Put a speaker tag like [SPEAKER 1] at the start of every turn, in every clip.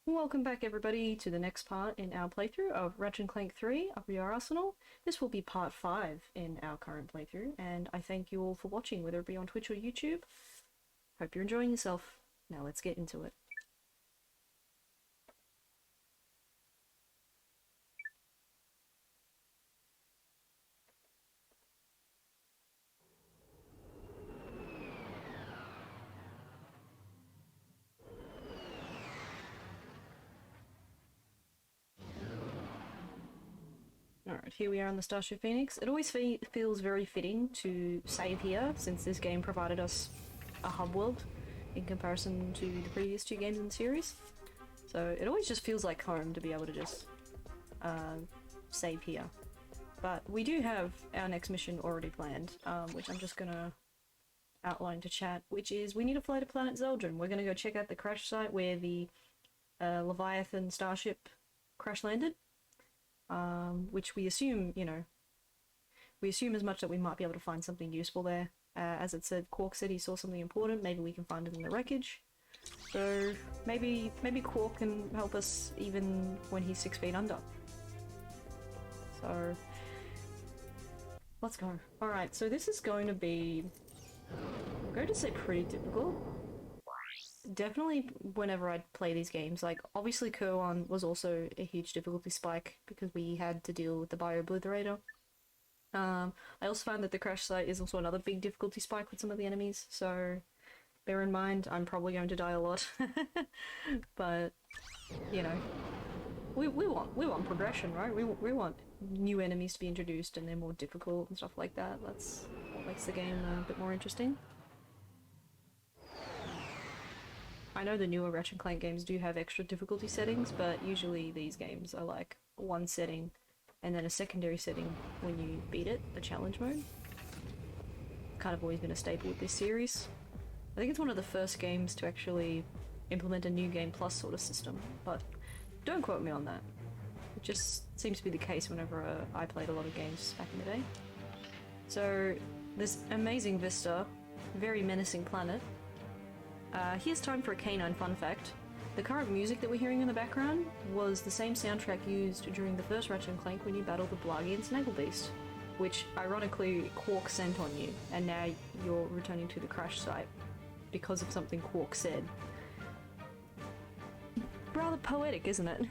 [SPEAKER 1] Welcome back everybody to the next part in our playthrough of Ratchet Clank 3 Up Your Arsenal. This will be part 5 in our current playthrough, and I thank you all for watching, whether it be on Twitch or YouTube. Hope you're enjoying yourself. Now let's get into it. Alright, here we are on the Starship Phoenix. It always feels very fitting to save here, since this game provided us a hub world in comparison to the previous two games in the series. So it always just feels like home to be able to just save here. But we do have our next mission already planned, which I'm just gonna outline to chat, which is we need to fly to planet Zeldrin. We're gonna go check out the crash site where the Leviathan starship crash landed. Which we assume, we assume as much that we might be able to find something useful there. As it said, Qwark said he saw something important, maybe we can find it in the wreckage. So maybe Qwark can help us even when he's 6 feet under. So let's go. Alright, so this is going to be, I'm going to say pretty difficult. Definitely whenever I play these games, like obviously Qwark was also a huge difficulty spike because we had to deal with the Biobliterator. I also found that the crash site is also another big difficulty spike with some of the enemies, so bear in mind I'm probably going to die a lot. But you know, we want progression, right? We want new enemies to be introduced and they're more difficult and stuff like that. That's what makes the game a bit more interesting. I know the newer Ratchet Clank games do have extra difficulty settings, but usually these games are like one setting and then a secondary setting when you beat it, the challenge mode. Kind of always been a staple with this series. I think it's one of the first games to actually implement a new game plus sort of system, but don't quote me on that. It just seems to be the case whenever I played a lot of games back in the day. So, this amazing vista, very menacing planet. Here's time for a canine fun fact. The current music that we're hearing in the background was the same soundtrack used during the first Ratchet Clank when you battled the Blaggy and Snagglebeast, which ironically Qwark sent on you, and now you're returning to the crash site because of something Qwark said. Rather poetic, isn't it?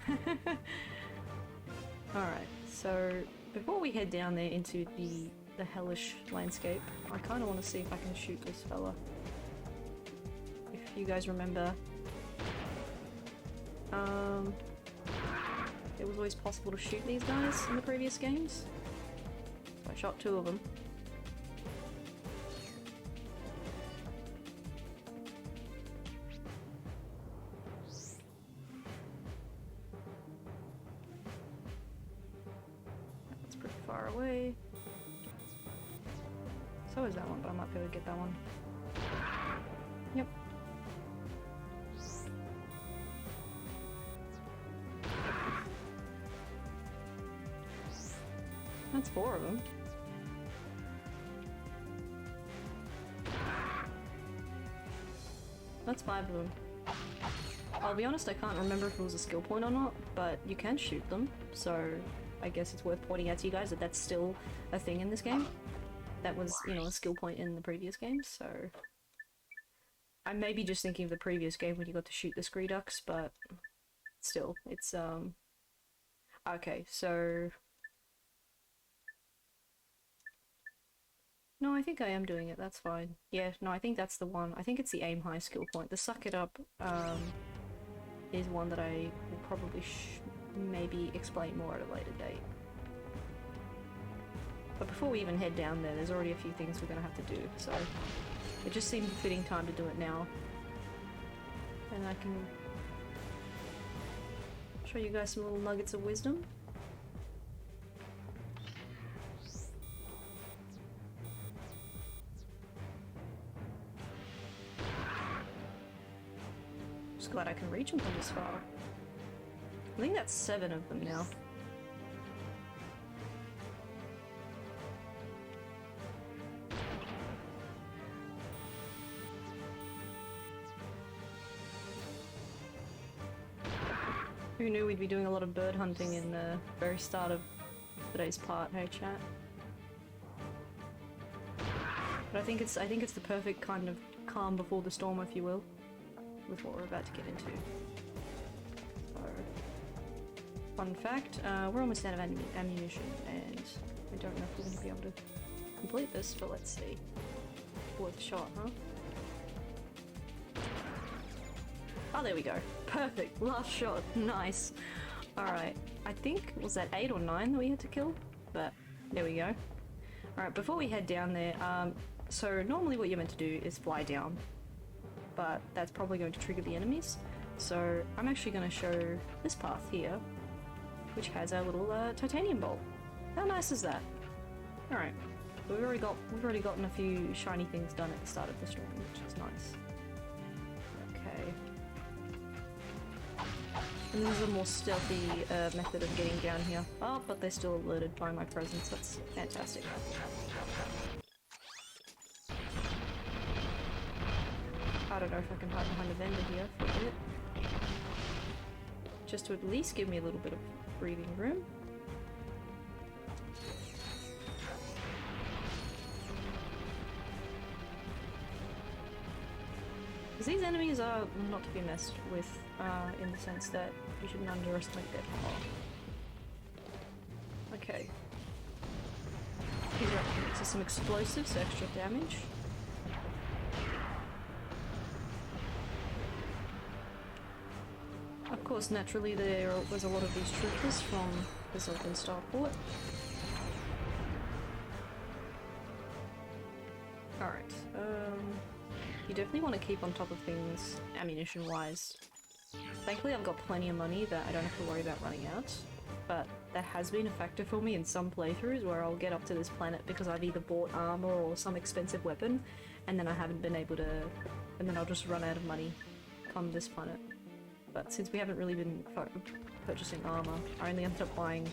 [SPEAKER 1] Alright, so before we head down there into the hellish landscape, I kind of want to see if I can shoot this fella. If you guys remember, it was always possible to shoot these guys in the previous games. So I shot 2 of them. That's pretty far away. So is that one, but I might be able to get that one. Yep. That's 4 of them. That's 5 of them. I'll be honest, I can't remember if it was a skill point or not, but you can shoot them, so I guess it's worth pointing out to you guys that that's still a thing in this game. That was, a skill point in the previous games, so... I may be just thinking of the previous game when you got to shoot the scree ducks, but still, it's, okay, so... No, I think I am doing it, that's fine. Yeah, no, I think that's the one. I think it's the aim high skill point. The suck it up is one that I will probably maybe explain more at a later date. But before we even head down there, there's already a few things we're going to have to do, so it just seemed a fitting time to do it now. And I can show you guys some little nuggets of wisdom. Glad I can reach them from this far. I think that's 7 of them now. Who knew we'd be doing a lot of bird hunting in the very start of today's part, hey chat? But I think it's the perfect kind of calm before the storm, if you will, with what we're about to get into. So, fun fact, we're almost out of ammunition, and I don't know if we're going to be able to complete this, but let's see. Worth a shot, huh? Oh, there we go. Perfect. Last shot. Nice. Alright. I think, was that 8 or 9 that we had to kill? But, there we go. Alright, before we head down there, so normally what you're meant to do is fly down. But that's probably going to trigger the enemies. So, I'm actually going to show this path here, which has our little, titanium bolt. How nice is that? Alright. So we've already gotten a few shiny things done at the start of the story, which is nice. Okay. And this is a more stealthy method of getting down here. Oh, but they're still alerted by my presence. That's fantastic. I don't know if I can hide behind a vendor here for a bit. Just to at least give me a little bit of breathing room. Because these enemies are not to be messed with, in the sense that you shouldn't underestimate their power. Okay. These are some explosives, so extra damage. Of course, naturally there was a lot of these troopers from the Sylvan Starport. Alright, you definitely want to keep on top of things ammunition-wise. Thankfully I've got plenty of money that I don't have to worry about running out, but that has been a factor for me in some playthroughs where I'll get up to this planet because I've either bought armor or some expensive weapon, and then I haven't been able to, and then I'll just run out of money come this planet. But since we haven't really been purchasing armor, I only ended up buying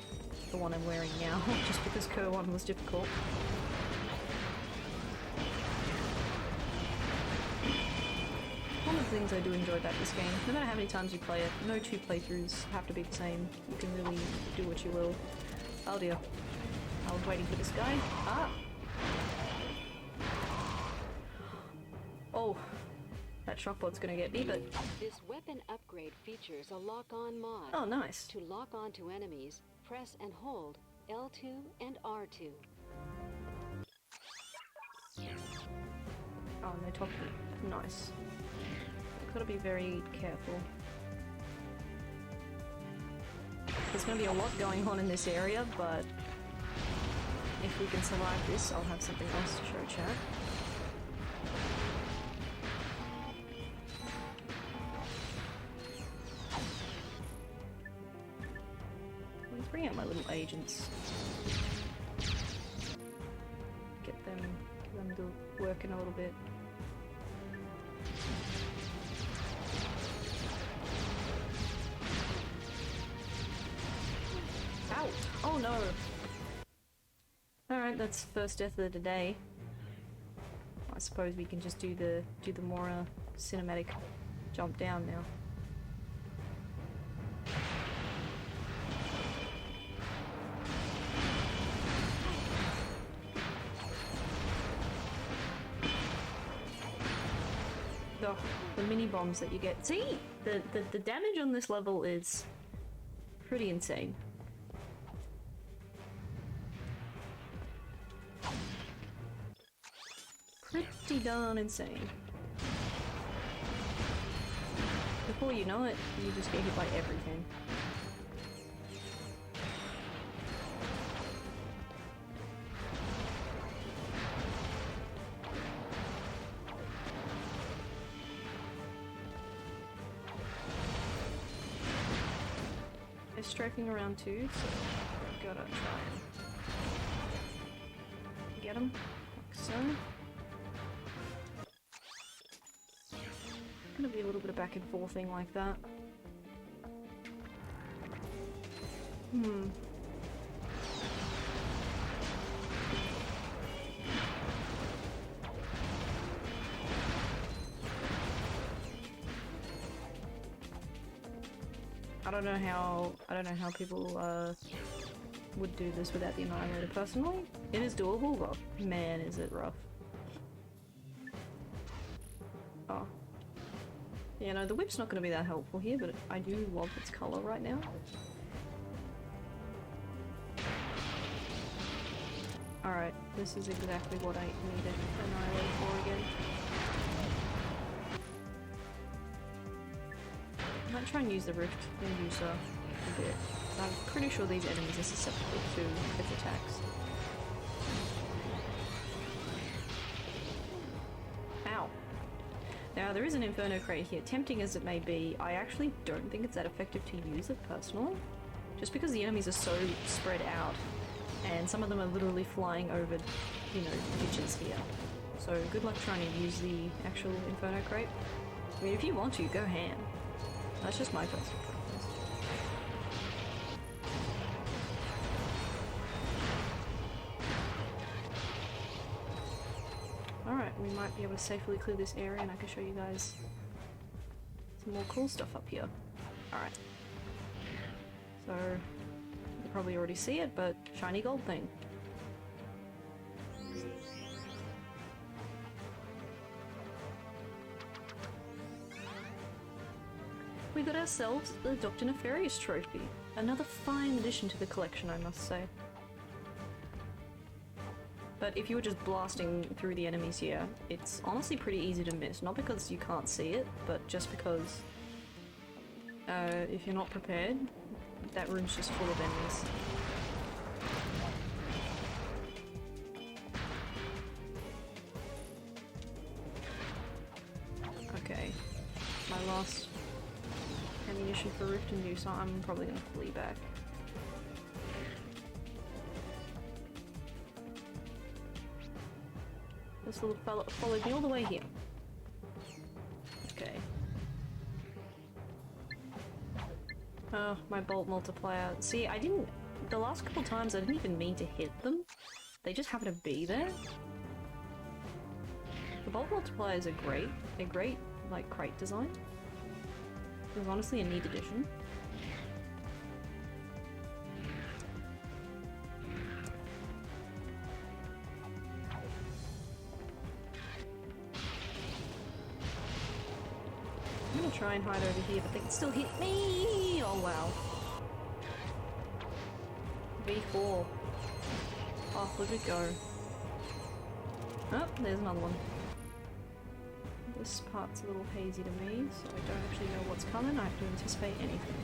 [SPEAKER 1] the one I'm wearing now, just because Ker 1 was difficult. One of the things I do enjoy about this game, no matter how many times you play it, no two playthroughs have to be the same. You can really do what you will. Oh dear. I was waiting for this guy. Ah! Oh. That shockbot's gonna get me, but...
[SPEAKER 2] This weapon upgrade features a lock-on mod.
[SPEAKER 1] Oh, nice.
[SPEAKER 2] To lock on to enemies, press and hold L2 and R2.
[SPEAKER 1] Oh, and they top it. Nice. Gotta be very careful. There's gonna be a lot going on in this area, but if we can survive this, I'll have something else to show chat. Let's bring out my little agents. Get them to work in a little bit. Ow! Oh no! Alright, that's first death of the day. I suppose we can just do the more cinematic jump down now. Oh, the mini bombs that you get. See, the damage on this level is pretty insane. Pretty darn insane. Before you know it, you just get hit by everything. They're strafing around too, so gotta try and get them, like so. Gonna be a little bit of back and forth thing like that. I don't know how people would do this without the Annihilator personally. It is doable, but man is it rough. Oh. Yeah, no, the whip's not going to be that helpful here, but I do love its colour right now. Alright, this is exactly what I needed Annihilator for again. I might try and use the Rift Inducer a bit. I'm pretty sure these enemies are susceptible to its attacks. Ow. Now there is an Inferno crate here. Tempting as it may be, I actually don't think it's that effective to use it personally. Just because the enemies are so spread out, and some of them are literally flying over, you know, ditches here. So good luck trying to use the actual Inferno crate. I mean, if you want to, go ham. That's just my personal preference. Alright, we might be able to safely clear this area and I can show you guys some more cool stuff up here. Alright. So, you probably already see it, but shiny gold thing. We got ourselves the Dr. Nefarious trophy. Another fine addition to the collection, I must say. But if you were just blasting through the enemies here, it's honestly pretty easy to miss. Not because you can't see it, but just because if you're not prepared, that room's just full of enemies. Okay, my last ammunition for Rift and Use, so I'm probably gonna flee back. This little fella followed me all the way here. Okay. Oh, my bolt multiplier. See, the last couple times I didn't even mean to hit them. They just happen to be there. The bolt multipliers are great. They're great, like, crate design. It was honestly a neat addition. I'm gonna try and hide over here, but they can still hit me! Oh wow. V4. Off would we go. Oh, there's another one. This part's a little hazy to me, so I don't actually know what's coming. I have to anticipate anything.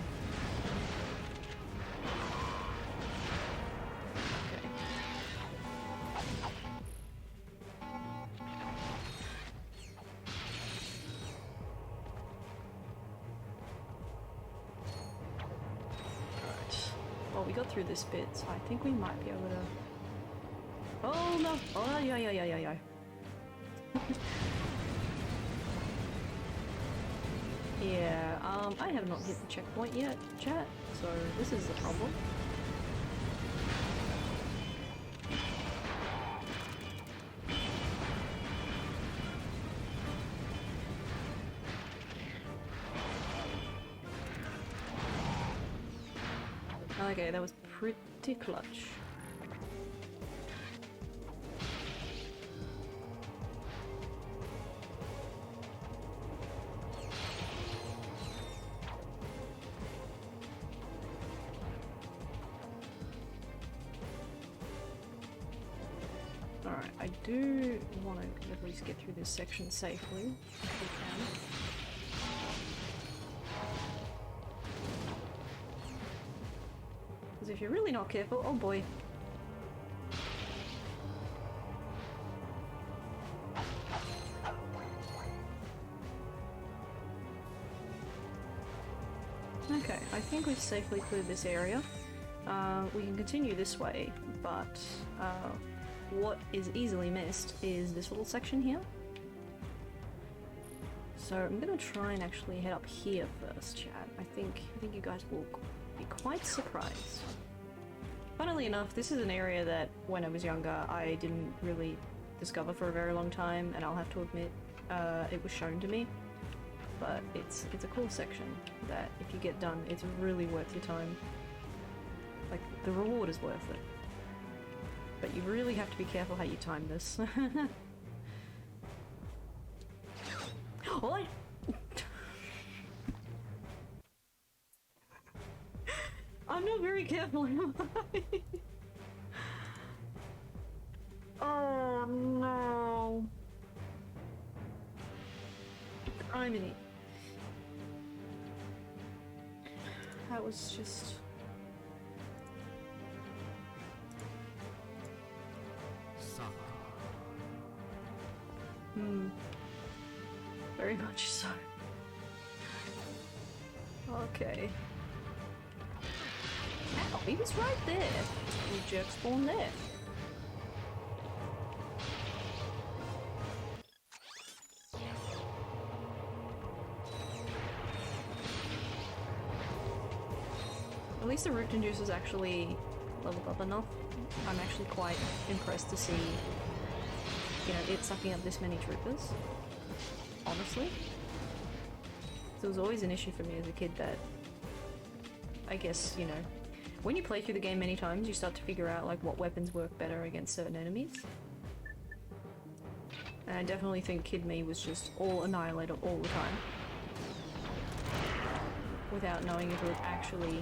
[SPEAKER 1] Okay. Alright. Well, we got through this bit, so I think we might be able to... Oh no! Oh, yeah. Yeah, I have not hit the checkpoint yet, chat, so this is the problem. Okay, that was pretty clutch. Alright, I do want to at least get through this section safely, if we can. Because if you're really not careful, oh boy. Okay, I think we've safely cleared this area. We can continue this way, but what is easily missed is this little section here. So I'm gonna try and actually head up here first, chat. I think you guys will be quite surprised. Funnily enough, this is an area that when I was younger I didn't really discover for a very long time, and I'll have to admit it was shown to me. but it's a cool section that if you get done, it's really worth your time. Like, the reward is worth it. But you really have to be careful how you time this. What? I'm not very careful, am I? Oh no. Criminy. That was just... Very much so. Okay. Ow, he was right there. You jerk spawned there. At least the root inducer's actually leveled up enough. I'm actually quite impressed to see, you know, it sucking up this many troopers. Honestly. So it was always an issue for me as a kid that, I guess, you know, when you play through the game many times, you start to figure out like what weapons work better against certain enemies. And I definitely think Kid Me was just all Annihilator all the time. Without knowing if it would actually...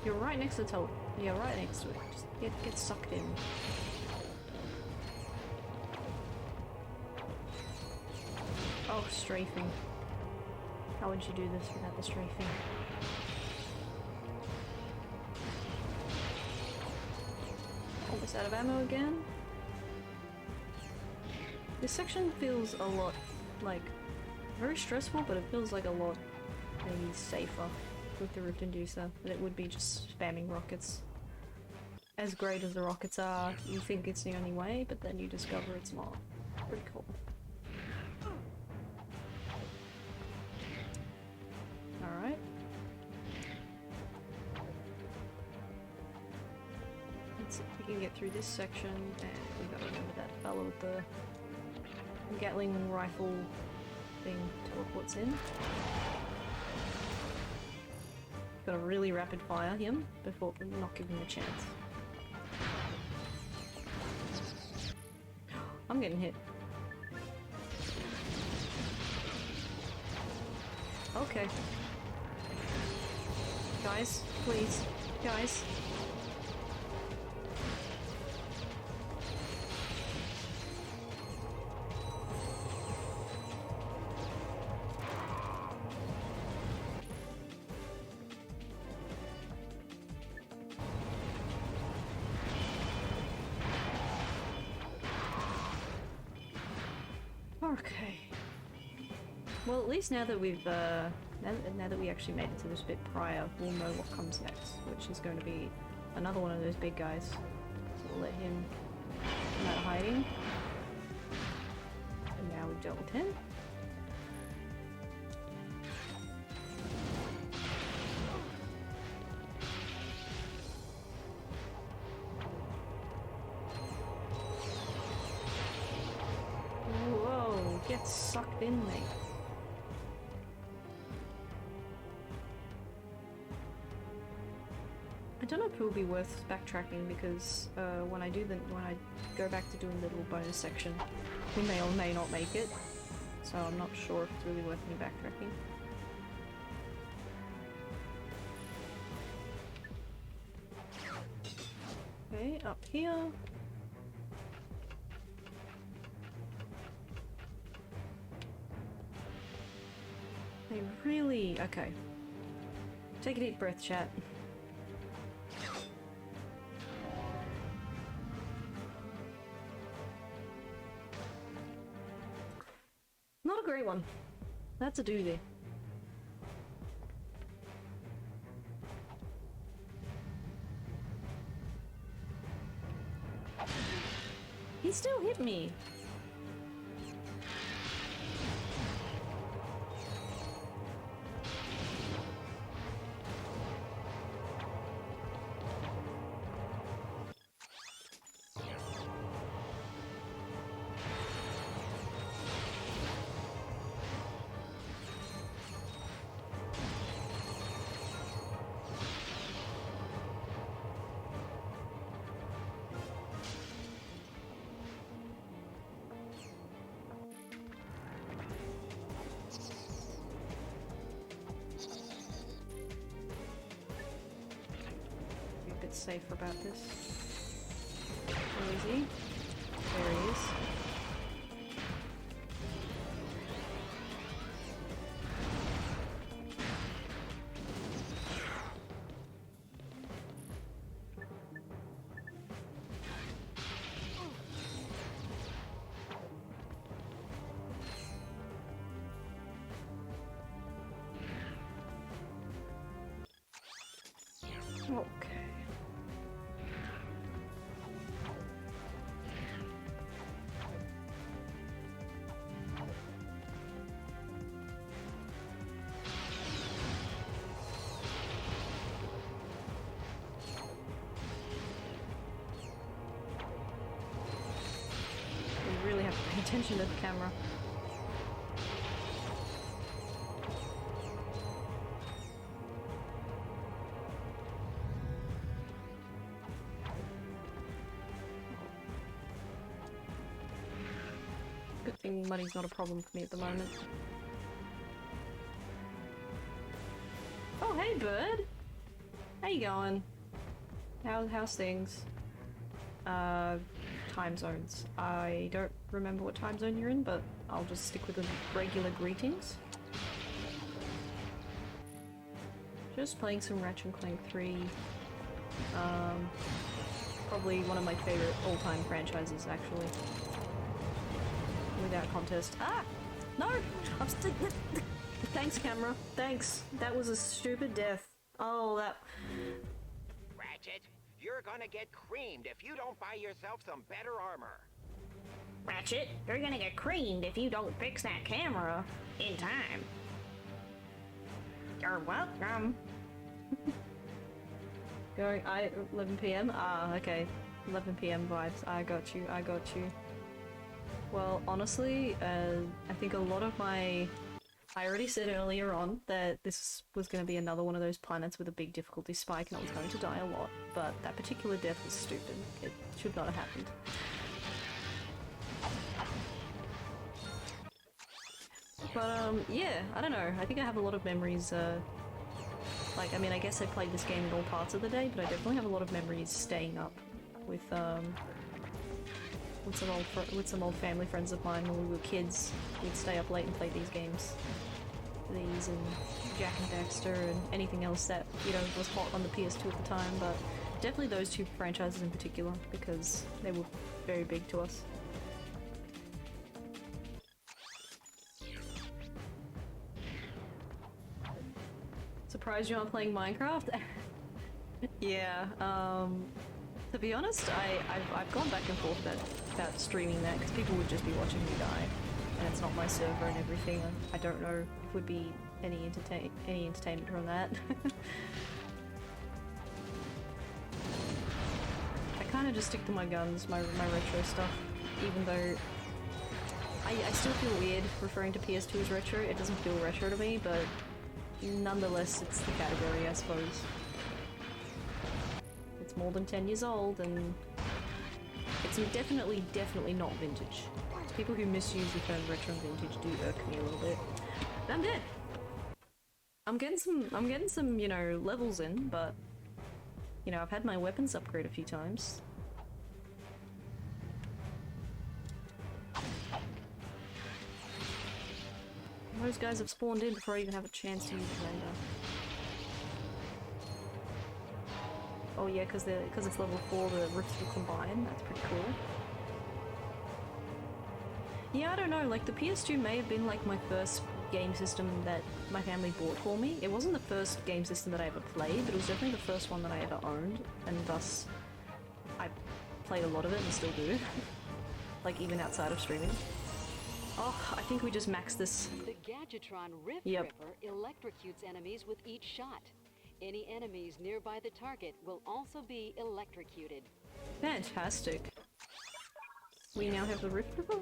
[SPEAKER 1] You're right next to the tele- Yeah, right next to it. Just get sucked in. Oh, strafing. How would you do this without the strafing? Almost out of ammo again. This section feels a lot, like, very stressful, but it feels like a lot maybe safer with the Rift Inducer than it would be just spamming rockets. As great as the rockets are, you think it's the only way, but then you discover it's not. Pretty cool. Alright. Let's see if we can get through this section, and we gotta remember that fellow with the Gatling rifle thing teleports in. Gotta really rapid fire him before not giving him a chance. I'm getting hit. Okay. Guys, please. Guys. Okay. Well, at least now that we've, now that we actually made it to this bit prior, we'll know what comes next, which is going to be another one of those big guys. So we'll let him come out of hiding. And now we've dealt with him. Get sucked in, mate. I don't know if it will be worth backtracking because when I go back to doing the little bonus section, we may or may not make it. So I'm not sure if it's really worth me backtracking. Okay, up here. They really... okay. Take a deep breath, chat. Not a great one. That's a doozy. He still hit me. safer about this. Where is he? There he is. Okay. We really have to pay attention to the camera. Good thing money's not a problem for me at the moment. Oh, hey, bird! How you going? How's things? Time zones. I don't remember what time zone you're in, but I'll just stick with the regular greetings. Just playing some Ratchet Clank 3. Probably one of my favorite all-time franchises, actually. Without contest. Ah! No! I'm still. Thanks, camera. Thanks. That was a stupid death. Oh, that.
[SPEAKER 3] Ratchet, you're gonna get creamed if you don't buy yourself some better armor.
[SPEAKER 1] Ratchet, you're gonna get creamed if you don't fix that camera in time. You're welcome. Going 11 p.m. Ah, okay. 11 p.m. vibes. I got you. I got you. Well, honestly, I think a lot of my... I already said earlier on that this was going to be another one of those planets with a big difficulty spike and I was going to die a lot, but that particular death was stupid. It should not have happened. But, yeah, I don't know. I think I have a lot of memories, like, I mean, I guess I played this game in all parts of the day, but I definitely have a lot of memories staying up with some old family friends of mine when we were kids. We'd stay up late and play these games. These and Jak and Daxter and anything else that, you know, was hot on the PS2 at the time, but definitely those two franchises in particular, because they were very big to us. Surprised you aren't playing Minecraft? Yeah, to be honest, I've gone back and forth about streaming that, because people would just be watching me die, and it's not my server and everything. I don't know if would be any entertainment from that. I kind of just stick to my guns, my retro stuff, even though I still feel weird referring to PS2 as retro. It doesn't feel retro to me, but nonetheless, it's the category, I suppose. It's more than 10 years old, and it's definitely not vintage. People who misuse the term retro and vintage do irk me a little bit. But I'm dead. I'm getting some, you know, levels in, but you know, I've had my weapons upgrade a few times. Those guys have spawned in before I even have a chance to use the render. Oh yeah, because it's level 4, the rifts will combine. That's pretty cool. Yeah, I don't know, like the PS2 may have been like my first game system that my family bought for me. It wasn't the first game system that I ever played, but it was definitely the first one that I ever owned, and thus I played a lot of it and still do. Like even outside of streaming. Oh, I think we just maxed this.
[SPEAKER 2] The Gadgetron Rift Ripper electrocutes enemies with each shot. Any enemies nearby the target will also be electrocuted.
[SPEAKER 1] Fantastic. We now have the Rift Ripper?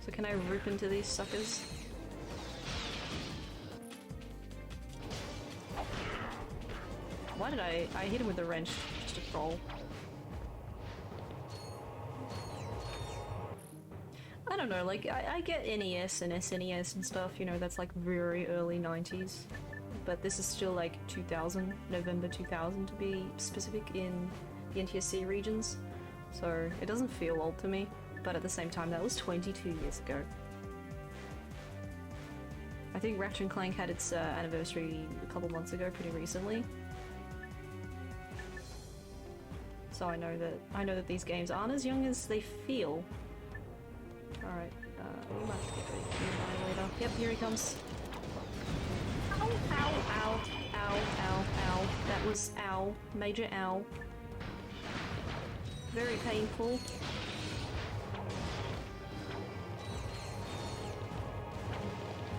[SPEAKER 1] So can I rip into these suckers? Why did I hit him with the wrench? Just a troll. I don't know, like, I get NES and SNES and stuff, you know, that's like very early 90s. but this is still like 2000, November 2000 to be specific in the NTSC regions, so it doesn't feel old to me, but at the same time that was 22 years ago. I think Ratchet Clank had its anniversary a couple months ago, pretty recently. So I know that these games aren't as young as they feel. Alright, we might have to get ready for the Annihilator. Yep, here he comes. Ow, ow, ow, ow, ow, ow. That was ow. Major ow. Very painful.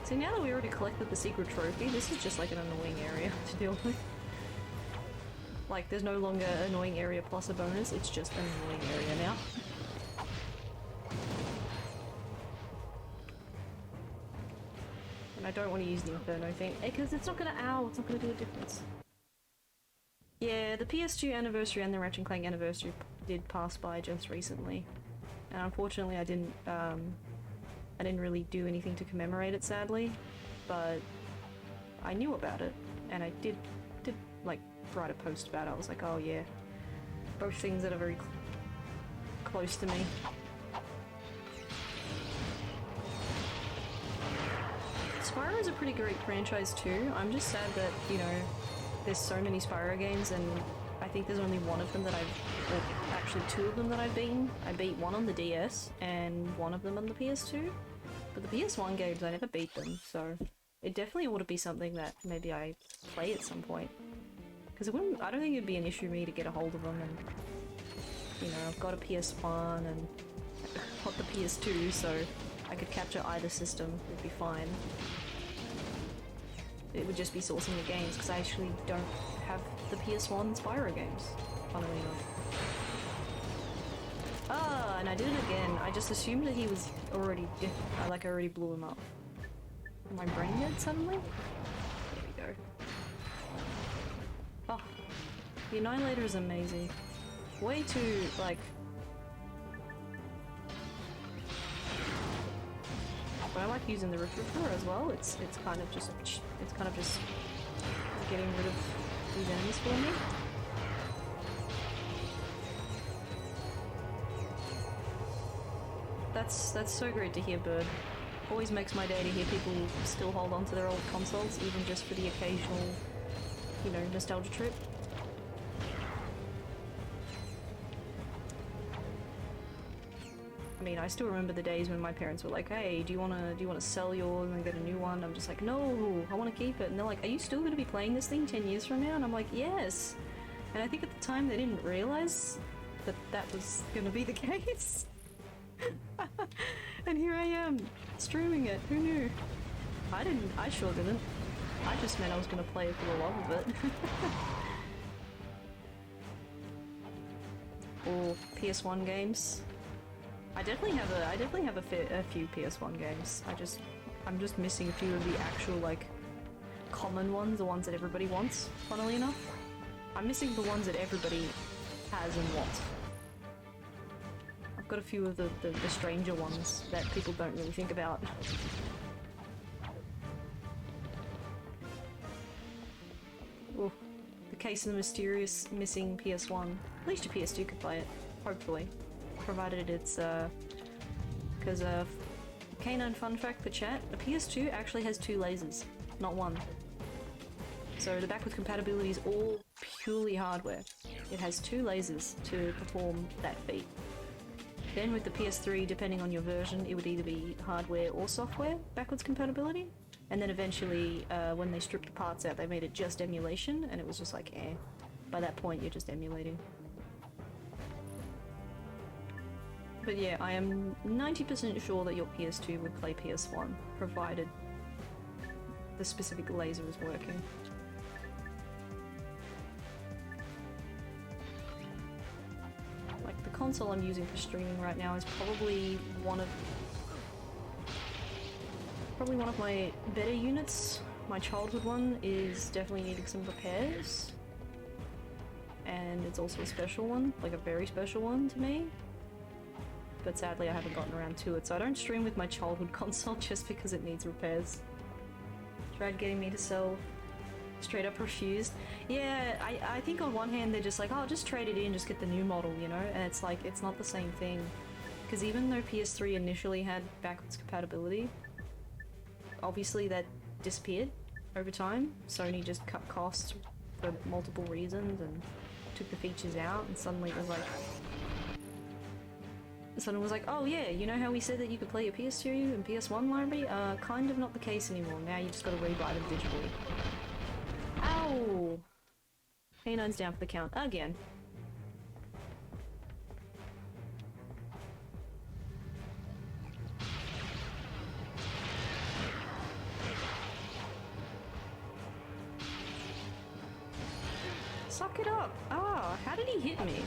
[SPEAKER 1] So now that we already collected the secret trophy, this is just like an annoying area to deal with. Like, there's no longer an annoying area plus a bonus, it's just an annoying area now. And I don't want to use the Inferno thing, because it's not gonna it's not gonna do a difference. Yeah, the PS2 anniversary and the Ratchet Clank anniversary did pass by just recently. And unfortunately I didn't really do anything to commemorate it, sadly. But I knew about it, and I did like write a post about it. I was like, oh yeah, both things that are very close to me. Spyro is a pretty great franchise too. I'm just sad that, you know, there's so many Spyro games, and I think there's only one of them that or actually two of them that I've beaten. I beat one on the DS and one of them on the PS2, but the PS1 games I never beat them, so it definitely ought to be something that maybe I play at some point. Because I don't think it'd be an issue for me to get a hold of them, and, you know, I've got a PS1 and got the PS2, so I could capture either system, it'd be fine. It would just be sourcing the games, because I actually don't have the PS1 Spyro games, funnily enough. Ah, and I did it again. I just assumed that he was already, I already blew him up. Am I brain dead suddenly? There we go. Oh, the Annihilator is amazing. Way too, like... But I like using the Ripper as well. It's kind of just getting rid of these enemies for me. That's so great to hear, Bird. Always makes my day to hear people still hold on to their old consoles, even just for the occasional, you know, nostalgia trip. I mean, I still remember the days when my parents were like, "Hey, do you wanna sell yours and get a new one?" I'm just like, "No, I want to keep it." And they're like, "Are you still going to be playing this thing 10 years from now?" And I'm like, "Yes." And I think at the time they didn't realize that that was going to be the case. And here I am, streaming it. Who knew? I sure didn't. I just meant I was going to play it for the love of it. Or PS1 games. I definitely have a few PS1 games. I'm just missing a few of the actual, like, common ones, the ones that everybody wants, funnily enough. I'm missing the ones that everybody has and wants. I've got a few of the stranger ones that people don't really think about. Ooh, the case of the mysterious missing PS1. At least your PS2 could play it, hopefully. Provided it's, because, canine fun fact for chat, a PS2 actually has 2 lasers, not 1. So the backwards compatibility is all purely hardware. It has 2 lasers to perform that feat. Then with the PS3, depending on your version, it would either be hardware or software backwards compatibility. And then eventually, when they stripped the parts out, they made it just emulation, and it was just like, eh. By that point, you're just emulating. But yeah, I am 90% sure that your PS2 would play PS1, provided the specific laser is working. Like, the console I'm using for streaming right now is probably one of my better units. My childhood one is definitely needing some repairs. And it's also a special one, like a very special one to me. But sadly I haven't gotten around to it, so I don't stream with my childhood console just because it needs repairs. Tried getting me to sell Straight up refused. Yeah, I think on one hand they're just like, oh, just trade it in, just get the new model, you know? And it's like, it's not the same thing. Because even though PS3 initially had backwards compatibility, obviously that disappeared over time. Sony just cut costs for multiple reasons and took the features out, and suddenly it was like... Suddenly was like, oh yeah, you know how we said that you could play your PS2 and PS1 library? Kind of not the case anymore. Now you just gotta rebuy them digitally. Ow! K9's down for the count again. Suck it up! Ah, how did he hit me?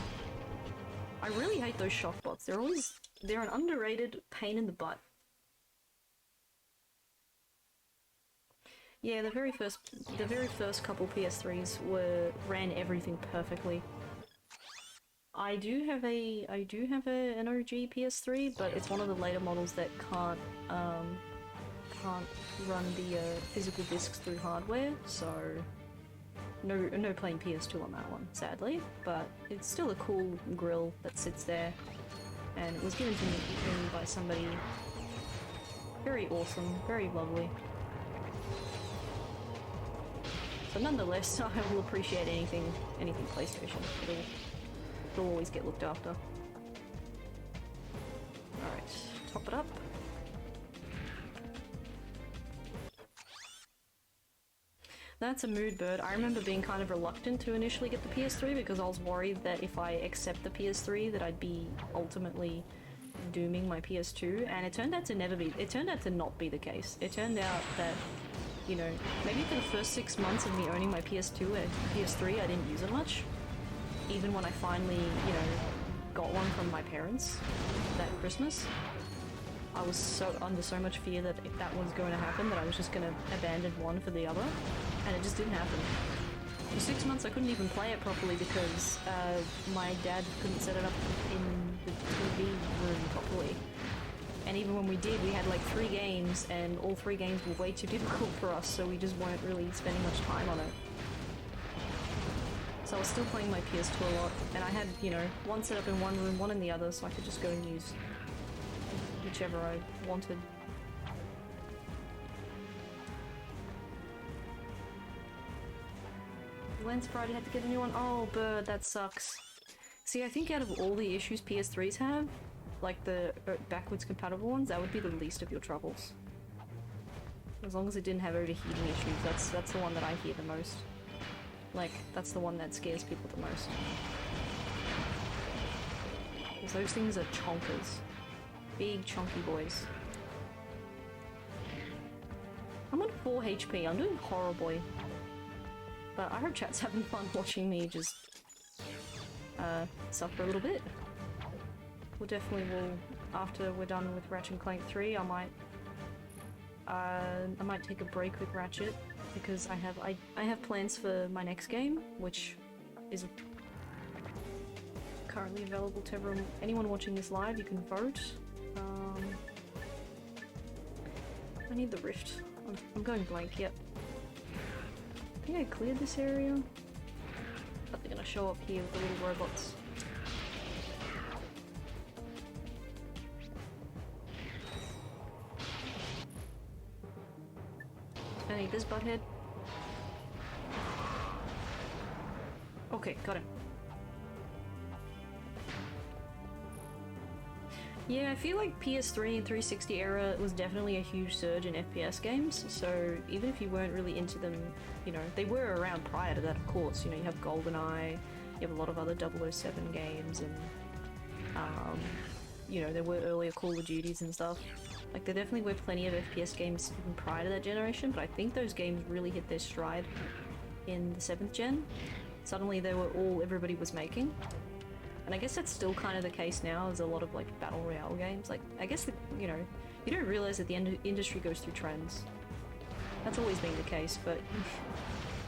[SPEAKER 1] I really hate those shock bots. They're an underrated pain in the butt. Yeah, the very first couple PS3s ran everything perfectly. I do have an OG PS3, but it's one of the later models that can't run the physical discs through hardware, so no playing PS2 on that one, sadly. But it's still a cool grill that sits there, and it was given to me by somebody very awesome, very lovely. But nonetheless, I will appreciate anything PlayStation. It'll always get looked after. Alright, top it up. That's a mood bird. I remember being kind of reluctant to initially get the PS3 because I was worried that if I accept the PS3 that I'd be ultimately dooming my PS2, and it turned out to not be the case. It turned out that, you know, maybe for the first 6 months of me owning my PS2 and PS3, I didn't use it much. Even when I finally, you know, got one from my parents that Christmas, I was under so much fear that if that was going to happen, that I was just going to abandon one for the other, and it just didn't happen. For 6 months I couldn't even play it properly because my dad couldn't set it up in the TV room properly. And even when we did, we had like 3 games, and all 3 games were way too difficult for us, so we just weren't really spending much time on it. So I was still playing my PS2 a lot, and I had, you know, one set up in one room, one in the other, so I could just go and use whichever I wanted. Lens Pride had to get a new one. Oh, bird, that sucks. See, I think out of all the issues PS3s have, like the backwards compatible ones, that would be the least of your troubles. As long as it didn't have overheating issues, that's the one that I hear the most. Like, that's the one that scares people the most. Because those things are chonkers. Big chunky boys. I'm on 4 HP, I'm doing horribly. But I hope chat's having fun watching me just suffer a little bit. We'll definitely after we're done with Ratchet Clank 3, I might take a break with Ratchet because I have plans for my next game, which is currently available to anyone watching this live. You can vote. I need the rift. I'm going blank. Yep. I think I cleared this area, but they're gonna show up here with the little robots. I need this butthead. Okay, got him. Yeah, I feel like PS3 and 360 era was definitely a huge surge in FPS games, so even if you weren't really into them, you know, they were around prior to that, of course. You know, you have GoldenEye, you have a lot of other 007 games, and, you know, there were earlier Call of Duties and stuff. Like, there definitely were plenty of FPS games even prior to that generation, but I think those games really hit their stride in the 7th gen. Suddenly they were all everybody was making. And I guess that's still kind of the case now. There's a lot of like battle royale games. Like, I guess you know, you don't realize that the industry goes through trends. That's always been the case, but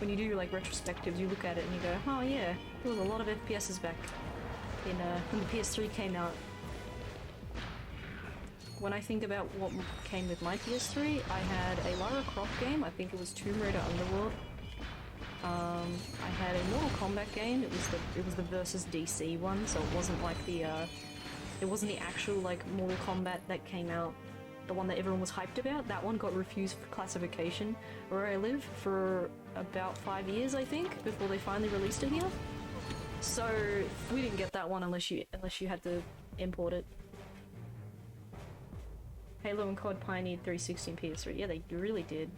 [SPEAKER 1] when you do like retrospectives, you look at it and you go, oh yeah, there was a lot of FPSs back in when the PS3 came out. When I think about what came with my PS3, I had a Lara Croft game. I think it was Tomb Raider Underworld. I had a Mortal Kombat game. It was the versus DC one, so it wasn't like it wasn't the actual like Mortal Kombat that came out, the one that everyone was hyped about. That one got refused for classification where I live for about 5 years, I think, before they finally released it here. So we didn't get that one unless you had to import it. Halo and COD pioneered 360 and PS3. Yeah, they really did.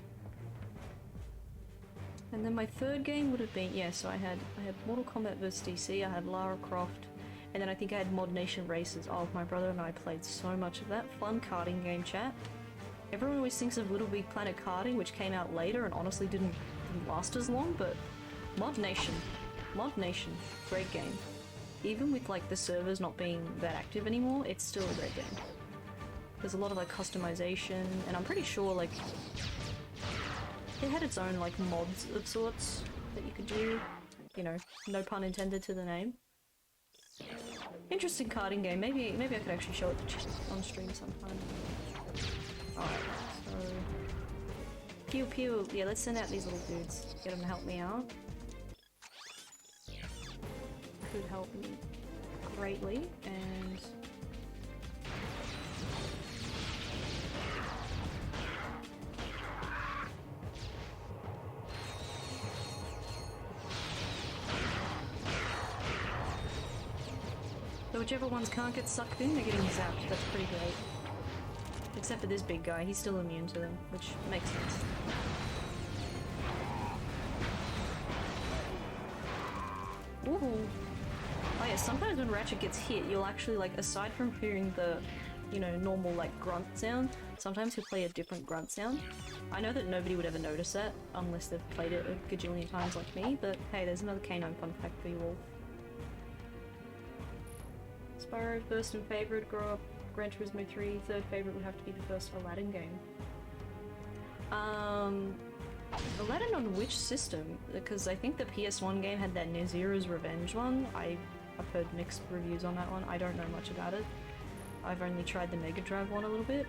[SPEAKER 1] And then my third game would have been, yeah, so I had Mortal Kombat vs DC, I had Lara Croft, and then I think I had Mod Nation Races. Oh, my brother and I played so much of that. Fun karting game, chat. Everyone always thinks of Little Big Planet Karting, which came out later and honestly didn't last as long, but Mod Nation, great game. Even with like the servers not being that active anymore, it's still a great game. There's a lot of like customization, and I'm pretty sure like it had its own like mods of sorts that you could do. You know, no pun intended to the name. Interesting karting game. Maybe I could actually show it on stream sometime. Alright, so pew pew. Yeah, let's send out these little dudes. Get them to help me out. Could help me greatly, and so whichever ones can't get sucked in, they're getting zapped. That's pretty great. Except for this big guy, he's still immune to them, which makes sense. Ooh. Oh yeah, sometimes when Ratchet gets hit, you'll actually, like, aside from hearing the, you know, normal, like, grunt sound, sometimes he'll play a different grunt sound. I know that nobody would ever notice that, unless they've played it a gajillion times like me, but hey, there's another canine fun fact for you all. Spyro, first and favourite, grow up, Gran Turismo 3, third favourite would have to be the first Aladdin game. Aladdin on which system? Because I think the PS1 game had that Nazira's Revenge one. I've heard mixed reviews on that one. I don't know much about it. I've only tried the Mega Drive one a little bit.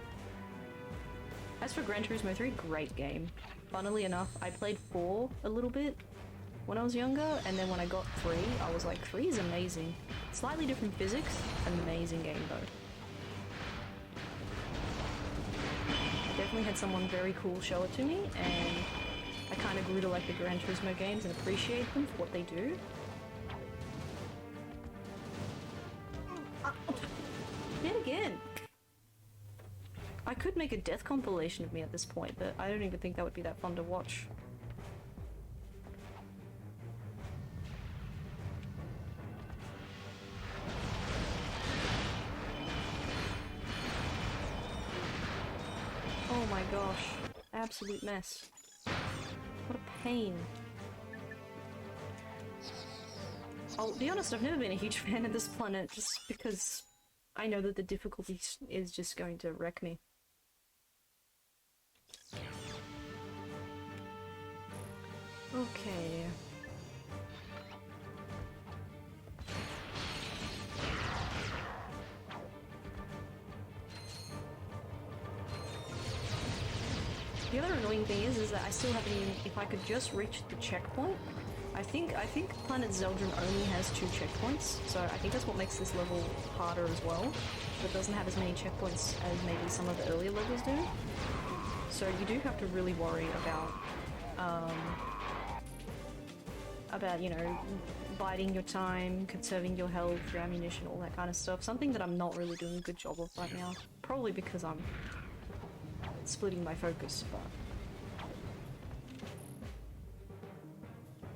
[SPEAKER 1] As for Gran Turismo 3, great game. Funnily enough, I played 4 a little bit when I was younger, and then when I got 3, I was like, 3 is amazing. Slightly different physics, amazing game though. Definitely had someone very cool show it to me, and I kind of grew to like the Gran Turismo games and appreciate them for what they do. Yet again! I could make a death compilation of me at this point, but I don't even think that would be that fun to watch. Oh my gosh. Absolute mess. What a pain. I'll be honest, I've never been a huge fan of this planet just because I know that the difficulty is just going to wreck me. Okay. The other annoying thing is that I still haven't even, if I could just reach the checkpoint. I think Planet Zeldrin only has 2 checkpoints, so I think that's what makes this level harder as well. It doesn't have as many checkpoints as maybe some of the earlier levels do. So you do have to really worry about, you know, biding your time, conserving your health, your ammunition, all that kind of stuff. Something that I'm not really doing a good job of right now. Probably because I'm splitting my focus, but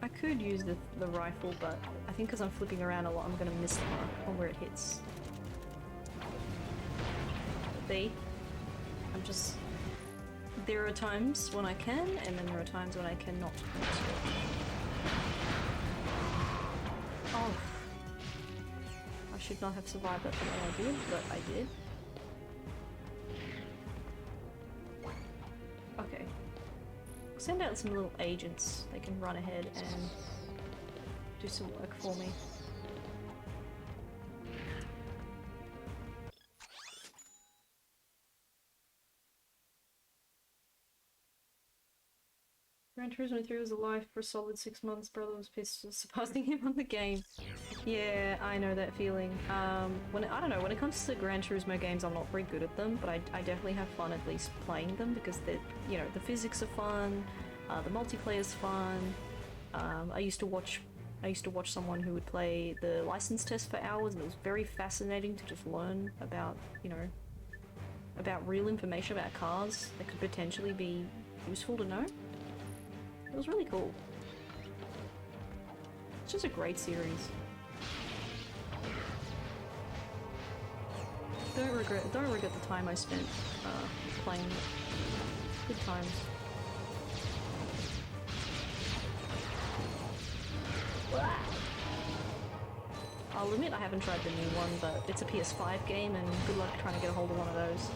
[SPEAKER 1] I could use the rifle, but I think because I'm flipping around a lot, I'm gonna miss the mark on where it hits. See? I'm just... There are times when I can, and then there are times when I cannot. Oh. I should not have survived that the way I did, but I did. Okay. Send out some little agents. They can run ahead and do some work for me. Gran Turismo 3 was alive for a solid 6 months. Brother was pissed surpassing him on the game. Yeah, I know that feeling. I don't know, when it comes to Gran Turismo games, I'm not very good at them, but I definitely have fun at least playing them because they're, you know, the physics are fun, the multiplayer's fun. I used to watch someone who would play the license test for hours, and it was very fascinating to just learn about, you know, about real information about cars that could potentially be useful to know. It was really cool. It's just a great series. Don't regret the time I spent playing it. Good times. I'll admit I haven't tried the new one, but it's a PS5 game and good luck trying to get a hold of one of those.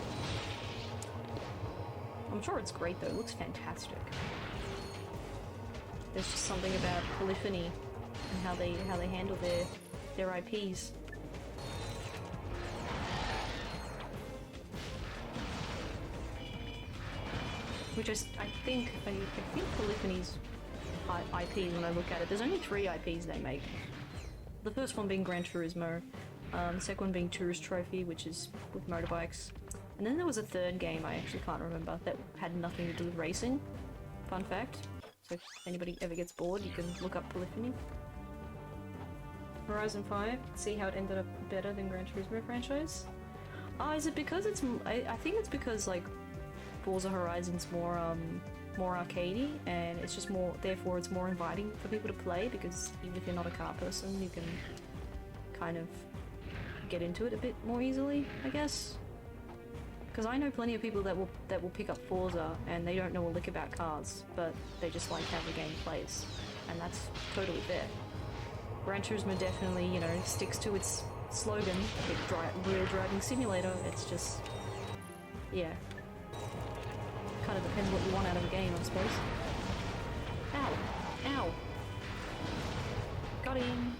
[SPEAKER 1] I'm sure it's great though, it looks fantastic. There's just something about polyphony and how they handle their IPs. Which I think polyphony's IP when I look at it. There's only 3 IPs they make. The first one being Gran Turismo, the second one being Tourist Trophy, which is with motorbikes. And then there was a third game I actually can't remember that had nothing to do with racing. Fun fact. So if anybody ever gets bored, you can look up Polyphony. Horizon 5, see how it ended up better than Gran Turismo franchise? Is it because it's... I think it's because, like, Forza Horizon's more arcadey, and it's just more... Therefore, it's more inviting for people to play, because even if you're not a car person, you can kind of get into it a bit more easily, I guess. Because I know plenty of people that will pick up Forza and they don't know a lick about cars, but they just like how the game plays, and that's totally fair. Gran Turismo definitely, you know, sticks to its slogan, real driving simulator. It's just, yeah, kind of depends what you want out of a game, I suppose. Ow! Ow! Got him!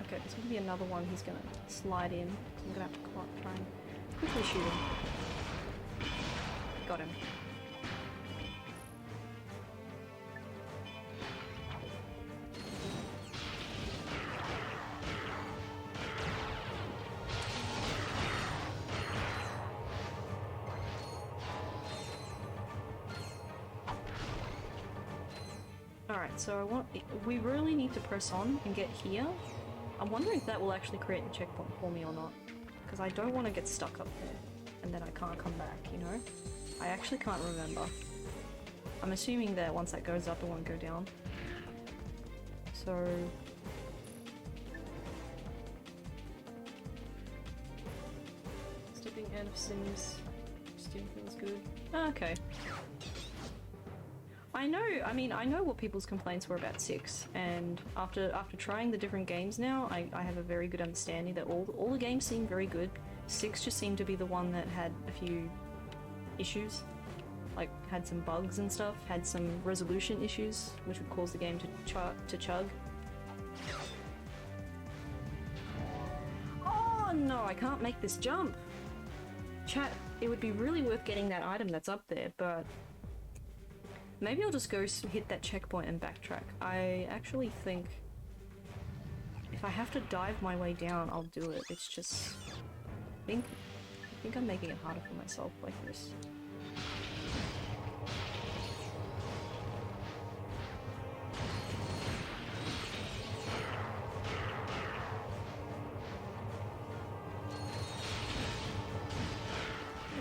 [SPEAKER 1] Okay, there's gonna be another one he's gonna slide in. So I'm gonna have to try and quickly shoot him. Got him. Alright, so we really need to press on and get here. I'm wondering if that will actually create a checkpoint for me or not. Because I don't want to get stuck up there, and then I can't come back, you know? I actually can't remember. I'm assuming that once that goes up, it won't go down. So... Stepping out of Sims still feels good. Okay. I know what people's complaints were about 6, and after trying the different games now, I have a very good understanding that all the games seem very good. 6 just seemed to be the one that had a few issues, like had some bugs and stuff, had some resolution issues, which would cause the game to chug. Oh no, I can't make this jump! Chat, it would be really worth getting that item that's up there, but... Maybe I'll just go hit that checkpoint and backtrack. I actually think if I have to dive my way down, I'll do it. It's just... I think I'm making it harder for myself like this.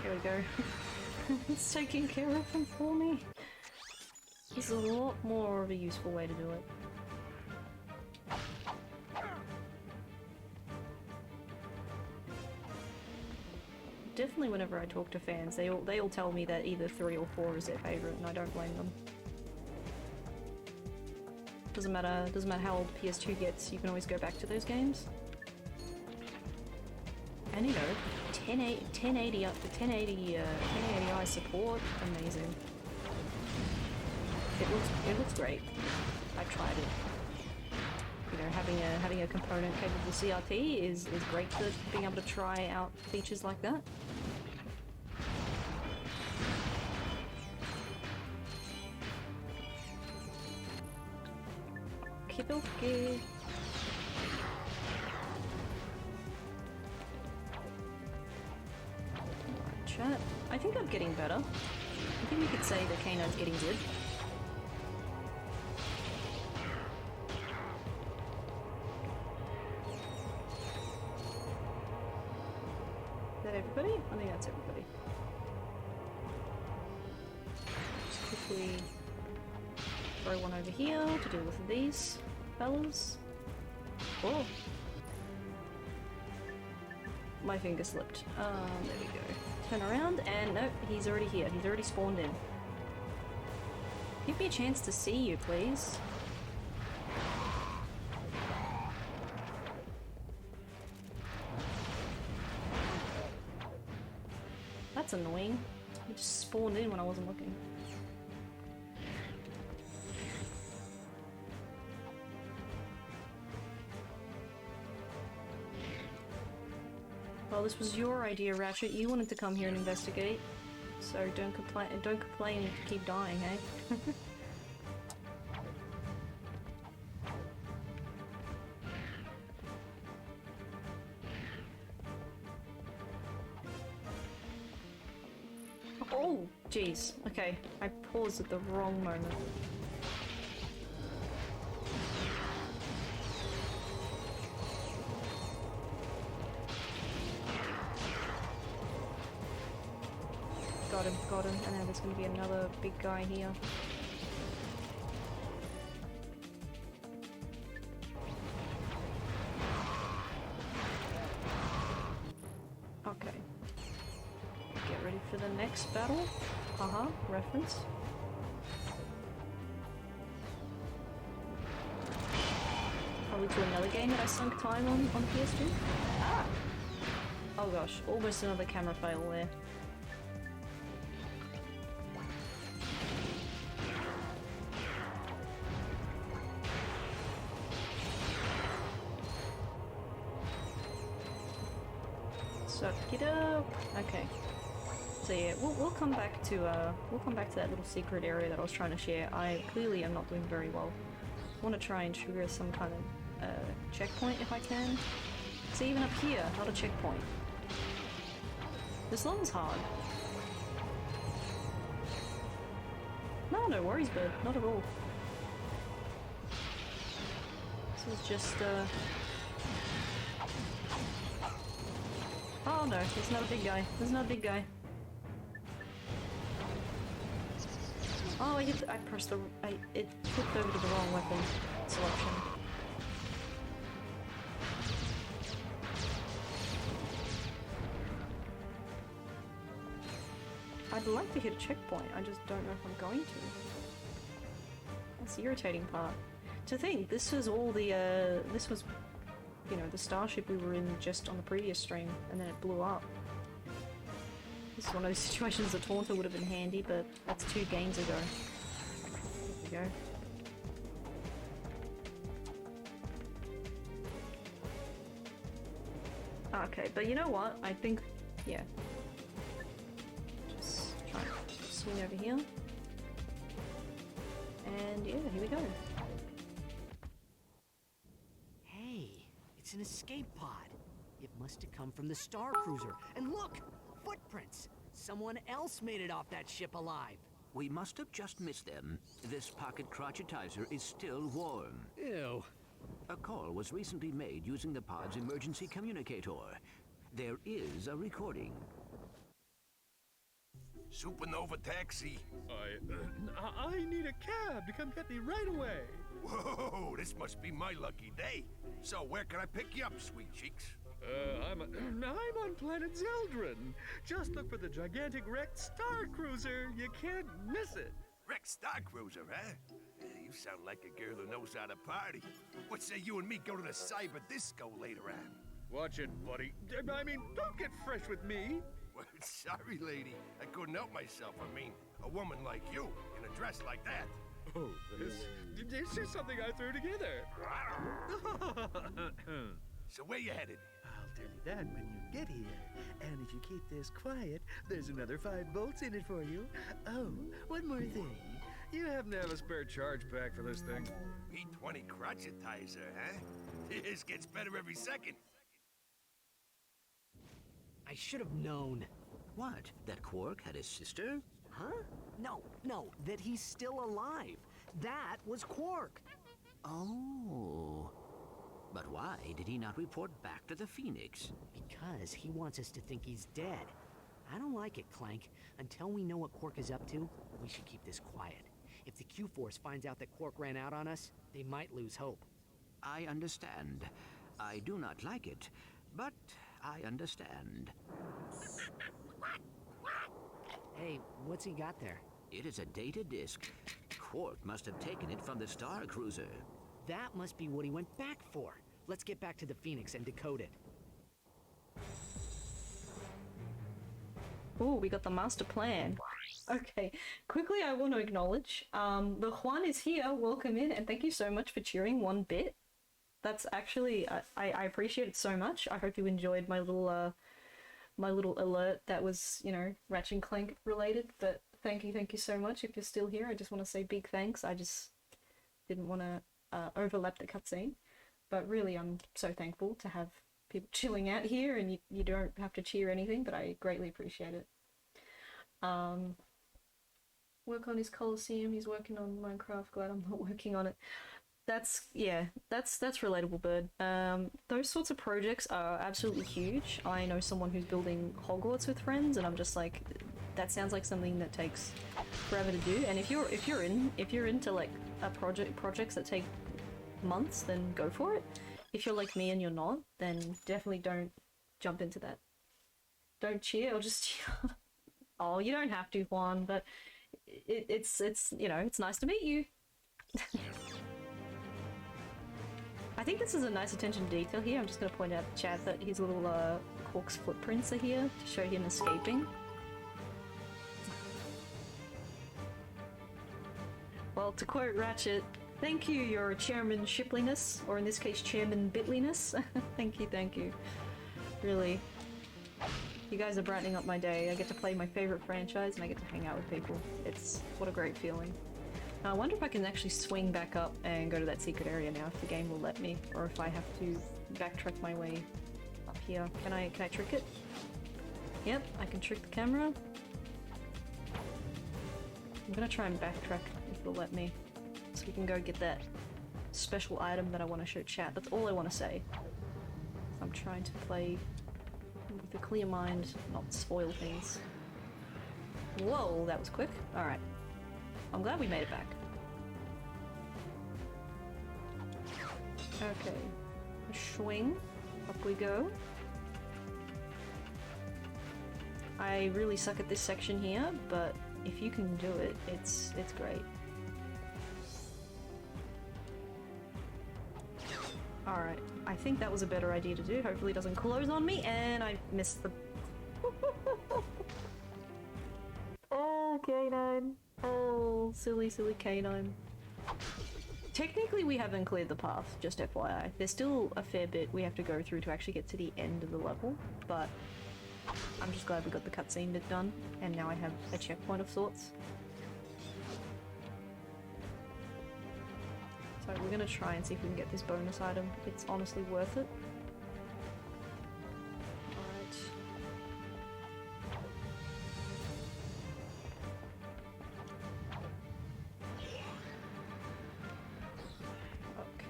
[SPEAKER 1] There we go. It's taking care of him for me. This is a lot more of a useful way to do it. Definitely whenever I talk to fans, they all tell me that either 3 or 4 is their favourite, and I don't blame them. Doesn't matter how old PS2 gets, you can always go back to those games. And you know, 1080i support, amazing. It looks great. I tried it. you know, having a component capable of CRT is great for being able to try out features like that. Okay. Chat. I think I'm getting better. I think we could say that Kano's getting good. Is that everybody? I think that's everybody. Just quickly throw one over here to deal with these fellas. Oh! My finger slipped. There we go. Turn around, and nope, he's already here. He's already spawned in. Give me a chance to see you, please. That's annoying. He just spawned in when I wasn't looking. Well, this was your idea, Ratchet. You wanted to come here and investigate, so don't complain. Don't complain if you keep dying, eh? Oh, jeez. Okay, I paused at the wrong moment. Got him, and then there's going to be another big guy here. Okay. Get ready for the next battle. Haha, reference. Probably to another game that I sunk time on PS2. Ah! Oh gosh, almost another camera fail there. Suck it up. Okay. So yeah, we'll come back to that little secret area that I was trying to share. I clearly am not doing very well. I want to try and trigger some kind of checkpoint if I can. So even up here, not a checkpoint. This level's hard. No worries, bud. Not at all. This is just oh no, there's not a big guy. There's not a big guy. Oh, I pressed the... it flipped over to the wrong weapon selection. I'd like to hit a checkpoint, I just don't know if I'm going to. That's the irritating part. To think, this was all the, this was, you know, the starship we were in just on the previous stream, and then it blew up. This is one of those situations that Taunter would have been handy, but that's 2 games ago. There we go. Okay, but you know what? I think, yeah. Just try to swing over here. And yeah, here we go.
[SPEAKER 4] Hey, it's an escape pod. It must have come from the Star Cruiser. And look! Footprints! Someone else made it off that ship alive.
[SPEAKER 5] We must have just missed them. This pocket crotchetizer is still warm.
[SPEAKER 4] Ew.
[SPEAKER 5] A call was recently made using the pod's emergency communicator. There is a recording.
[SPEAKER 6] Supernova taxi.
[SPEAKER 7] I need a cab to come get me right away.
[SPEAKER 6] Whoa, this must be my lucky day. So where can I pick you up, sweet cheeks?
[SPEAKER 7] I'm on planet Zeldrin. Just look for the gigantic wrecked Star Cruiser. You can't miss it.
[SPEAKER 6] Wrecked Star Cruiser, huh? You sound like a girl who knows how to party. What say you and me go to the cyber disco later on?
[SPEAKER 7] Watch it, buddy. I mean, don't get fresh with me.
[SPEAKER 6] Well, sorry, lady. I couldn't help myself. I mean, a woman like you in a dress like that.
[SPEAKER 7] Oh, this is something I threw together.
[SPEAKER 6] So where you headed?
[SPEAKER 7] I'll tell you that when you get here. And if you keep this quiet, there's another 5 bolts in it for you. Oh, one more thing. You happen to have a spare charge pack for this thing?
[SPEAKER 6] P20 cricchettizer, huh? This gets better every second.
[SPEAKER 4] I should have known.
[SPEAKER 5] What? That Qwark had a sister?
[SPEAKER 4] Huh? No, that he's still alive. That was Qwark.
[SPEAKER 5] Oh. But why did he not report back to the Phoenix?
[SPEAKER 4] Because he wants us to think he's dead. I don't like it, Clank. Until we know what Qwark is up to, we should keep this quiet. If the Q-Force finds out that Qwark ran out on us, they might lose hope.
[SPEAKER 5] I understand. I do not like it, but I understand.
[SPEAKER 4] Hey, what's he got there?
[SPEAKER 5] It is a data disk. Qwark must have taken it from the Star Cruiser.
[SPEAKER 4] That must be what he went back for. Let's get back to the Phoenix and decode it.
[SPEAKER 1] Oh, we got the master plan. Okay, quickly I want to acknowledge, the Juan is here, welcome in, and thank you so much for cheering 1 bit. That's actually, I appreciate it so much. I hope you enjoyed my little alert that was, you know, Ratchet and Clank related, but thank you so much. If you're still here, I just want to say big thanks. I just didn't want to overlap the cutscene, but really I'm so thankful to have people chilling out here, and you don't have to cheer anything, but I greatly appreciate it. Work on his Coliseum, he's working on Minecraft, glad I'm not working on it. That's relatable, Bird. Those sorts of projects are absolutely huge. I know someone who's building Hogwarts with friends, and I'm just like, that sounds like something that takes forever to do. And if you're into like projects that take months, then go for it. If you're like me and you're not, then definitely don't jump into that. Don't cheer, or just cheer. Oh, you don't have to, Juan, but it's you know, it's nice to meet you. I think this is a nice attention to detail here. I'm just going to point out to Chad that his little Qwark's footprints are here to show him escaping. Well, to quote Ratchet, thank you, your Chairman Shipliness, or in this case, Chairman Bitliness. Thank you. Really. You guys are brightening up my day. I get to play my favorite franchise and I get to hang out with people. It's what a great feeling. I wonder if I can actually swing back up and go to that secret area now, if the game will let me, or if I have to backtrack my way up here. Can I trick it? Yep, I can trick the camera. I'm gonna try and backtrack if it'll let me, so we can go get that special item that I want to show chat. That's all I want to say. I'm trying to play with a clear mind, not spoil things. Whoa, that was quick. Alright. I'm glad we made it back. Okay. Swing. Up we go. I really suck at this section here, but if you can do it, it's great. Alright, I think that was a better idea to do. Hopefully it doesn't close on me, and I missed the... Oh, K9. Oh, silly K9. Technically we haven't cleared the path, just FYI. There's still a fair bit we have to go through to actually get to the end of the level, but I'm just glad we got the cutscene bit done, and now I have a checkpoint of sorts. So we're gonna try and see if we can get this bonus item. It's honestly worth it. Alright.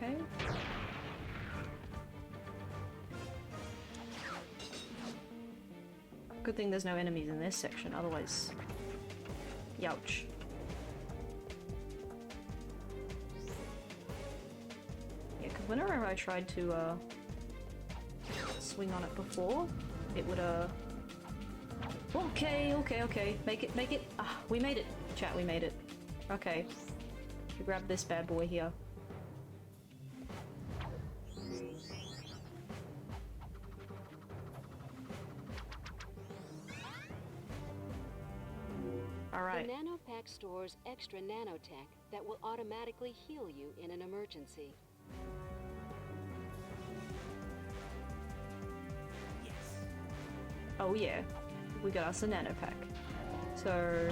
[SPEAKER 1] Okay. Good thing there's no enemies in this section, otherwise... Youch. Yeah, because whenever I tried to, swing on it before, it would, Okay. Make it. Ah, we made it. Chat, we made it. Okay. We grab this bad boy here. Alright.
[SPEAKER 2] The nanopack stores extra nanotech that will automatically heal you in an emergency.
[SPEAKER 1] Oh yeah, we got us a nanopack. So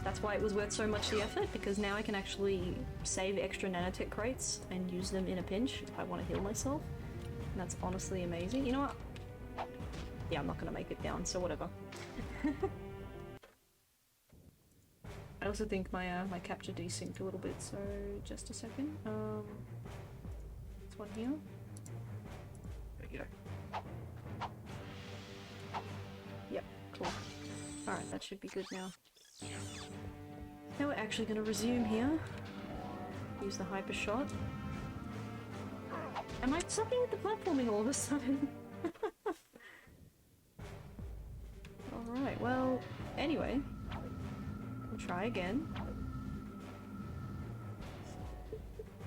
[SPEAKER 1] that's why it was worth so much the effort, because now I can actually save extra nanotech crates and use them in a pinch if I want to heal myself. And that's honestly amazing. You know what? Yeah, I'm not gonna make it down, so whatever. I also think my my capture desynced a little bit, so just a second. This one here. There you go. Yep, cool. Alright, that should be good now. Now we're actually going to resume here. Use the hyper shot. Am I sucking at the platforming all of a sudden? Alright, well, anyway. We'll try again.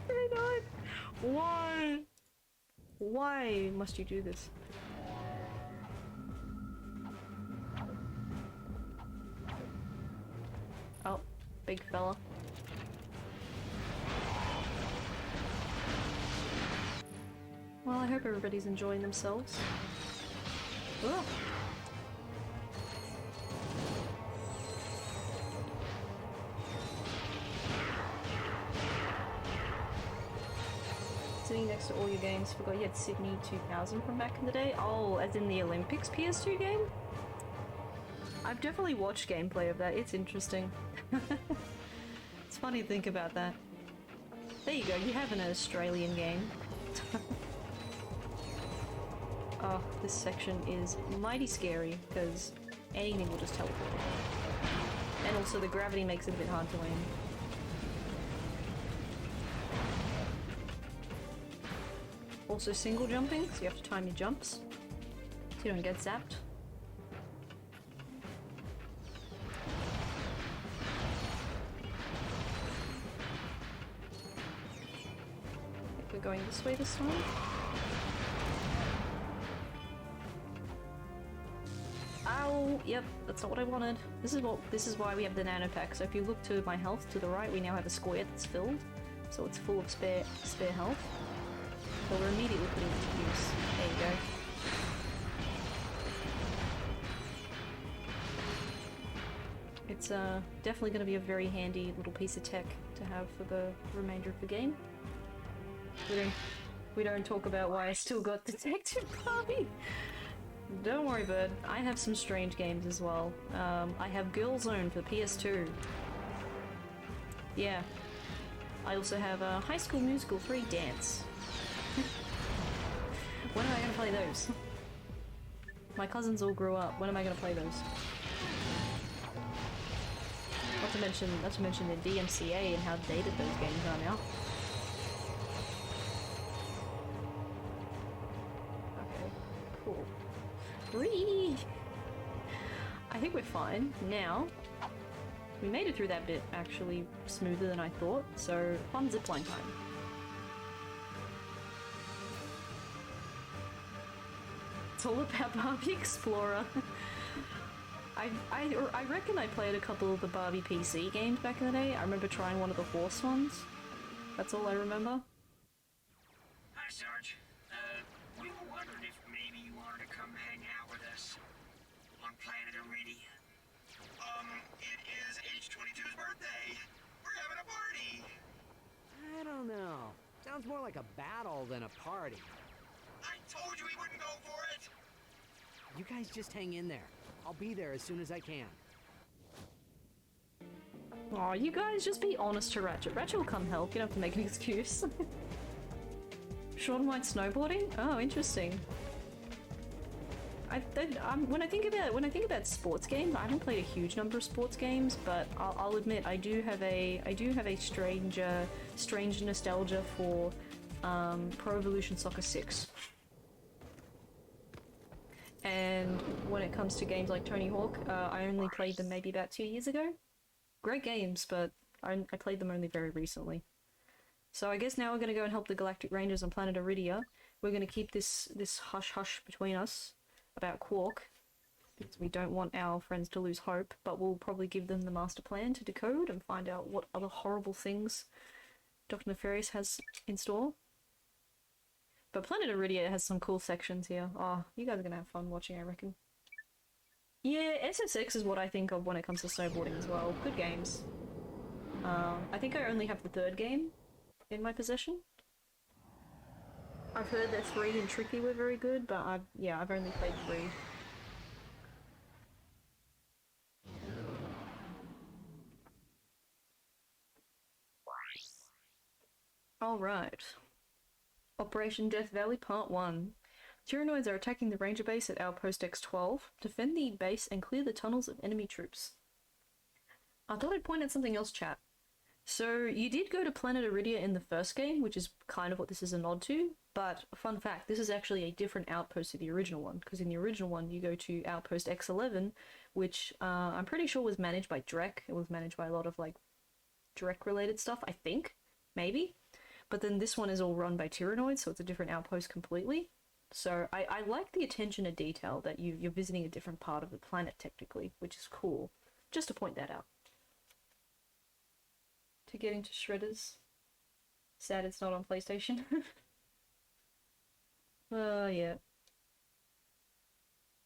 [SPEAKER 1] 39! Why? Why must you do this? Oh, big fella. Well, I hope everybody's enjoying themselves. Ugh. Sitting next to all your games, forgot you had Sydney 2000 from back in the day? Oh, as in the Olympics PS2 game? I've definitely watched gameplay of that, it's interesting. It's funny to think about that. There you go, you have an Australian game. Oh, this section is mighty scary, because anything will just teleport. And also the gravity makes it a bit hard to aim. Also single jumping, so you have to time your jumps, so you don't get zapped. We're going this way this time. Ow! Yep, that's not what I wanted. This is why we have the nano pack. So if you look to my health to the right, we now have a square that's filled, so it's full of spare health. So we're immediately putting it to use. There you go. It's definitely going to be a very handy little piece of tech to have for the remainder of the game. We don't talk about why I still got Detective Barbie. Don't worry, bud. I have some strange games as well. I have Girl Zone for PS2. Yeah. I also have High School Musical 3 Dance. When am I gonna play those? My cousins all grew up. When am I gonna play those? Not to mention the DMCA and how dated those games are now. Okay, cool. Whee! I think we're fine now. We made it through that bit actually smoother than I thought, so fun zipline time. It's all about Barbie Explorer. I reckon I played a couple of the Barbie PC games back in the day. I remember trying one of the horse ones. That's all I remember.
[SPEAKER 8] Hi, Sarge. We were wondering if maybe you wanted to come hang out with us on planet Iridia. It is H22's birthday. We're having a party.
[SPEAKER 4] I don't know. Sounds more like a battle than a party.
[SPEAKER 8] I told you we wouldn't go for it.
[SPEAKER 4] You guys just hang in there. I'll be there as soon as I can.
[SPEAKER 1] Aw, you guys just be honest to Ratchet. Ratchet will come help, you don't have to make an excuse. Shaun White snowboarding? Oh, interesting. When I think about sports games, I haven't played a huge number of sports games, but I'll admit I do have a strange nostalgia for Pro Evolution Soccer 6. And when it comes to games like Tony Hawk, I only played them maybe about 2 years ago. Great games, but I played them only very recently. So I guess now we're going to go and help the Galactic Rangers on planet Iridia. We're going to keep this hush-hush between us about Qwark, because we don't want our friends to lose hope, but we'll probably give them the master plan to decode and find out what other horrible things Dr. Nefarious has in store. But Planet Iridia has some cool sections here. Oh, you guys are gonna have fun watching, I reckon. Yeah, SSX is what I think of when it comes to snowboarding as well. Good games. I think I only have the 3rd game in my possession. I've heard that 3 and Tricky were very good, but I've only played 3. Alright. Operation Death Valley Part 1. Tyrannoids are attacking the ranger base at Outpost X-12. Defend the base and clear the tunnels of enemy troops. I thought I'd point out something else, chat. So, you did go to Planet Iridia in the first game, which is kind of what this is a nod to, but fun fact, this is actually a different outpost to the original one, because in the original one you go to Outpost X11, which I'm pretty sure was managed by Drek. It was managed by a lot of, like, Drek-related stuff, I think. Maybe. But then this one is all run by Tyrannoids, so it's a different outpost completely. So I like the attention to detail that you're visiting a different part of the planet, technically, which is cool. Just to point that out. To get into Shredders. Sad it's not on PlayStation. Yeah.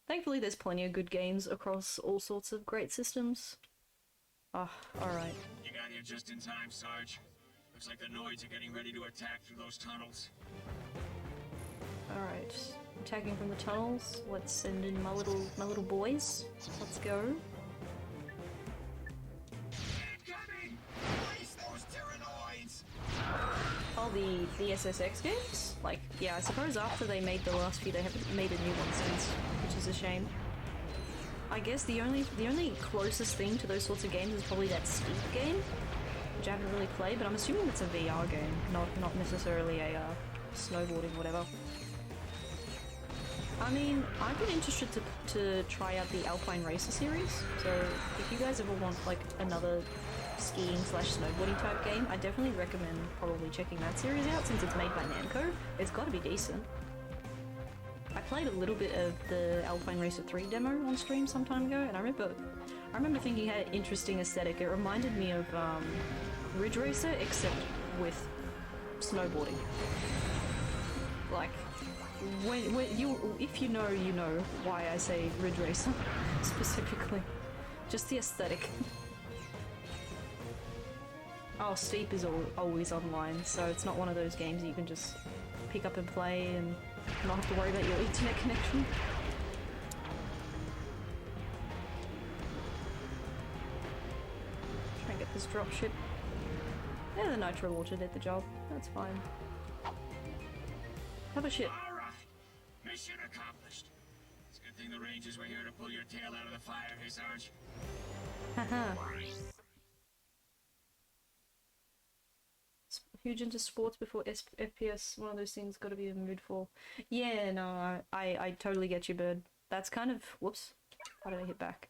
[SPEAKER 1] Thankfully there's plenty of good games across all sorts of great systems. Ah, alright.
[SPEAKER 8] You got here just in time, Sarge. Looks like the Noids are getting ready to attack through those tunnels.
[SPEAKER 1] Alright. Attacking from the tunnels. Let's send in my little boys. Let's go.
[SPEAKER 8] Incoming! Face those Tyrannoids!
[SPEAKER 1] Oh, the SSX games? Like, yeah, I suppose after they made the last few, they haven't made a new one since, which is a shame. I guess the only closest thing to those sorts of games is probably that Steep game, which I haven't really played, but I'm assuming it's a VR game, not necessarily a snowboarding whatever. I mean, I've been interested to try out the Alpine Racer series, so if you guys ever want like another skiing / snowboarding type game, I definitely recommend probably checking that series out since it's made by Namco. It's got to be decent. I played a little bit of the Alpine Racer 3 demo on stream some time ago, and I remember thinking it had an interesting aesthetic. It reminded me of Ridge Racer, except with snowboarding. Like, if you know why I say Ridge Racer specifically. Just the aesthetic. Oh, Steep is always online, so it's not one of those games that you can just pick up and play and not have to worry about your internet connection. Try and get this dropship. Yeah, the nitro launcher did the job. That's fine. Have a ship.
[SPEAKER 8] All right. Mission accomplished. It's a good thing the Rangers were here to pull your tail out of the fire, hey, Sarge?
[SPEAKER 1] Haha. Huge into sports before FPS, one of those things gotta be a mood for. Yeah, no, I totally get you, Bird. That's kind of, whoops, how did I hit back?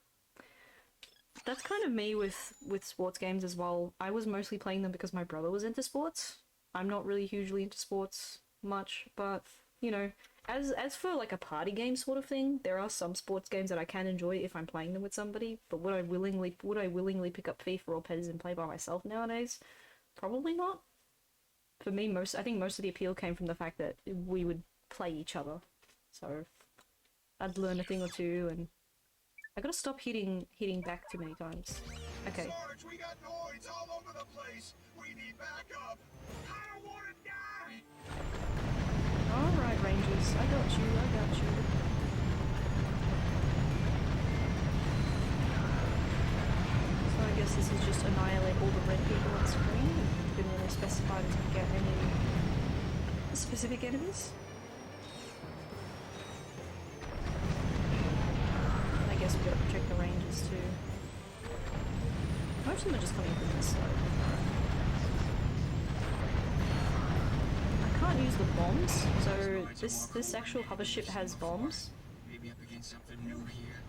[SPEAKER 1] That's kind of me with sports games as well. I was mostly playing them because my brother was into sports. I'm not really hugely into sports much, but, you know, as for like a party game sort of thing, there are some sports games that I can enjoy if I'm playing them with somebody, but would I willingly pick up FIFA or PES and play by myself nowadays? Probably not. For me, I think most of the appeal came from the fact that we would play each other. So I'd learn a thing or two, and I gotta stop hitting back too many times. Okay.
[SPEAKER 8] Sarge, we got Noids all over the place. We need backup. I don't want to die.
[SPEAKER 1] Alright, Rangers. I got you. So I guess this is just annihilate all the red people on screen. Didn't really specify to get any specific enemies. I guess we gotta protect the Rangers too. Most of them are just coming from this side. I can't use the bombs, so this actual hover ship has bombs.
[SPEAKER 8] Maybe up against something new here.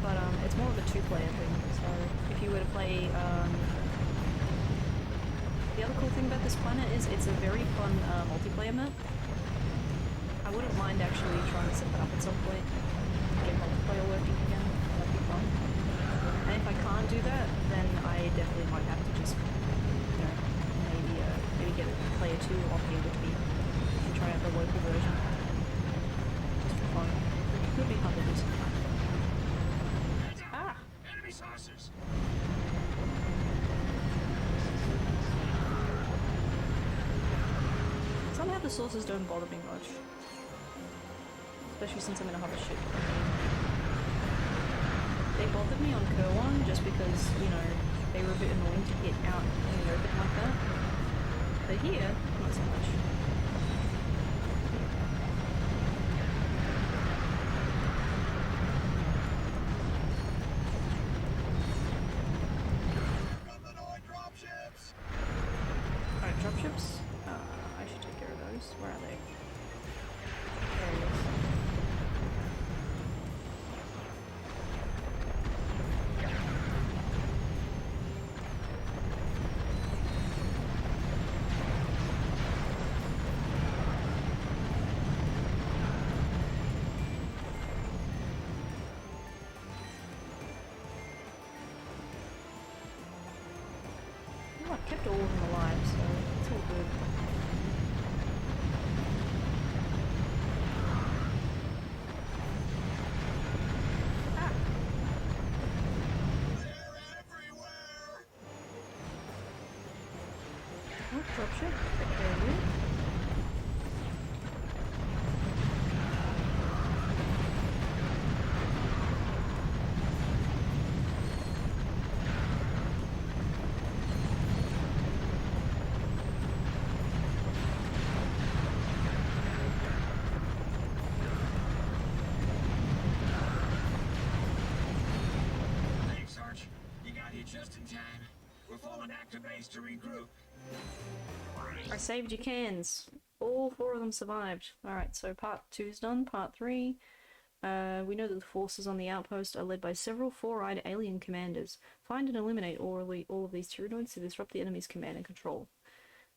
[SPEAKER 1] But it's more of a two-player thing, so if you were to play, the other cool thing about this planet is it's a very fun multiplayer map. I wouldn't mind actually trying to set that up at some point. Get multiplayer working again. That'd be fun. And if I can't do that, then I definitely might have to just, you know, maybe get a player 2 on here with me and try out the local version. Just for fun. It could be fun to do sometime. Ah!
[SPEAKER 8] Enemy saucers.
[SPEAKER 1] Somehow the sources don't bother me much. Especially since I'm in a hover ship. They bothered me on Qwark just because, you know, they were a bit annoying to get out in the open like that. But here, not so much. Alright, dropships. I should take care of those. Where are they? There it is. Oh, I've kept all of them alive, so it's all good. Ah! Oh, dropship. There you go.
[SPEAKER 8] Thanks, Sarge. You got here just in time. We're falling back to base to regroup.
[SPEAKER 1] I saved your cans. All 4 of them survived. Alright, so part 2's done. Part 3. We know that the forces on the outpost are led by several 4-eyed alien commanders. Find and eliminate all of these Tyrannoids to disrupt the enemy's command and control.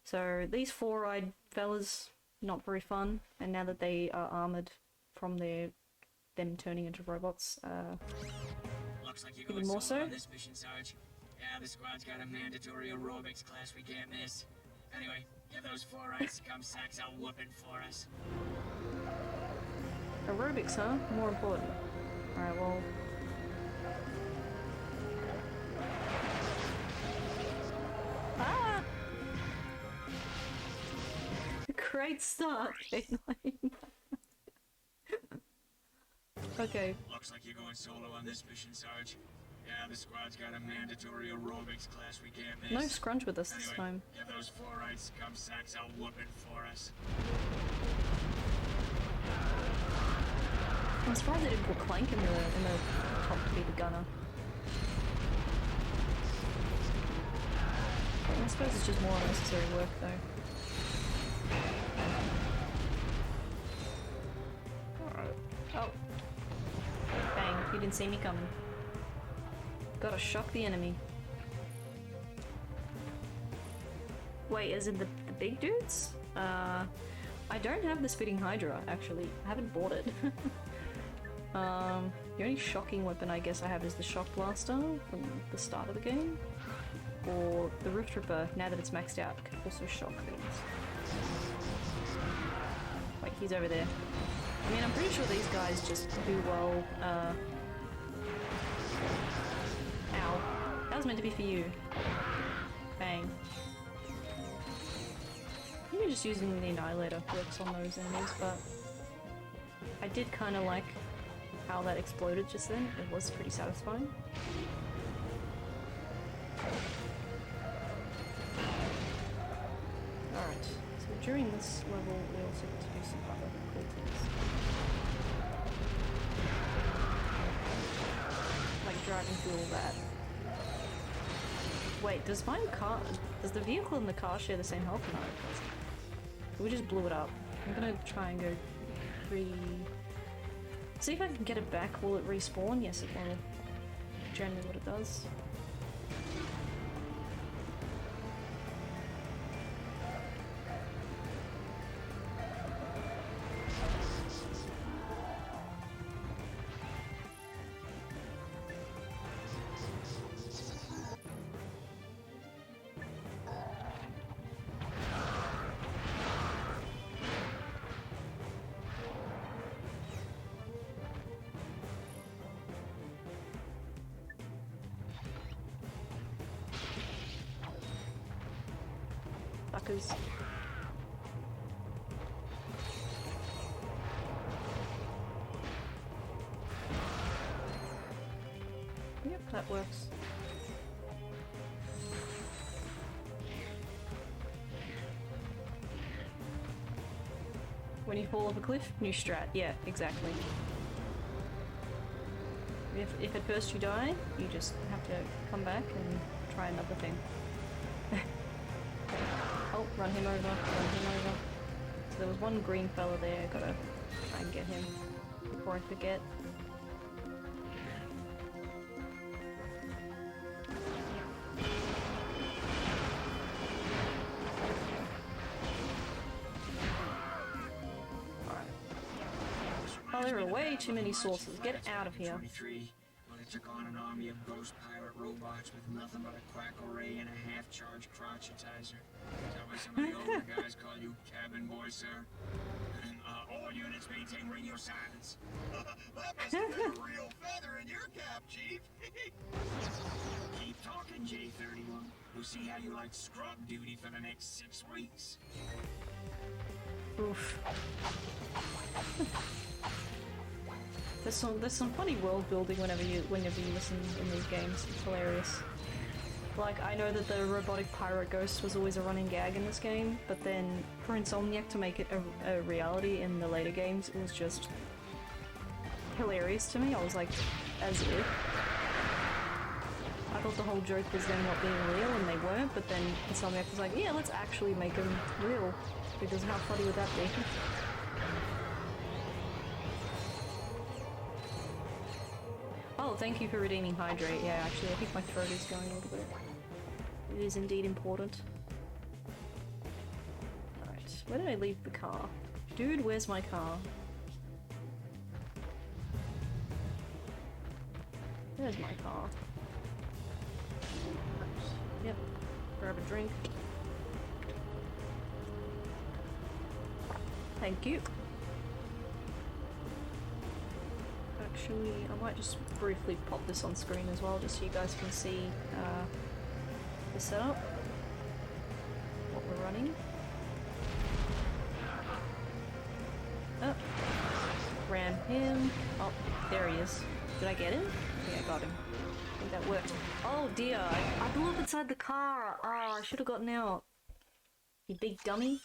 [SPEAKER 1] So these 4-eyed fellas, not very fun. And now that they are armored from them turning into robots,
[SPEAKER 8] Looks like you're
[SPEAKER 1] even
[SPEAKER 8] going
[SPEAKER 1] more
[SPEAKER 8] solo
[SPEAKER 1] so.
[SPEAKER 8] on this mission, Sarge. Yeah, the squad's got a mandatory aerobics class we can't miss. Anyway, give those 4-eyed scum sacks a whooping for us.
[SPEAKER 1] Aerobics, huh? More important. Alright, well... Ah! Great start, Caitlin. Okay.
[SPEAKER 8] Looks like you're going solo on this mission, Sarge. Yeah, the squad's got a mandatory aerobics class we can't miss.
[SPEAKER 1] No scrunch with us this
[SPEAKER 8] Anyway,
[SPEAKER 1] time.
[SPEAKER 8] give those 4-eyed scum sacks a whooping for us.
[SPEAKER 1] I'm surprised they didn't put Clank in the top to be the gunner. I suppose it's just more unnecessary work though. Alright. Oh. Bang, you didn't see me coming. Gotta shock the enemy. Wait, as in the big dudes? I don't have the Spitting Hydra, actually. I haven't bought it. The only shocking weapon I guess I have is the Shock Blaster from the start of the game. Or the Rift Ripper, now that it's maxed out, can also shock things. Wait, he's over there. I mean, I'm pretty sure these guys just do well, Ow. That was meant to be for you. Bang. Maybe just using the Annihilator works on those enemies, but I did kind of like how that exploded just then. It was pretty satisfying. Alright, so during this level we also get to do some other cool things. Like driving through all that. Wait, does the vehicle and the car share the same health or not? We just blew it up. I'm gonna try and go see if I can get it back. Will it respawn? Yes, it will. Generally what it does. suckers. Yep, that works. When you fall off a cliff, new strat. Yeah, exactly. If at first you die, you just have to come back and try another thing. Oh, run him over, run him over. So there was one green fella there, gotta try and get him before I forget. Oh, there are way too many sources. Get out of here.
[SPEAKER 8] Took on an army of ghost pirate robots with nothing but a quack array and a half-charged crotchetizer. Is that why some of the older guys call you cabin boy, sir? All units maintain radio silence. That must have been a real feather in your cap, Chief. Keep talking, J31. We'll see how you like scrub duty for the next 6 weeks.
[SPEAKER 1] Oof. There's some funny world building whenever you listen in these games. It's hilarious. Like, I know that the robotic pirate ghost was always a running gag in this game, but then for Insomniac to make it a reality in the later games, it was just hilarious to me. I was like, as if. I thought the whole joke was them not being real, and they weren't, but then Insomniac was like, yeah, let's actually make them real, because how funny would that be? Oh, thank you for redeeming Hydrate. Yeah, actually, I think my throat is going a little bit. It is indeed important. Alright, where did I leave the car? Dude, where's my car? There's my car. Right. Yep. Grab a drink. Thank you. Actually, I might just briefly pop this on screen as well, just so you guys can see the setup, what we're running. Oh, ran him. Oh, there he is. Did I get him? Yeah, I got him. I think that worked. Oh dear, I blew up inside the car. Oh, I should have gotten out. You big dummy.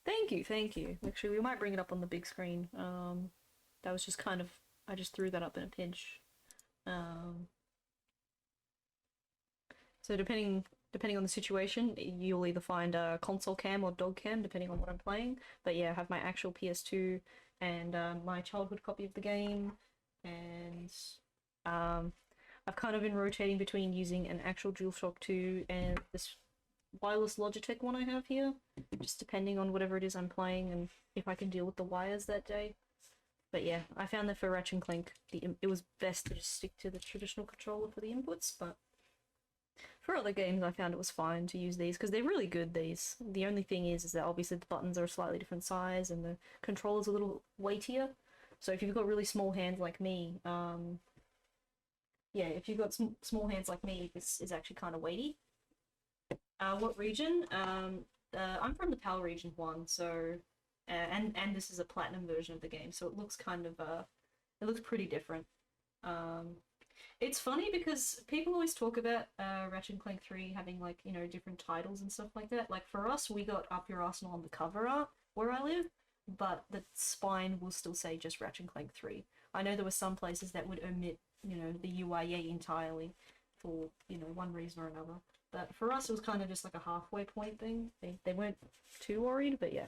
[SPEAKER 1] Thank you, thank you. Actually, we might bring it up on the big screen. That was just kind of, I just threw that up in a pinch. So depending on the situation, you'll either find a console cam or dog cam, depending on what I'm playing. But yeah, I have my actual PS2 and my childhood copy of the game, and I've kind of been rotating between using an actual DualShock 2 and this wireless Logitech one I have here, just depending on whatever it is I'm playing and if I can deal with the wires that day. But yeah, I found that for Ratchet Clank, it was best to just stick to the traditional controller for the inputs, but for other games I found it was fine to use these, because they're really good, these. The only thing is that obviously the buttons are a slightly different size and the controller's a little weightier, so if you've got really small hands like me, yeah, if you've got small hands like me, this is actually kind of weighty. What region? I'm from the PAL region 1, so... and this is a platinum version of the game, so it looks kind of it looks pretty different. It's funny because people always talk about Ratchet Clank 3 having, like, you know, different titles and stuff like that. Like, for us, we got Up Your Arsenal on the cover art where I live, but the spine will still say just Ratchet Clank 3. I know there were some places that would omit, you know, the UYA entirely for, you know, one reason or another. But for us, it was kind of just like a halfway point thing. They weren't too worried, but yeah.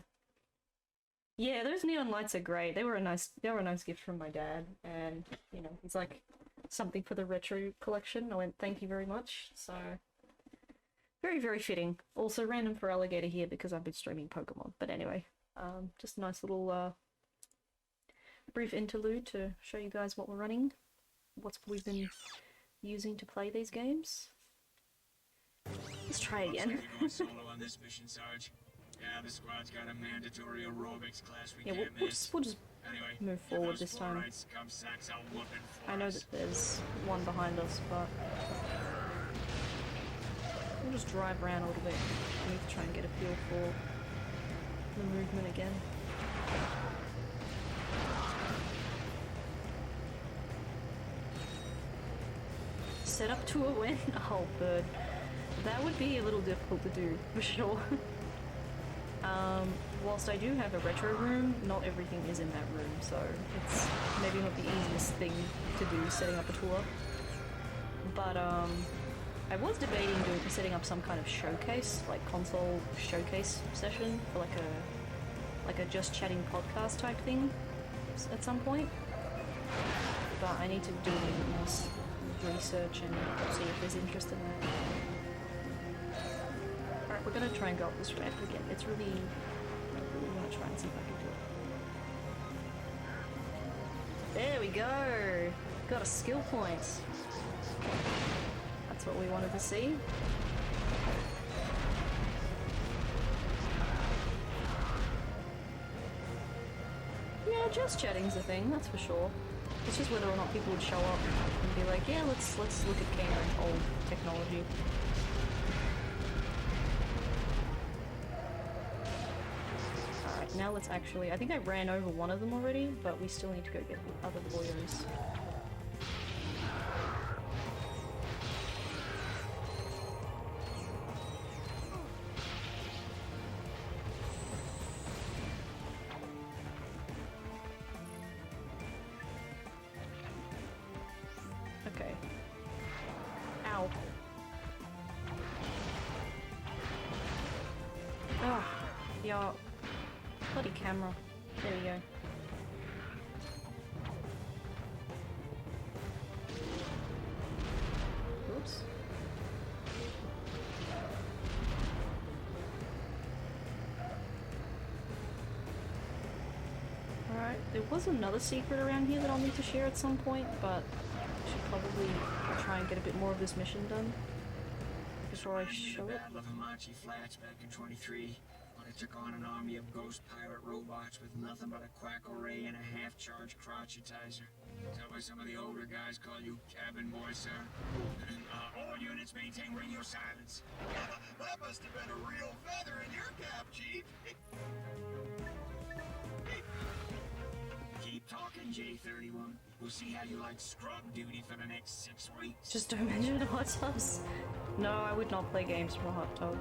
[SPEAKER 1] Yeah, those neon lights are great. They were a nice gift from my dad, and you know, he's like something for the retro collection. I went, thank you very much. So very, very fitting. Also random for Alligator here because I've been streaming Pokemon. But anyway, just a nice little brief interlude to show you guys what we're running, what we've been using to play these games. Let's try again.
[SPEAKER 8] Solo on this mission, Sarge. Yeah, the squad's got a mandatory aerobics class we
[SPEAKER 1] Yeah,
[SPEAKER 8] can't
[SPEAKER 1] we'll
[SPEAKER 8] miss.
[SPEAKER 1] just
[SPEAKER 8] Anyway,
[SPEAKER 1] move forward this time. I know that there's one behind us, but We'll just drive around a little bit. I need to try and get a feel for the movement again. Set up to a win? Oh, bird. That would be a little difficult to do, for sure. Whilst I do have a retro room, not everything is in that room, so it's maybe not the easiest thing to do, setting up a tour. But, I was debating setting up some kind of showcase, like console showcase session, for like a just chatting podcast type thing at some point. But I need to do a little bit more research and see if there's interest in that. Alright, we're gonna try and go up this ramp again. I really want to try and see if I can do it. There we go! Got a skill point. That's what we wanted to see. Yeah, just chatting's a thing, that's for sure. It's just whether or not people would show up and be like, yeah, let's look at Klammer old technology. Alright, now let's actually... I think I ran over one of them already, but we still need to go get the other boyos. Okay. Ow. Ah, yeah. Bloody camera. There we go. Oops. Alright, there was another secret around here that I'll need to share at some point, but I should probably try and get a bit more of this mission done before I show it.
[SPEAKER 8] Battle of Hamachi Flats back in 23, when I took on an army of ghost pirate robots with nothing but a quack array and a half-charged crotchetizer. Tell why some of the older guys call you cabin boy, sir. All units maintain radio silence. That must have been a real feather in your cap, Chief. Keep talking, J31. We'll see how you like scrub duty for the next 6 weeks.
[SPEAKER 1] Just don't mention hot tubs. No, I would not play games from a hot tub.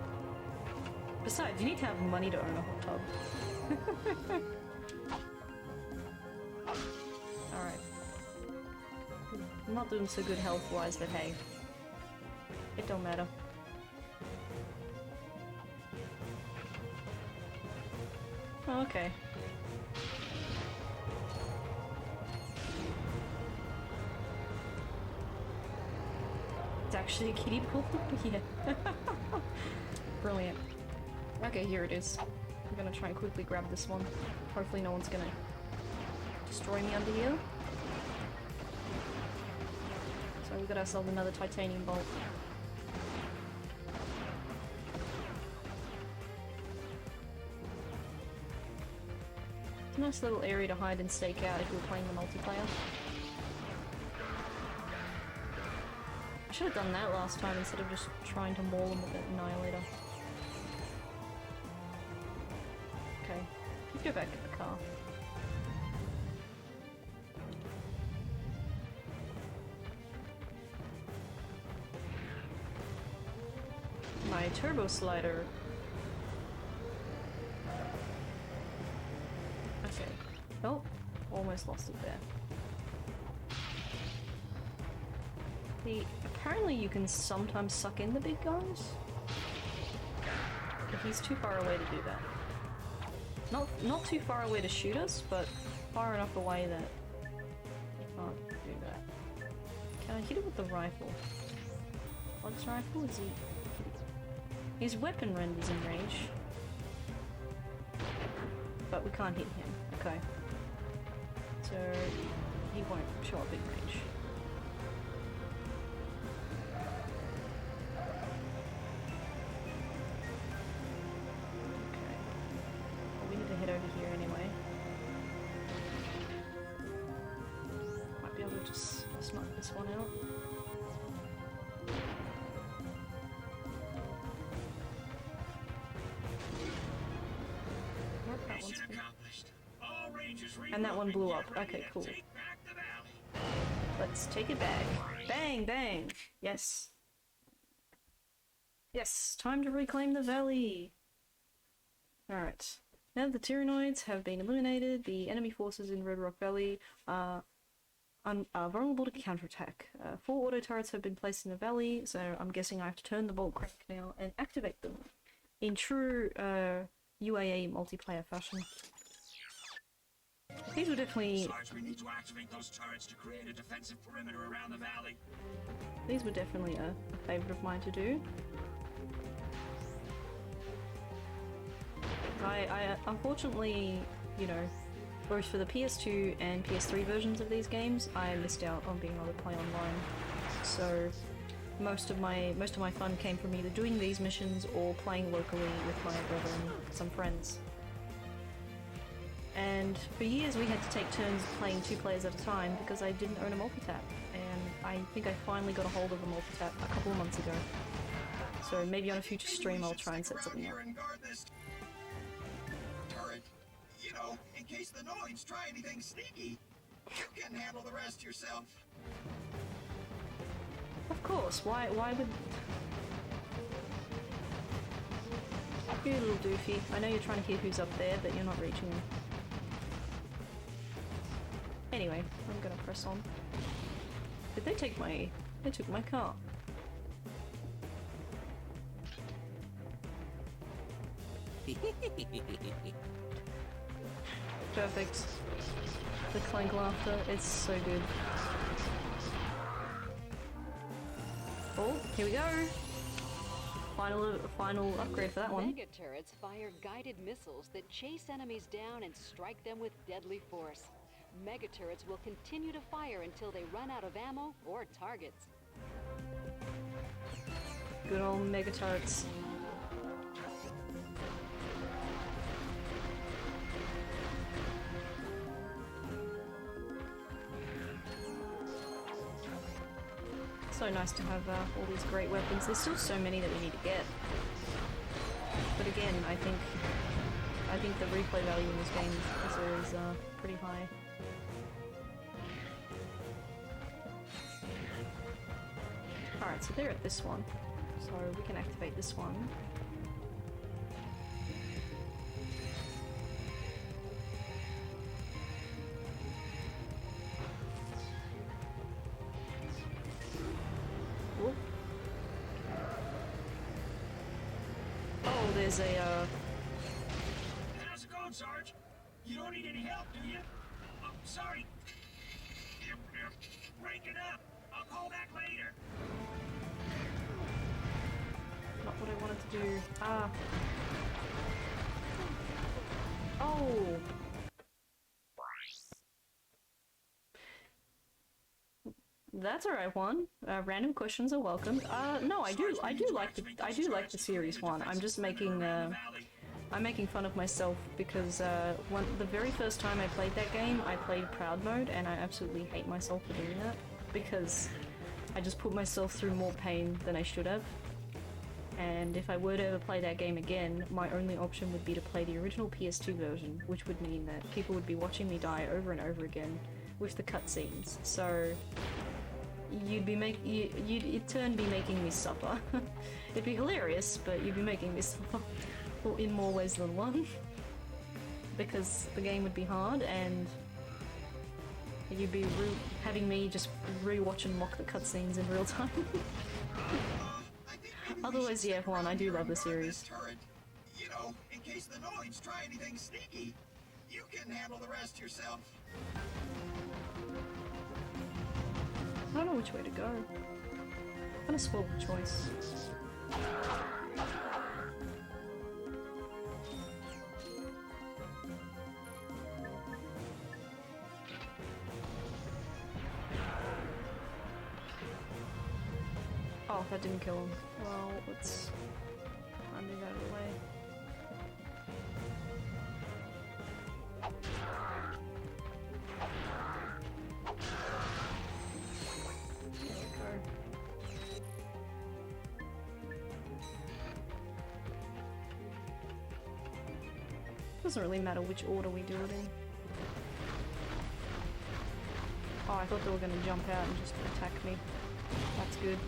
[SPEAKER 1] Besides, you need to have money to own a hot tub. Alright. I'm not doing so good health-wise, but hey. It don't matter. Oh, okay. It's actually a kiddie pool? Yeah. Brilliant. Okay, here it is. I'm gonna try and quickly grab this one. Hopefully no one's gonna destroy me under here. So we got ourselves another titanium bolt. It's a nice little area to hide and stake out if you're playing the multiplayer. I should have done that last time instead of just trying to maul them with the annihilator. Okay, let's go back to the car. My turbo slider. Okay. Oh, almost lost it there. Apparently you can sometimes suck in the big guns. But he's too far away to do that. Not too far away to shoot us, but far enough away that you can't do that. Can I hit it with the rifle? Slug's rifle? Is he... His weapon renders in range. But we can't hit him. Okay. So he won't show up in range. Over here anyway. Might be able to just snuff this one out. And that one blew up. Okay, cool. Let's take it back. Bang, bang! Yes. Yes, time to reclaim the valley! Alright. Now that the Tyrannoids have been eliminated, the enemy forces in Red Rock Valley are vulnerable to counterattack. 4 auto turrets have been placed in the valley, so I'm guessing I have to turn the bolt crank now and activate them in true UYA multiplayer fashion. These were definitely...
[SPEAKER 8] Sarge, we need to activate those turrets to create a defensive perimeter around the valley.
[SPEAKER 1] These were definitely a favourite of mine to do. I unfortunately, you know, both for the PS2 and PS3 versions of these games, I missed out on being able to play online. So most of my fun came from either doing these missions or playing locally with my brother and some friends. And for years we had to take turns playing 2 players at a time because I didn't own a multitap, and I think I finally got a hold of a multitap a couple of months ago. So maybe on a future stream I'll try and set something up.
[SPEAKER 8] Turret, you know, in case the Noids try anything sneaky, you can handle the rest yourself.
[SPEAKER 1] Of course, why would... You little doofy. I know you're trying to hear who's up there, but you're not reaching them. Anyway, I'm gonna press on. Did they take my... They took my car. Perfect. The clank laughter, it's so good. Oh, here we go! Final upgrade for that one.
[SPEAKER 2] Mega turrets fire guided missiles that chase enemies down and strike them with deadly force. Mega turrets will continue to fire until they run out of ammo or targets.
[SPEAKER 1] Good old mega turrets. So nice to have all these great weapons. There's still so many that we need to get. But again, I think the replay value in this game is pretty high. Alright, so they're at this one. So we can activate this one. Whoop. Oh, there's a
[SPEAKER 8] How's it going, Sarge? You don't need any help, do you? Oh, sorry. Break it up. I'll call back later.
[SPEAKER 1] not what I wanted to do. Ah. Oh. That's alright, Juan. Random questions are welcome. No, I do like the series, Juan. I'm just making, I'm making fun of myself because, the very first time I played that game, I played Proud Mode, and I absolutely hate myself for doing that, because I just put myself through more pain than I should have. And if I were to ever play that game again, my only option would be to play the original PS2 version, which would mean that people would be watching me die over and over again with the cutscenes. So you'd in turn be making me suffer. It'd be hilarious, but you'd be making me suffer in more ways than one. Because the game would be hard, and you'd be having me just re-watch and mock the cutscenes in real time. Otherwise, yeah, Juan, I do love the series.
[SPEAKER 8] You know, in case the Noids try anything sneaky, you can handle the rest yourself.
[SPEAKER 1] I don't know which way to go. I'm gonna spoil the choice. Oh, that didn't kill him. Well, let's move out of the way. There we go. Doesn't really matter which order we do it in. I thought they were gonna jump out and just attack me. That's good.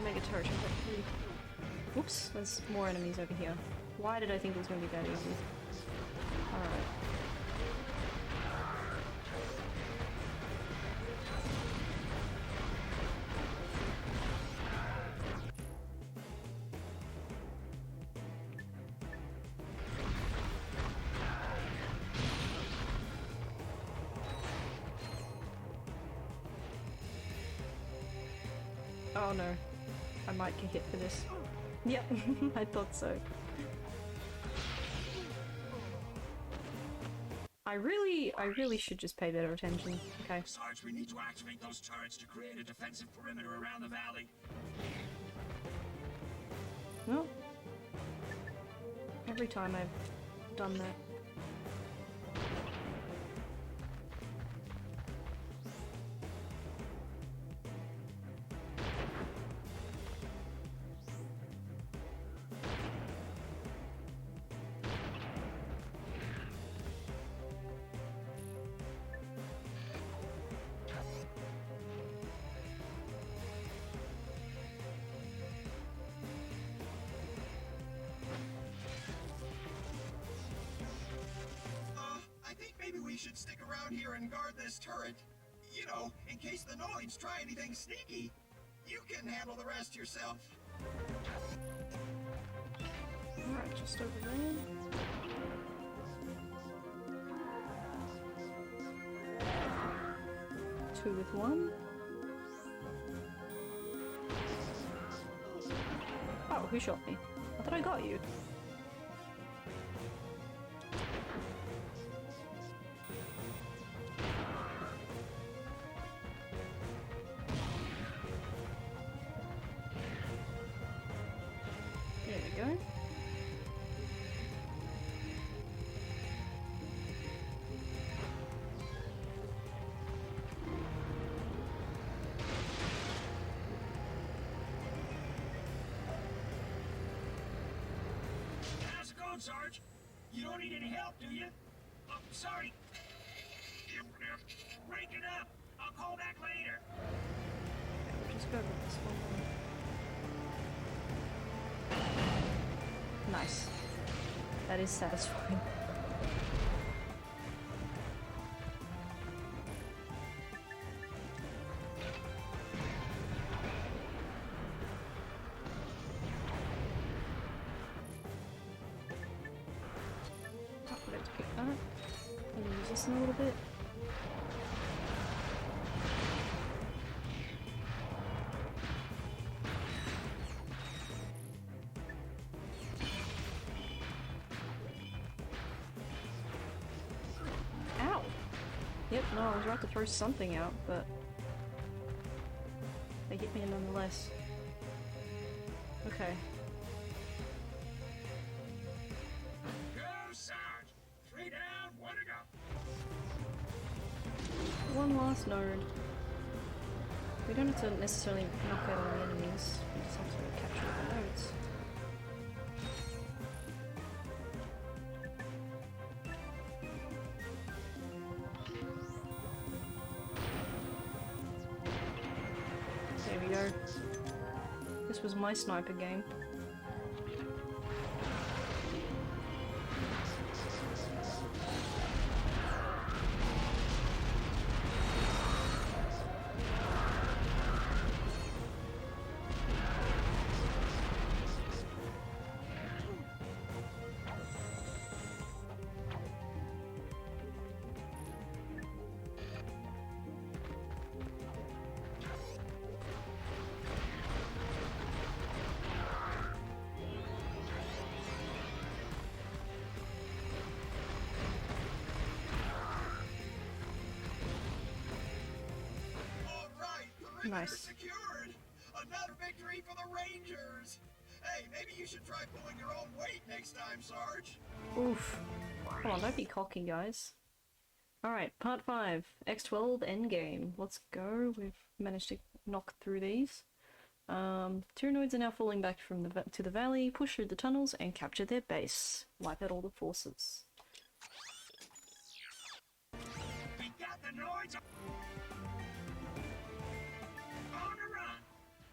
[SPEAKER 1] Mega turret should get through. Whoops, there's more enemies over here. Why did I think it was going to be that easy? Alright. Oh no. I might get hit for this. Yep, I thought so. I really should just pay better attention. Okay.
[SPEAKER 8] Sarge, we need to activate those turrets to create a defensive perimeter around the valley.
[SPEAKER 1] Well, every time I've done that.
[SPEAKER 8] We should stick around here and guard this turret. You know, in case the Noids try anything sneaky. You can handle the rest yourself.
[SPEAKER 1] Alright, just over there. Two with one. Oh, who shot me? I thought I got you.
[SPEAKER 8] Sarge, you don't need any help, do you? Oh, sorry. Break it up. I'll call back later.
[SPEAKER 1] Okay, just go with this one. Nice. That is satisfying. A little bit. Ow! Yep, no, I was about to throw something out, but they hit me nonetheless. Okay. One last node. We don't have to necessarily knock out all the enemies, we just have to capture the nodes. There we go. This was my sniper game. Nice.
[SPEAKER 8] Secured. Another victory for the Rangers. Hey, maybe you should try pulling your own weight next time, Sarge.
[SPEAKER 1] Oof. Come on, don't be cocky, guys. Alright, part 5. X12 Endgame. Let's go. We've managed to knock through these. Tyrannoids are now falling back from to the valley, push through the tunnels, and capture their base. Wipe out all the forces.
[SPEAKER 8] We got the Noids on the run.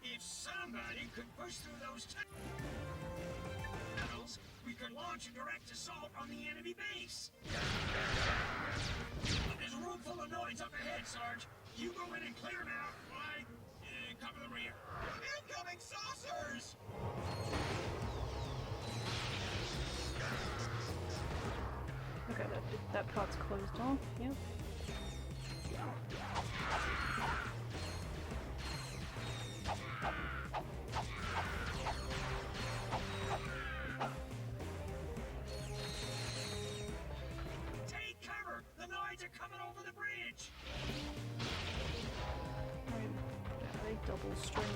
[SPEAKER 8] If somebody could push through those tunnels, we could launch a direct assault on the enemy base. There's a room full of Noids up ahead, Sarge. You go in and clear them out. I cover the rear. Incoming saucers!
[SPEAKER 1] Okay, that part's closed off, yep.
[SPEAKER 8] Take cover! The Noids are coming over the bridge!
[SPEAKER 1] They double strength.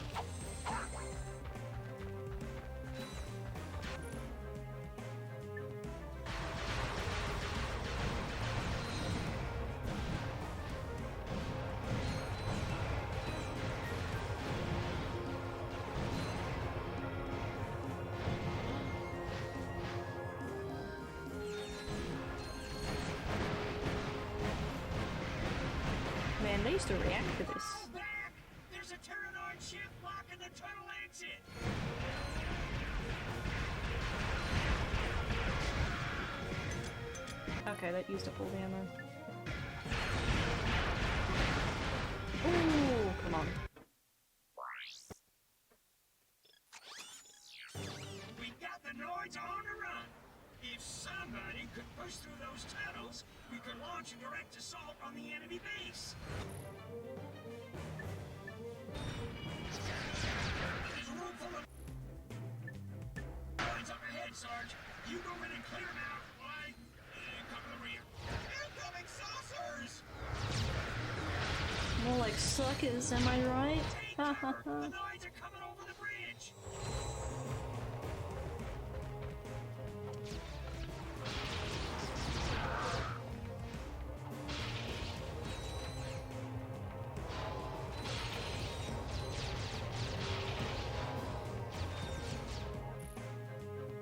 [SPEAKER 1] Man, they used to react to this.
[SPEAKER 8] There's a Tyrannoid ship blocking the tunnel exit!
[SPEAKER 1] Okay, that used up all the ammo. Ooh, come on.
[SPEAKER 8] We got the Noids on the run! If somebody could push through those tunnels, we could launch a direct assault on the enemy base! There's a room full of Noids up ahead, Sarge. You go in and clear them out. I cover the rear. Incoming saucers!
[SPEAKER 1] More like suckers, am I right? Ha ha
[SPEAKER 8] The
[SPEAKER 1] ha.
[SPEAKER 8] Noids are coming over the bridge!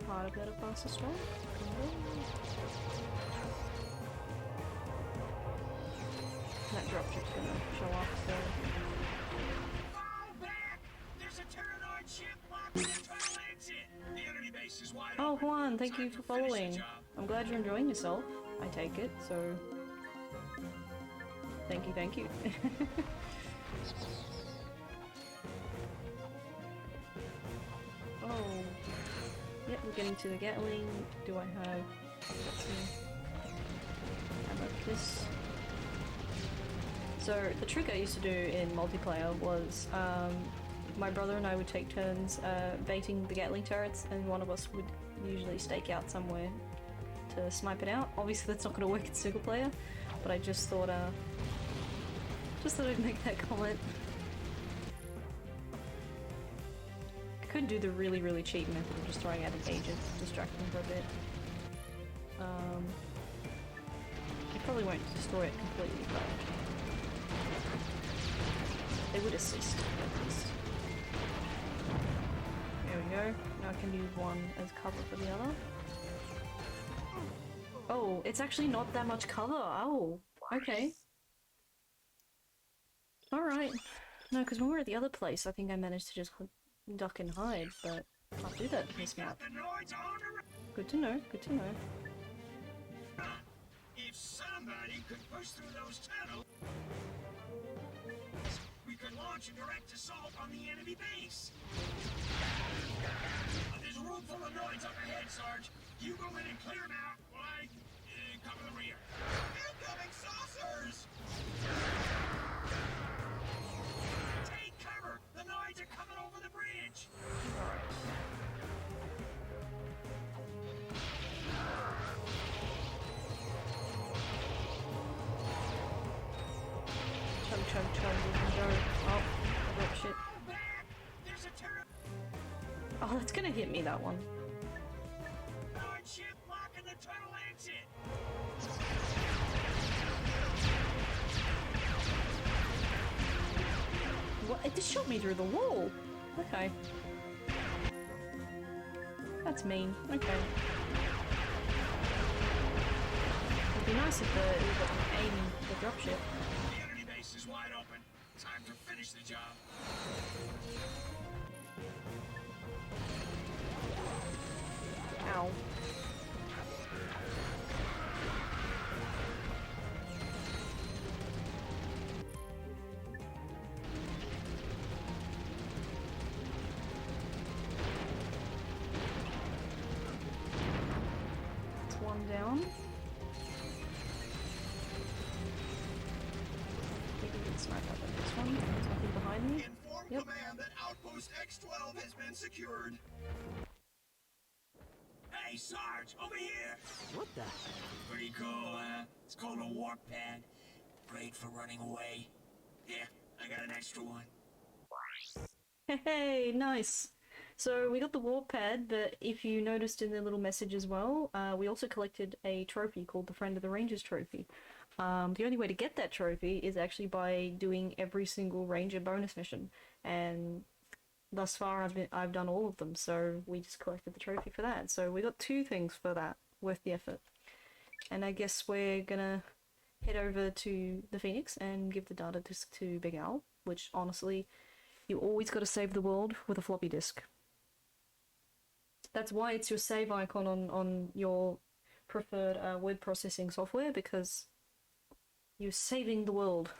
[SPEAKER 1] Part of that faster strike. That dropship's gonna show up, so.
[SPEAKER 8] Fall back! There's a Tyrannoid ship blocking the tunnel exit! The enemy base is wide
[SPEAKER 1] Oh,
[SPEAKER 8] open.
[SPEAKER 1] Juan, thank
[SPEAKER 8] Time
[SPEAKER 1] you
[SPEAKER 8] to
[SPEAKER 1] for
[SPEAKER 8] finish the
[SPEAKER 1] following.
[SPEAKER 8] job.
[SPEAKER 1] I'm glad you're enjoying yourself. I take it, so. Thank you, thank you. Oh. Yep, we're getting to the Gatling. Do I have. Let's see. How about this? So, the trick I used to do in multiplayer was my brother and I would take turns baiting the Gatling turrets, and one of us would usually stake out somewhere to snipe it out. Obviously, that's not going to work in single player, but I just thought I'd make that comment. I could do the really, really cheap method of just throwing out an agent, distract them for a bit. It probably won't destroy it completely, but they would assist, at least. There we go. Now I can use one as cover for the other. Oh, it's actually not that much cover. Oh, okay. Alright. No, because when we were at the other place, I think I managed to just duck and hide, but can't do that in this map.
[SPEAKER 8] The Noids on the run!
[SPEAKER 1] Good to know, good to know.
[SPEAKER 8] If somebody could push through those tunnels, we could launch a direct assault on the enemy base. There's a room full of Noids up ahead, Sarge. You go in and clear them out while I cover the rear. Incoming saucers! Take cover! The Noids are coming over the bridge!
[SPEAKER 1] Chug, chug, chug, we can go. Oh, drop shit.
[SPEAKER 8] Back! There's a turret!
[SPEAKER 1] Oh, that's gonna hit me, that one.
[SPEAKER 8] Noid ship blocking the tunnel exit!
[SPEAKER 1] It just shot me through the wall! Okay. That's mean. Okay. It'd be nice if it was aiming the dropship.
[SPEAKER 8] The enemy base is wide open. Time to finish the job.
[SPEAKER 1] Ow. That's one down. Maybe we can snipe out the next one. There's nothing behind me.
[SPEAKER 8] Inform
[SPEAKER 1] Yep.
[SPEAKER 8] command that outpost X-12 has been secured. Hey, Sarge, over here.
[SPEAKER 4] What the?
[SPEAKER 8] Pretty cool, huh? It's called a warp pad. Great for running away. Here, I got an extra one.
[SPEAKER 1] Hey, nice! So we got the warp pad, but if you noticed in the little message as well, we also collected a trophy called the Friend of the Rangers trophy. The only way to get that trophy is actually by doing every single Ranger bonus mission, and thus far I've done all of them, so we just collected the trophy for that. So we got 2 things for that, worth the effort. And I guess we're gonna head over to the Phoenix and give the data disk to Big Al, which honestly, you always gotta save the world with a floppy disk. That's why it's your save icon on your preferred word processing software, because you're saving the world.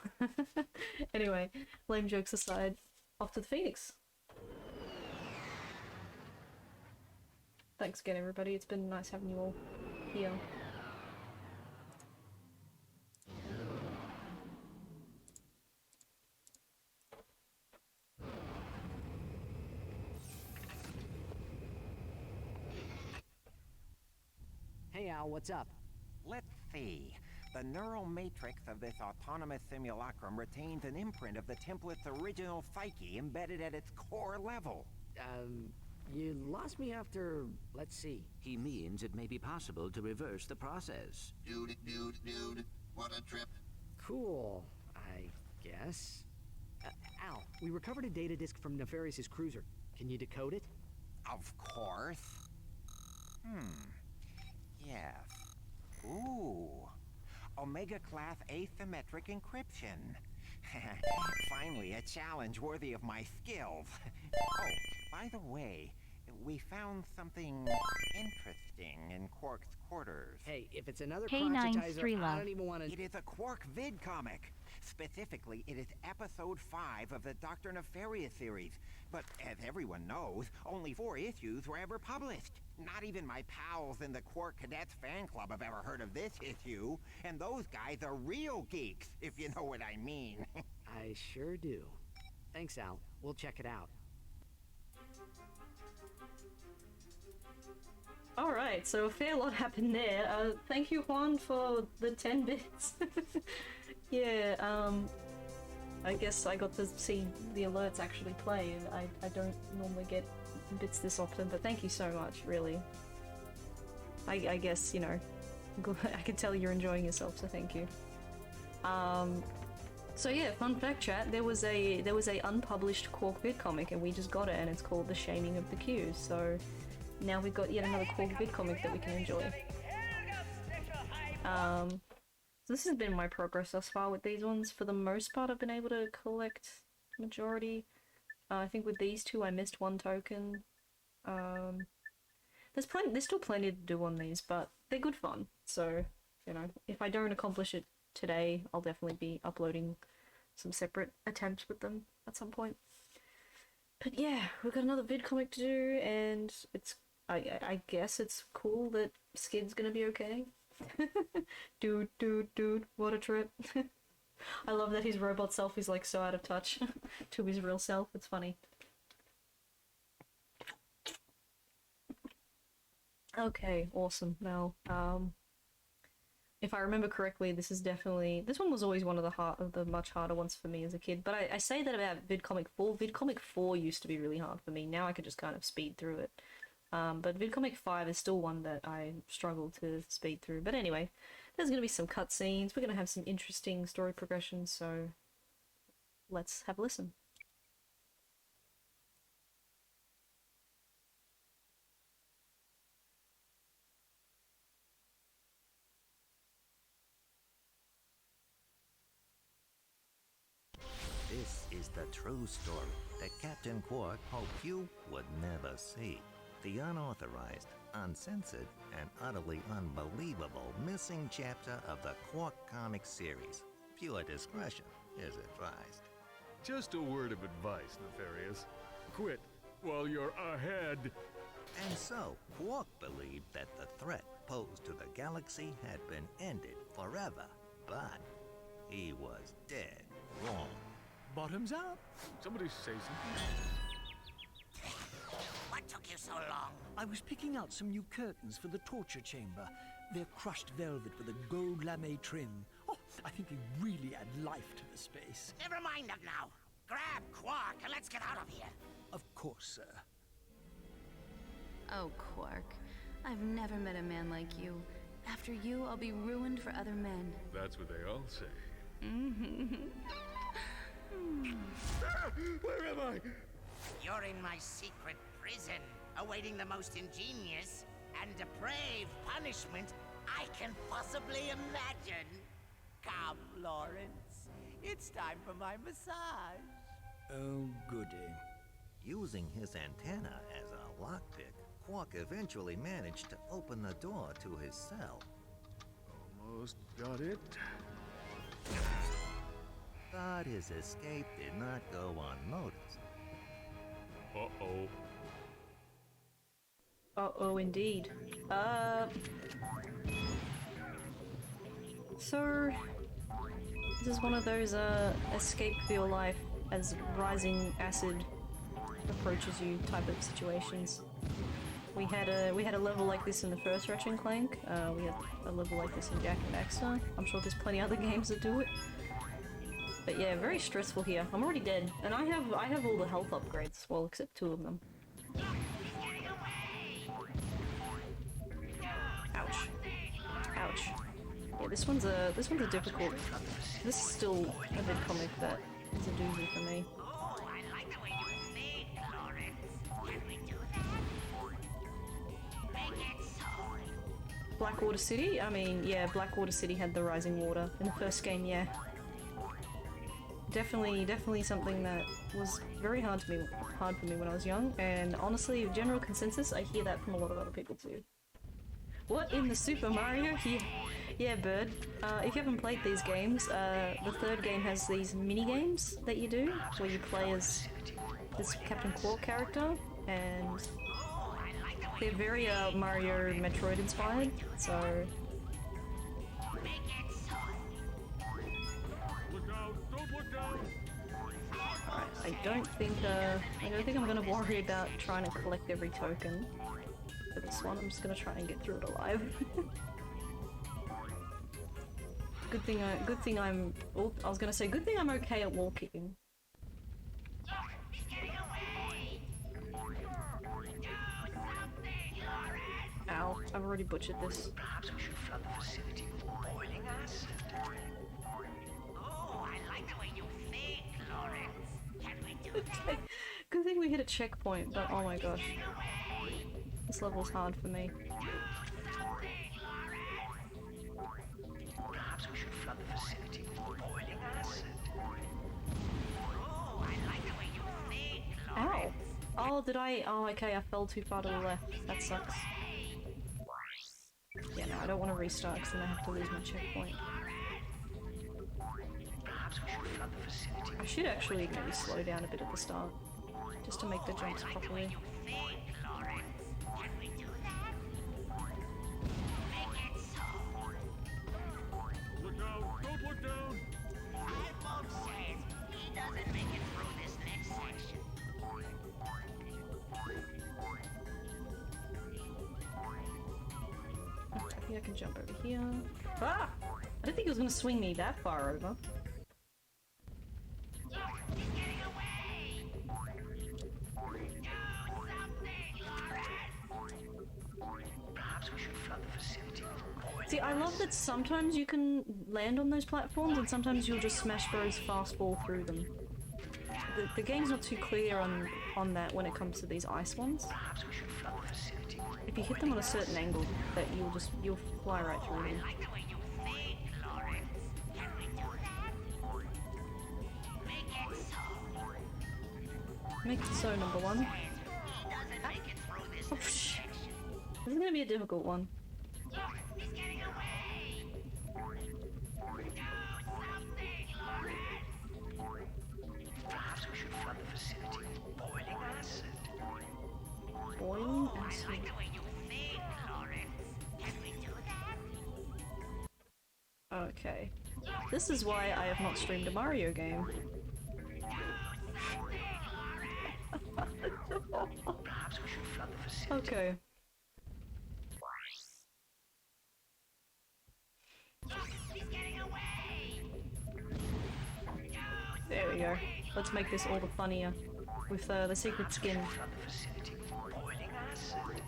[SPEAKER 1] Anyway, lame jokes aside, off to the Phoenix. Thanks again, everybody. It's been nice having you all here.
[SPEAKER 4] Hey Al, what's up?
[SPEAKER 3] Let's see. The neural matrix of this autonomous simulacrum retains an imprint of the template's original psyche embedded at its core level.
[SPEAKER 4] You lost me after, let's see.
[SPEAKER 5] He means it may be possible to reverse the process.
[SPEAKER 8] Dude, what a trip.
[SPEAKER 4] Cool, I guess. Al, we recovered a data disk from Nefarious's cruiser. Can you decode it?
[SPEAKER 3] Of course. Yes. Ooh. Omega class asymmetric encryption. Finally, a challenge worthy of my skills. Oh, by the way, we found something interesting in Qwark's quarters.
[SPEAKER 4] Hey, if it's another
[SPEAKER 9] K9
[SPEAKER 4] crotchetizer, I
[SPEAKER 9] Strela.
[SPEAKER 4] don't even want to...
[SPEAKER 3] It is a Qwark Vid-Comic. Specifically, it is episode 5 of the Dr. Nefarious series. But as everyone knows, only 4 issues were ever published. Not even my pals in the Qwark Cadets fan club have ever heard of this issue. And those guys are real geeks, if you know what I mean.
[SPEAKER 4] I sure do. Thanks, Al. We'll check it out.
[SPEAKER 1] Alright, so a fair lot happened there. Thank you, Juan, for the 10 bits. Yeah, I guess I got to see the alerts actually play. I don't normally get bits this often, but thank you so much, really. I guess, you know, I can tell you're enjoying yourself, so thank you. So yeah, fun fact chat, there was a unpublished Qwark Vid-Comic and we just got it, and it's called The Shaming of the Qs, so now we've got yet another Qwark Vid-Comic that we can enjoy. So this has been my progress thus far with these ones. For the most part, I've been able to collect majority. I think with these 2 I missed 1 token. There's still plenty to do on these, but they're good fun. So, you know, if I don't accomplish it today, I'll definitely be uploading some separate attempts with them at some point. But yeah, we've got another vid-comic to do, and it's I guess it's cool that Skid's gonna be okay. Dude, what a trip. I love that his robot self is like so out of touch to his real self. It's funny. Okay, awesome. Now, if I remember correctly, this one was always one of the much harder ones for me as a kid. But I say that about VidComic 4. VidComic 4 used to be really hard for me. Now I could just kind of speed through it. But VidComic 5 is still one that I struggle to speed through. But anyway, there's going to be some cutscenes. We're going to have some interesting story progression, so let's have a listen.
[SPEAKER 9] true story that Captain Qwark hoped you would never see. The unauthorized, uncensored, and utterly unbelievable missing chapter of the Qwark comic series. Viewer discretion is advised.
[SPEAKER 7] Just a word of advice, Nefarious. Quit while you're ahead.
[SPEAKER 9] And so, Qwark believed that the threat posed to the galaxy had been ended forever, but he was dead wrong.
[SPEAKER 7] Bottoms up. Somebody say something.
[SPEAKER 10] What took you so long?
[SPEAKER 11] I was picking out some new curtains for the torture chamber. They're crushed velvet with a gold lame trim. Oh, I think they really add life to the space.
[SPEAKER 10] Never mind them now. Grab Qwark and let's get out of here.
[SPEAKER 11] Of course, sir.
[SPEAKER 12] Oh, Qwark. I've never met a man like you. After you, I'll be ruined for other men.
[SPEAKER 7] That's what they all say.
[SPEAKER 10] Where am I? You're in my secret prison, awaiting the most ingenious and depraved punishment I can possibly imagine. Come, Lawrence. It's time for my massage.
[SPEAKER 11] Oh, goody.
[SPEAKER 9] Using his antenna as a lockpick, Qwark eventually managed to open the door to his cell.
[SPEAKER 7] Almost got it.
[SPEAKER 9] But his escape did not go unnoticed.
[SPEAKER 7] Uh-oh.
[SPEAKER 1] Uh-oh, indeed. So this is one of those escape for your life as rising acid approaches you type of situations. We had a level like this in the first Ratchet Clank. We had a level like this in Jack and Daxter. I'm sure there's plenty other games that do it. But yeah, very stressful here. I'm already dead, and I have all the health upgrades. Well, except 2 of them. Ouch. Ouch. Yeah, this one's a difficult. This is still a Vid-Comic that is a doozy for me.
[SPEAKER 10] Oh, I like the way you think, Lawrence. Can we do that? Make it so.
[SPEAKER 1] Blackwater City? I mean, yeah, Blackwater City had the rising water in the first game, yeah. Definitely something that was very hard for me when I was young, and honestly, general consensus, I hear that from a lot of other people too. What in the Super Mario? Yeah, Bird. If you haven't played these games, the third game has these mini games that you do, where you play as this Captain Qwark character, and they're very Mario Metroid inspired. So. I don't think I'm gonna worry about trying to collect every token for this one. I'm just gonna try and get through it alive. Good thing I'm okay at wall kicking. Ow, I've already butchered this.
[SPEAKER 10] Perhaps we should flood the facility with boiling acid. Oh, I like the way you think, Lawrence. Can we do that?
[SPEAKER 1] Good thing we hit a checkpoint, but oh my gosh. This level's hard for me.
[SPEAKER 10] Perhaps we should flood the facility with boiling acid. Oh, I like the way you think, Lawrence.
[SPEAKER 1] Ow! Oh, did I? Oh, okay, I fell too far to the left. That sucks. Yeah, no, I don't want to restart because then I have to lose my checkpoint. I should actually maybe slow down a bit at the start, just to make the jumps properly.
[SPEAKER 7] Look out! Don't look down!
[SPEAKER 10] Mom says he doesn't make it through this next section.
[SPEAKER 1] I think I can jump over here. Ah! I didn't think it was going to swing me that far over. See, I love that sometimes you can land on those platforms and sometimes you'll just smash bros fast fall through them. The game's not too clear on that when it comes to these ice ones. If you hit them on a certain angle, that you'll fly right through them. Make it so number one. Oh, shh. This is gonna be a difficult one.
[SPEAKER 8] Perhaps we should flood the facility with boiling acid.
[SPEAKER 1] Boiling
[SPEAKER 10] I
[SPEAKER 1] acid.
[SPEAKER 10] like the way you think, Lawrence. Can we do that?
[SPEAKER 1] Okay. This is why I have not streamed a Mario game.
[SPEAKER 8] Perhaps we should flood the facility.
[SPEAKER 1] Okay. There we go. Let's make this all the funnier with the secret skin.
[SPEAKER 8] Flood the facility with boiling acid.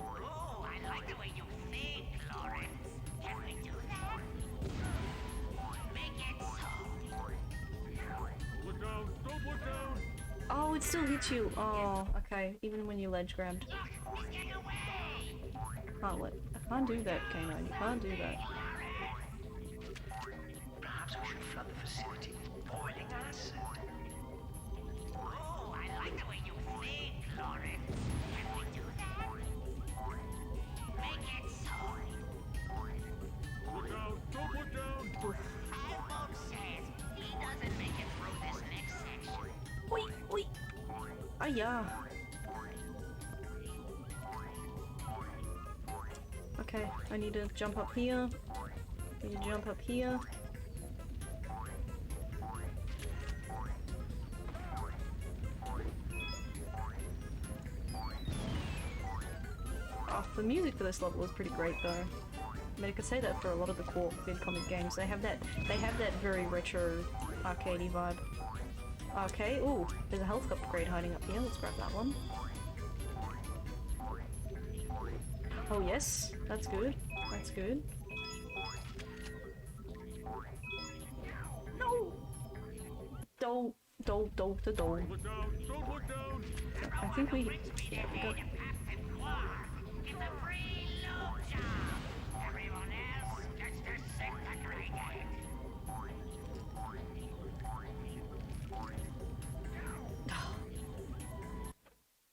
[SPEAKER 10] Oh, I like the way you think, Lawrence. Can we do that? Make it so.
[SPEAKER 6] Look down! Don't look down!
[SPEAKER 1] Oh, it still hits you. Oh, okay. Even when you ledge grabbed. I can't do that, K9. You can't do that.
[SPEAKER 8] Perhaps we should flood the facility with boiling acid.
[SPEAKER 10] Oh, I like the way you think, Lawrence. Can we do that? Make it so.
[SPEAKER 6] Look down! Don't look down!
[SPEAKER 10] Alpha says he doesn't make it through this next section.
[SPEAKER 1] Wait, wait. Ah, yeah. Okay, I need to jump up here. Need to jump up here. Oh, the music for this level is pretty great though. I mean, I could say that for a lot of the Qwark Vid-Comic games. They have that very retro, arcadey vibe. Okay, ooh, there's a health upgrade hiding up here. Let's grab that one. Oh yes, that's good. That's good. No! Don't.
[SPEAKER 6] Look down! Don't look down!
[SPEAKER 1] I think we... Yeah, we got...
[SPEAKER 10] It's a free loot job. Everyone else gets to sink the cricket.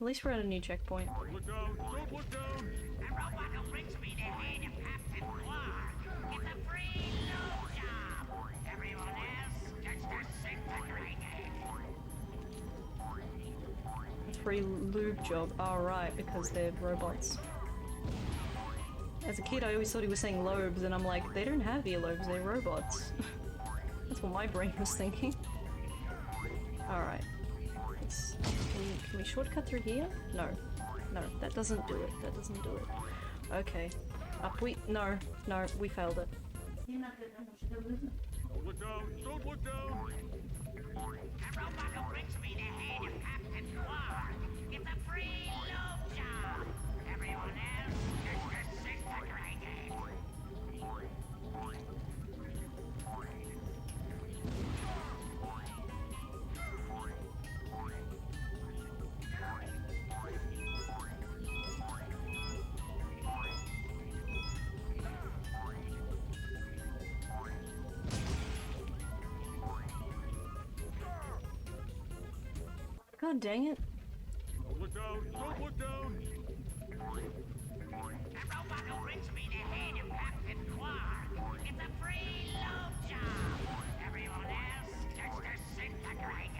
[SPEAKER 1] At least we're at a new checkpoint.
[SPEAKER 6] Look down! Don't look down!
[SPEAKER 10] A robot who brings me the head of Captain Qwark. It's a free loot job. Everyone else gets to sink the cricket.
[SPEAKER 1] Free lube job. Alright, because they're robots. As a kid, I always thought he was saying lobes, and I'm like, they don't have earlobes, they're robots. That's what my brain was thinking. Alright. Can we shortcut through here? No. No, that doesn't do it. That doesn't do it. Okay. Up we... No. No, we failed it.
[SPEAKER 6] Don't look down! Don't look down!
[SPEAKER 10] A robot who brings me the head of Captain Qwark. It's a free loot job. Everyone else gets to sink the cricket.
[SPEAKER 1] God dang it.
[SPEAKER 6] Don't look down! Don't look down!
[SPEAKER 10] A robot who brings me the head of Captain Qwark. It's a free loot job. Everyone else gets to sink the cricket.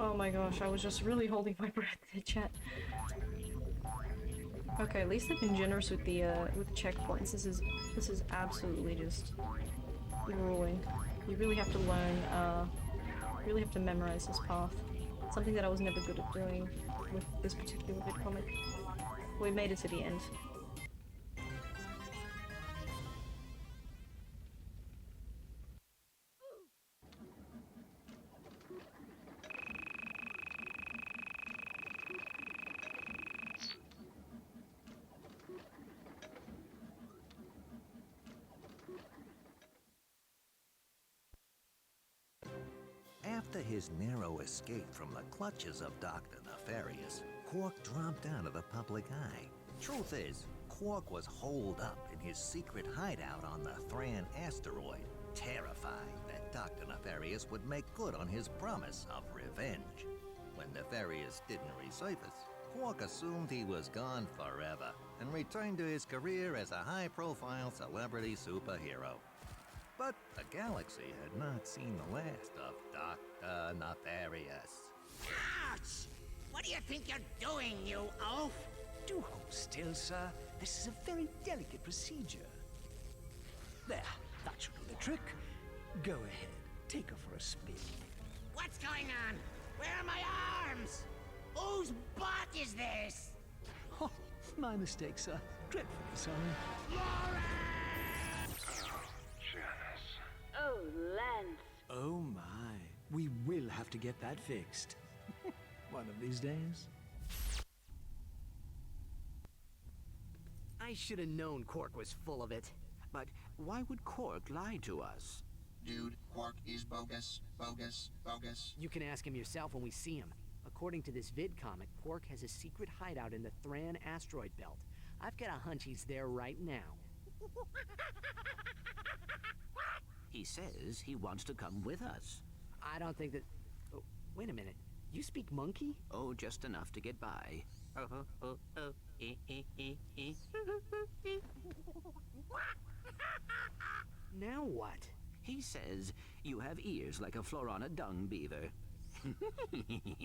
[SPEAKER 1] Oh my gosh, I was just really holding my breath there, chat. Okay, at least they've been generous with the checkpoints. This is absolutely just grueling. You really have to learn, really have to memorize this path. Something that I was never good at doing with this particular Vid-Comic. We made it to the end.
[SPEAKER 9] After his narrow escape from the clutches of Dr. Nefarious, Qwark dropped out of the public eye. Truth is, Qwark was holed up in his secret hideout on the Thran asteroid, terrified that Dr. Nefarious would make good on his promise of revenge. When Nefarious didn't resurface, Qwark assumed he was gone forever and returned to his career as a high-profile celebrity superhero. But the galaxy had not seen the last of Dr. Nefarious.
[SPEAKER 10] Ouch! What do you think you're doing, you oaf?
[SPEAKER 11] Do hold still, sir. This is a very delicate procedure. There, that should do the trick. Go ahead, take her for a spin.
[SPEAKER 10] What's going on? Where are my arms? Whose butt is this?
[SPEAKER 11] Oh, my mistake, sir. Dreadfully sorry.
[SPEAKER 10] Lauren!
[SPEAKER 2] Oh, Lance.
[SPEAKER 11] Oh my, we will have to get that fixed. One of these days.
[SPEAKER 4] I should have known Qwark was full of it.
[SPEAKER 5] But why would Qwark lie to us?
[SPEAKER 13] Dude, Qwark is bogus, bogus, bogus.
[SPEAKER 4] You can ask him yourself when we see him. According to this Vid-Comic, Qwark has a secret hideout in the Thran asteroid belt. I've got a hunch he's there right now.
[SPEAKER 5] He says he wants to come with us.
[SPEAKER 4] I don't think that... Oh, wait a minute. You speak monkey?
[SPEAKER 5] Oh, just enough to get by.
[SPEAKER 4] Now what?
[SPEAKER 5] He says you have ears like a Florana dung beaver.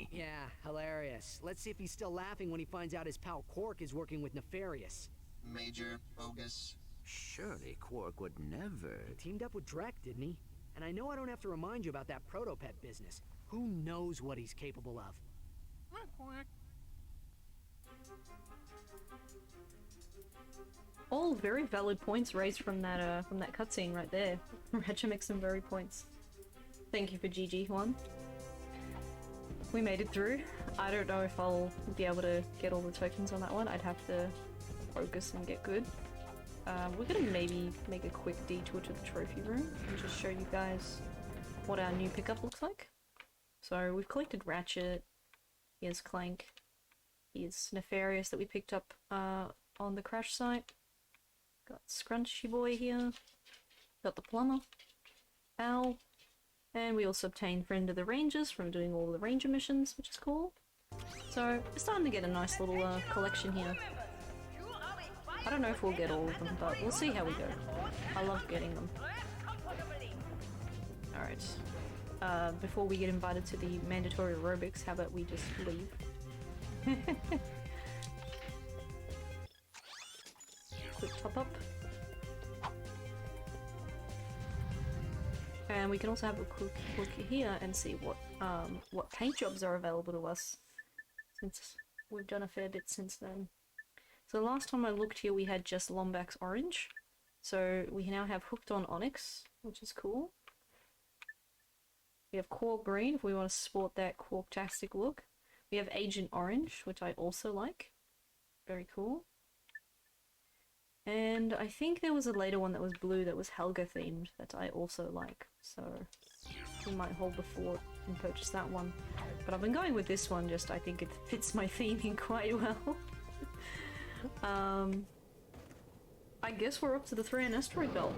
[SPEAKER 4] Yeah, hilarious. Let's see if he's still laughing when he finds out his pal Qwark is working with Nefarious.
[SPEAKER 13] Major bogus.
[SPEAKER 5] Surely Qwark would never...
[SPEAKER 4] He teamed up with Drek, didn't he? And I know I don't have to remind you about that protopet business. Who knows what he's capable of?
[SPEAKER 1] All very valid points raised from that cutscene right there. Ratchet makes some very points. Thank you for GG1. We made it through. I don't know if I'll be able to get all the tokens on that one. I'd have to focus and get good. We're gonna maybe make a quick detour to the trophy room and just show you guys what our new pickup looks like. So we've collected Ratchet, here's Clank, here's Nefarious that we picked up on the crash site. Got Scrunchy Boy here, got the Plumber, Al, and we also obtained Friend of the Rangers from doing all the Ranger missions, which is cool. So we're starting to get a nice little collection here. I don't know if we'll get all of them, but we'll see how we go. I love getting them. Alright. Before we get invited to the mandatory aerobics, how about we just leave? Quick top up. And we can also have a quick look here and see what paint jobs are available to us, since we've done a fair bit since then. So the last time I looked here we had just Lombax Orange, so we now have Hooked on Onyx, which is cool. We have Qwark Green if we want to sport that Qwark-tastic look. We have Agent Orange, which I also like. Very cool. And I think there was a later one that was blue that was Helga themed that I also like, so we might hold the fort and purchase that one. But I've been going with this one, just I think it fits my theming quite well. I guess we're up to the Thran asteroid belt,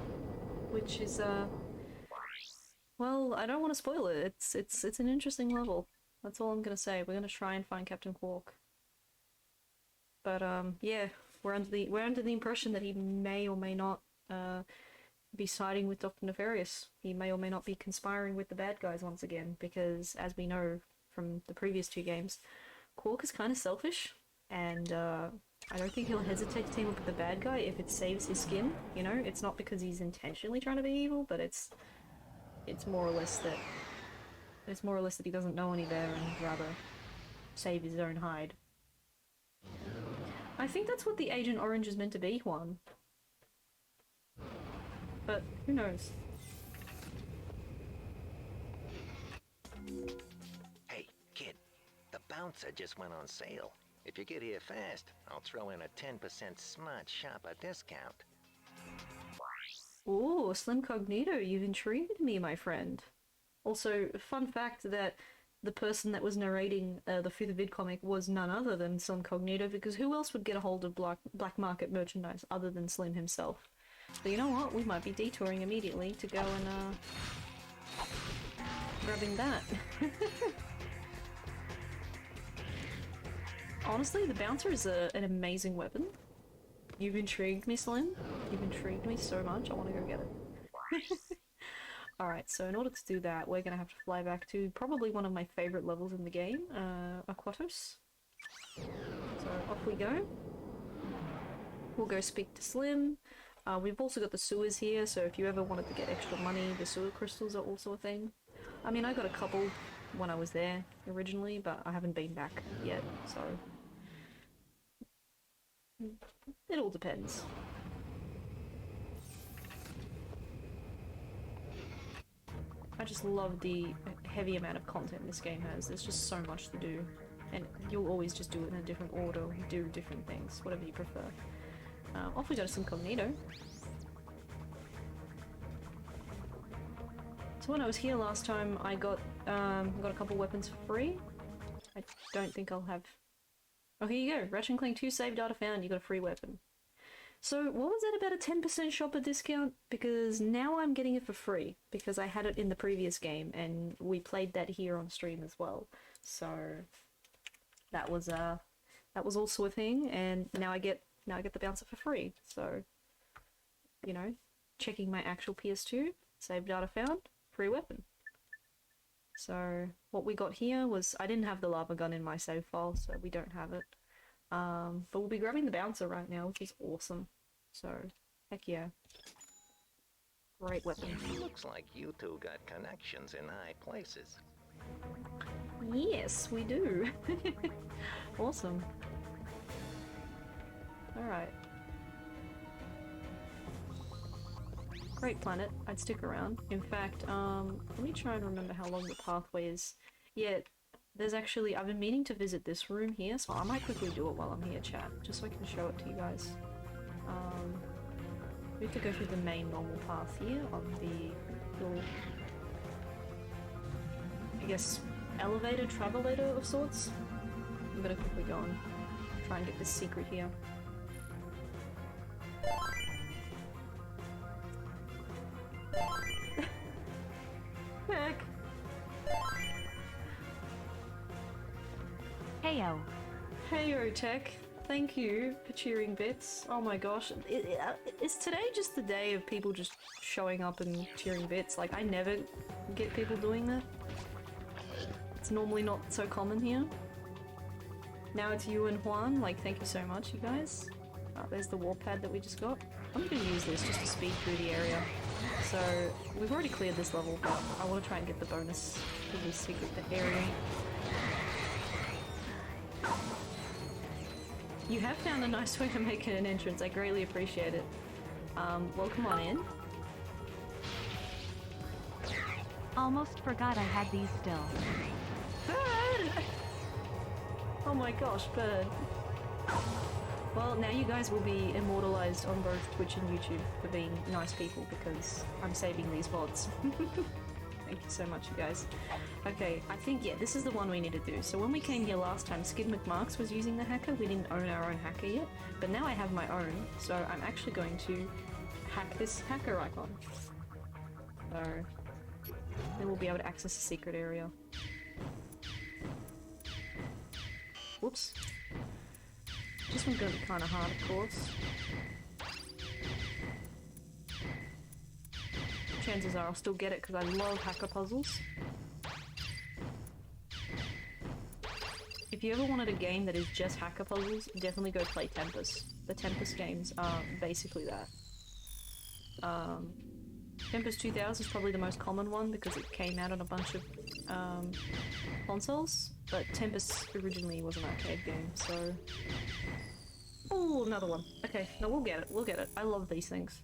[SPEAKER 1] which is well, I don't want to spoil it. It's an interesting level. That's all I'm gonna say. We're gonna try and find Captain Qwark. But yeah, we're under the impression that he may or may not be siding with Dr. Nefarious. He may or may not be conspiring with the bad guys once again, because as we know from the previous two games, Qwark is kind of selfish, and I don't think he'll hesitate to team up with the bad guy if it saves his skin. You know, it's not because he's intentionally trying to be evil, but it's more or less that he doesn't know any better and he'd rather save his own hide. I think that's what the Agent Orange is meant to be, Juan. But who knows?
[SPEAKER 9] Hey, kid, the bouncer just went on sale. If you get here fast, I'll throw in a 10% smart shopper discount.
[SPEAKER 1] Ooh, Slim Cognito, you've intrigued me, my friend. Also, fun fact that the person that was narrating the 5th Vid-Comic was none other than Slim Cognito, because who else would get a hold of black market merchandise other than Slim himself? So you know what, we might be detouring immediately to go and grabbing that. Honestly, the bouncer is an amazing weapon. You've intrigued me, Slim. You've intrigued me so much, I want to go get it. Alright, so in order to do that, we're gonna have to fly back to probably one of my favorite levels in the game, Aquatos. So off we go. We'll go speak to Slim. We've also got the sewers here, so if you ever wanted to get extra money, the sewer crystals are also a thing. I mean, I got a couple when I was there originally, but I haven't been back yet, so it all depends. I just love the heavy amount of content this game has. There's just so much to do, and you'll always just do it in a different order, do different things, whatever you prefer. Off we go to some Incognito. So when I was here last time, I got a couple weapons for free. I don't think I'll have... Oh, here you go. Ratchet Clank 2 save data found. You got a free weapon. So what was that about a 10% shopper discount? Because now I'm getting it for free because I had it in the previous game and we played that here on stream as well. So that was also a thing, and now I get the bouncer for free. So, you know, checking my actual PS2, save data found, free weapon. So what we got here was, I didn't have the lava gun in my save file, so we don't have it. But we'll be grabbing the bouncer right now, which is awesome. So, heck yeah. Great weapon.
[SPEAKER 9] Looks like you two got connections in high places.
[SPEAKER 1] Yes, we do. Awesome. Alright. Great planet. I'd stick around. In fact, let me try and remember how long the pathway is. Yeah, there's actually... I've been meaning to visit this room here, so I might quickly do it while I'm here, chat, just so I can show it to you guys. We have to go through the main normal path here of the little... I guess, elevator, travelator of sorts. I'm gonna quickly go and try and get this secret here. Heck!
[SPEAKER 14] Heyo.
[SPEAKER 1] Heyo, Tech. Thank you for cheering bits. Oh my gosh. Is today just the day of people just showing up and cheering bits? Like, I never get people doing that. It's normally not so common here. Now it's you and Juan. Like, thank you so much, you guys. There's the warp pad that we just got. I'm gonna use this just to speed through the area. So, we've already cleared this level, but I want to try and get the bonus for this secret area. You have found a nice way to make it an entrance. I greatly appreciate it. Welcome on in.
[SPEAKER 14] Almost forgot I had these still.
[SPEAKER 1] Bird! Oh my gosh, Bird. Well, now you guys will be immortalized on both Twitch and YouTube for being nice people because I'm saving these VODs. Thank you so much, you guys. Okay, I think, yeah, this is the one we need to do. So when we came here last time, Skid McMarks was using the hacker. We didn't own our own hacker yet, but now I have my own, so I'm actually going to hack this hacker icon. So then we'll be able to access the secret area. Whoops. This one's going to be kind of hard, of course. Chances are I'll still get it because I love hacker puzzles. if you ever wanted a game that is just hacker puzzles, definitely go play Tempest. The Tempest games are basically that. Tempest 2000 is probably the most common one because it came out on a bunch of consoles, but Tempest originally was an arcade game, so... Oh, another one. Okay, no, we'll get it, we'll get it. I love these things.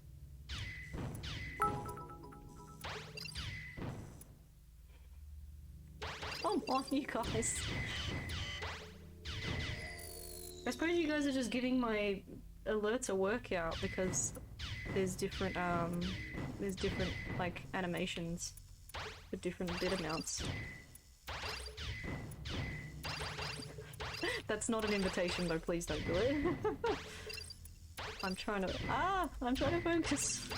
[SPEAKER 1] Come on, you guys. I suppose you guys are just giving my alerts a workout because there's different, like, animations with different bit amounts. That's not an invitation though, please don't do it. I'm trying to focus.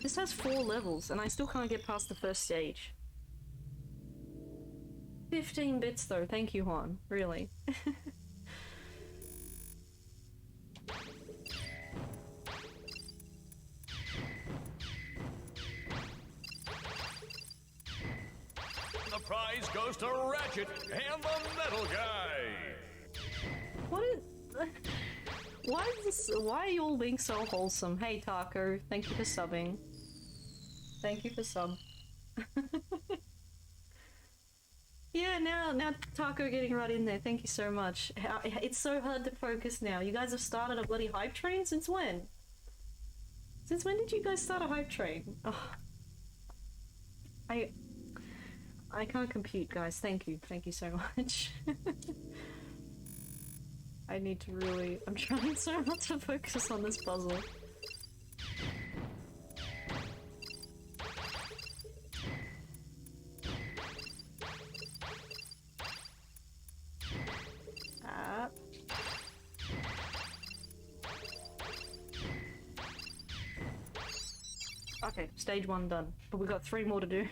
[SPEAKER 1] This has 4 levels and I still can't get past the first stage. 15 bits though, thank you Juan, really.
[SPEAKER 15] The prize goes to Ratchet and the metal guy!
[SPEAKER 1] What is... Why is this... Why are you all being so wholesome? Hey Taco, thank you for subbing. Thank you for sub. Yeah, now Taco getting right in there. Thank you so much. It's so hard to focus now. You guys have started a bloody hype train? Since when? Since when did you guys start a hype train? Oh. I can't compute, guys. Thank you. Thank you so much. I need to really... I'm trying so hard to focus on this puzzle. Okay, stage 1 done. But we've got 3 more to do.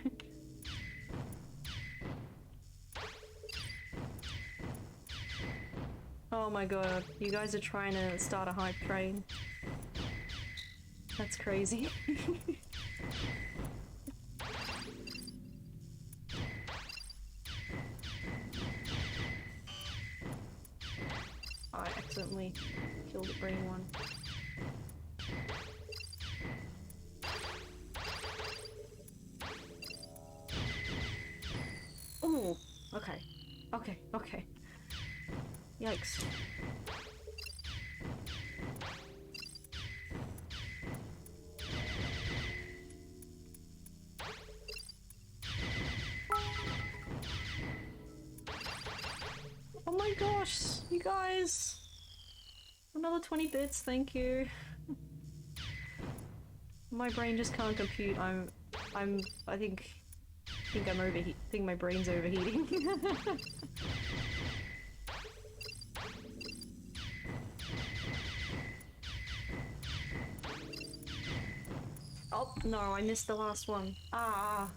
[SPEAKER 1] Oh my god, you guys are trying to start a hype train. That's crazy. I accidentally killed the green one. Oh, okay. Okay, okay. Yikes. Oh my gosh, you guys! Another 20 bits, thank you. My brain just can't compute. I think I'm overheating. I think my brain's overheating. Oh no, I missed the last one. Ah.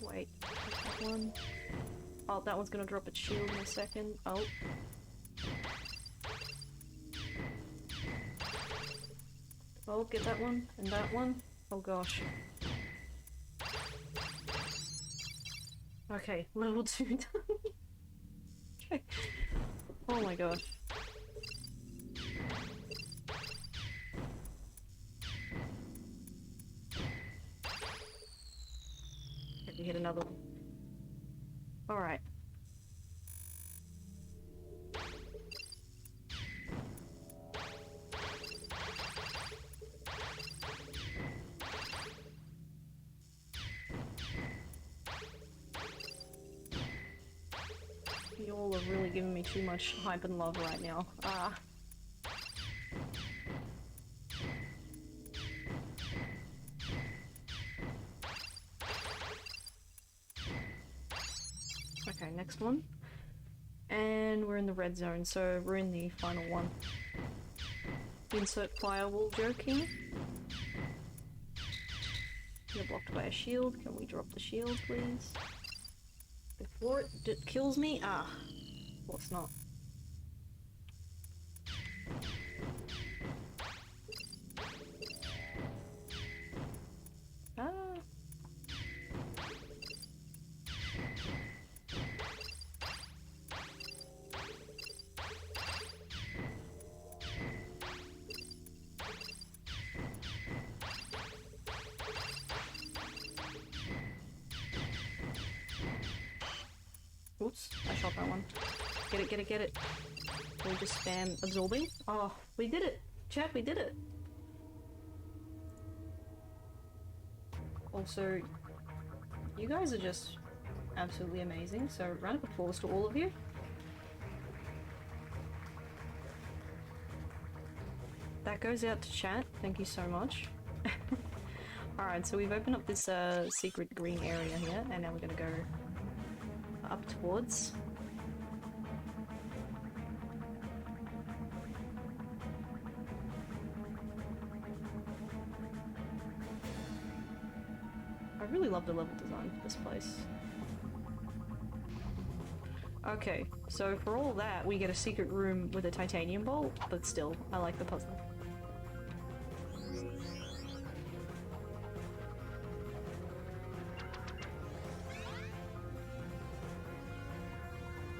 [SPEAKER 1] Wait, that one. Oh, that one's gonna drop its shield in a second. Oh. Oh, get that one, and that one. Oh gosh. Okay, level 2 done. Okay. Oh my gosh. Let me hit another one. Alright. You all are really giving me too much hype and love right now. Ah. Okay, next one. And we're in the red zone, so we're in the final one. Insert firewall joking. You're blocked by a shield. Can we drop the shield, please? Before it kills me? Ah. What's not? Ah. Oops, I shot that one. Get it, get it, get it. We just spam absorbing. Oh, we did it! Chat, we did it! Also, you guys are just absolutely amazing, so round of applause to all of you. That goes out to chat, thank you so much. Alright, so we've opened up this secret green area here, and now we're gonna go up towards. I really love the level design for this place. Okay, so for all that, we get a secret room with a titanium bolt, but still, I like the puzzle.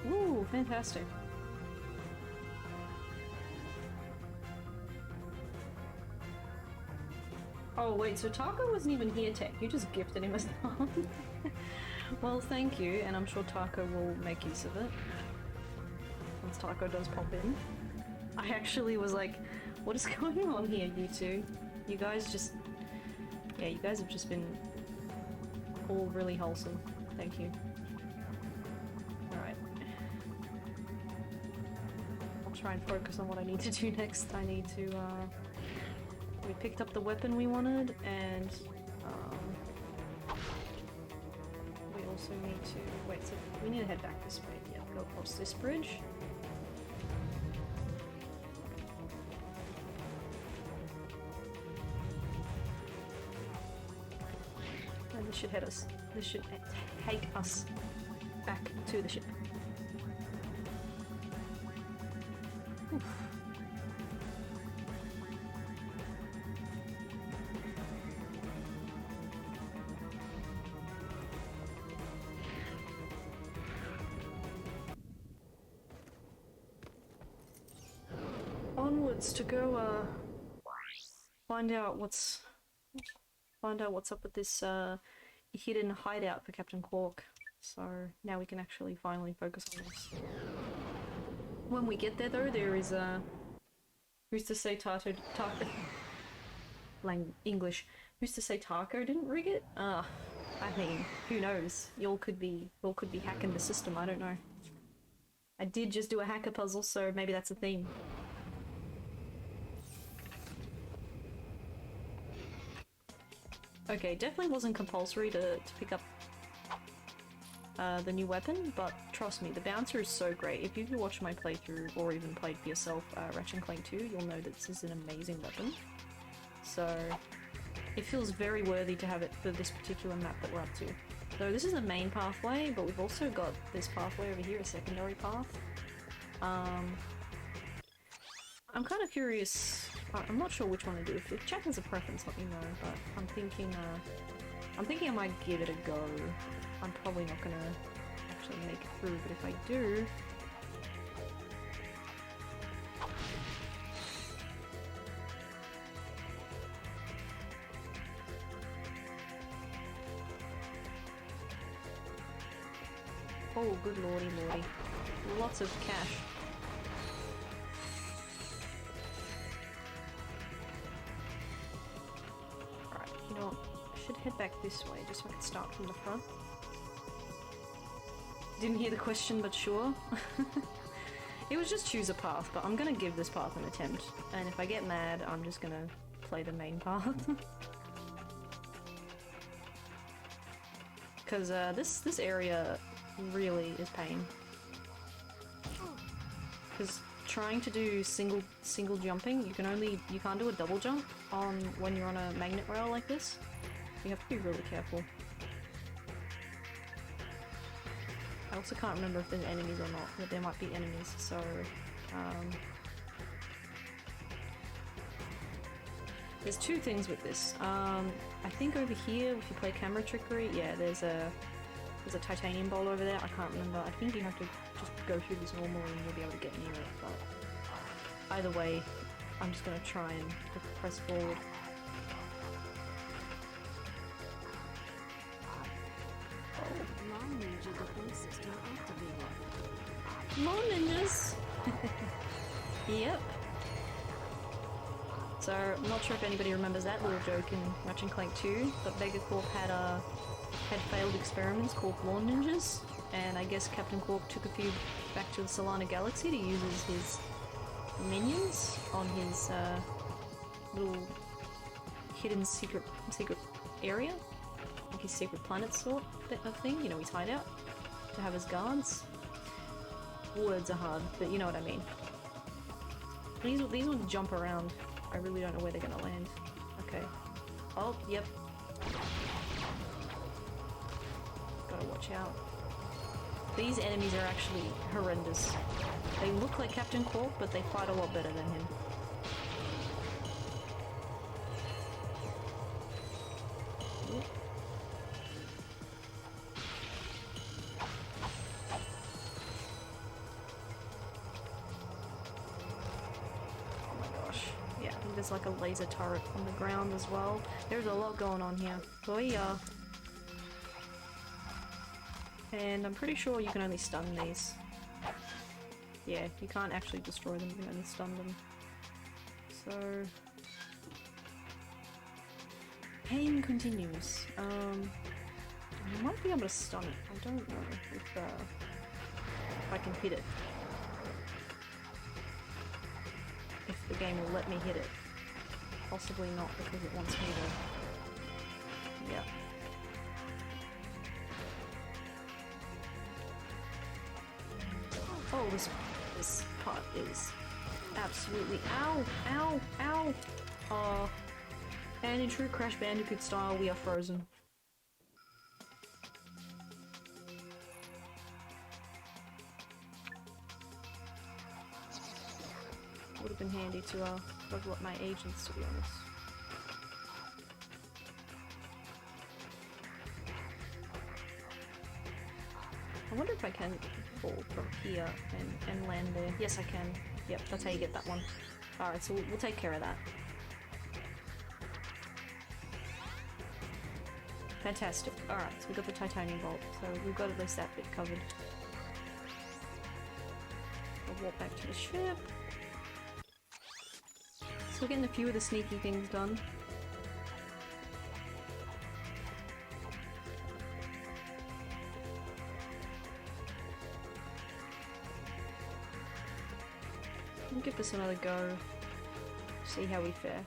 [SPEAKER 1] Ooh, fantastic. Oh wait, so Taco wasn't even here, Tech. You just gifted him a stuff. Well, thank you, and I'm sure Taco will make use of it. Once Taco does pop in. I actually was like, what is going on here, you two? You guys just... Yeah, you guys have just been all really wholesome. Thank you. Alright. I'll try and focus on what I need to do next. I need to, we picked up the weapon we wanted, and we also need to... Wait, so we need to head back this way. Yeah, go across this bridge. And this should head us... This should take us back to the ship. Oof. Onwards to go find out what's up with this hidden hideout for Captain Qwark. So now we can actually finally focus on this. When we get there though, there is who's to say Taco English. Who's to say Taco didn't rig it? I mean, who knows? Y'all could be hacking the system, I don't know. I did just do a hacker puzzle, so maybe that's a theme. Okay, definitely wasn't compulsory to pick up the new weapon, but trust me, the bouncer is so great. If you've watched my playthrough or even played for yourself Ratchet Clank 2, you'll know that this is an amazing weapon. So it feels very worthy to have it for this particular map that we're up to. So this is the main pathway, but we've also got this pathway over here, a secondary path. I'm kind of curious. I'm not sure which one to do. If chat has a preference, let me know. But I'm thinking I might give it a go. I'm probably not gonna actually make it through, but if I do, oh, good lordy, lordy, lots of cash. You know what? I should head back this way just so I can start from the front. Didn't hear the question, but sure. It was just choose a path, but I'm gonna give this path an attempt. And if I get mad, I'm just gonna play the main path. Because this area really is pain. Because trying to do single jumping, you can't do a double jump on when you're on a magnet rail like this. You have to be really careful. I also can't remember if there's enemies or not, but there might be enemies, so... There's two things with this. I think over here, if you play camera trickery, yeah, there's a titanium bowl over there. I can't remember. I think you have to just go through this normally and you'll be able to get near it, but either way, I'm just gonna try and press forward.
[SPEAKER 2] Long Ninja defense system activated.
[SPEAKER 1] More ninjas! Yep. So, I'm not sure if anybody remembers that little joke in Ratchet Clank 2, but Qwark had failed experiments called lawn ninjas, and I guess Captain Qwark took a few back to the Solana Galaxy to use as his minions on his little hidden secret area, like his secret planet sort of thing, you know, he's hide out, to have as guards. Words are hard, but you know what I mean. These will jump around. I really don't know where they're gonna land. Okay. Oh, yep. Gotta watch out. These enemies are actually horrendous. They look like Captain Qwark, but they fight a lot better than him. There's like a laser turret on the ground as well. There's a lot going on here. Oh yeah. And I'm pretty sure you can only stun these. Yeah, you can't actually destroy them, you can only stun them. So... pain continues. I might be able to stun it. I don't know if I can hit it. If the game will let me hit it. Possibly not, because it wants me to... yeah. Oh, this part is absolutely... ow! Ow! Ow! And in true Crash Bandicoot style, we are frozen. Would have been handy to level up my agents, to be honest. I wonder if I can fall from here and land there. Yes, I can. Yep, that's how you get that one. Alright, so we'll take care of that. Fantastic. Alright, so we got the titanium bolt, so we've got at least that bit covered. I'll walk back to the ship. So we're getting a few of the sneaky things done. We'll give this another go. See how we fare.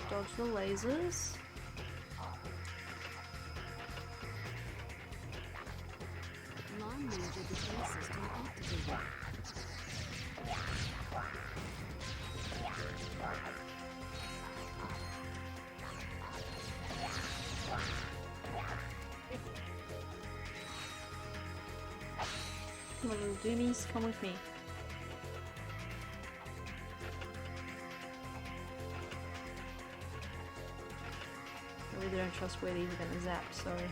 [SPEAKER 1] Dodge the lasers.
[SPEAKER 2] Long Ninja defense system activated.
[SPEAKER 1] Come on, little doomies, come with me. I really don't trust where these are gonna zap, so let's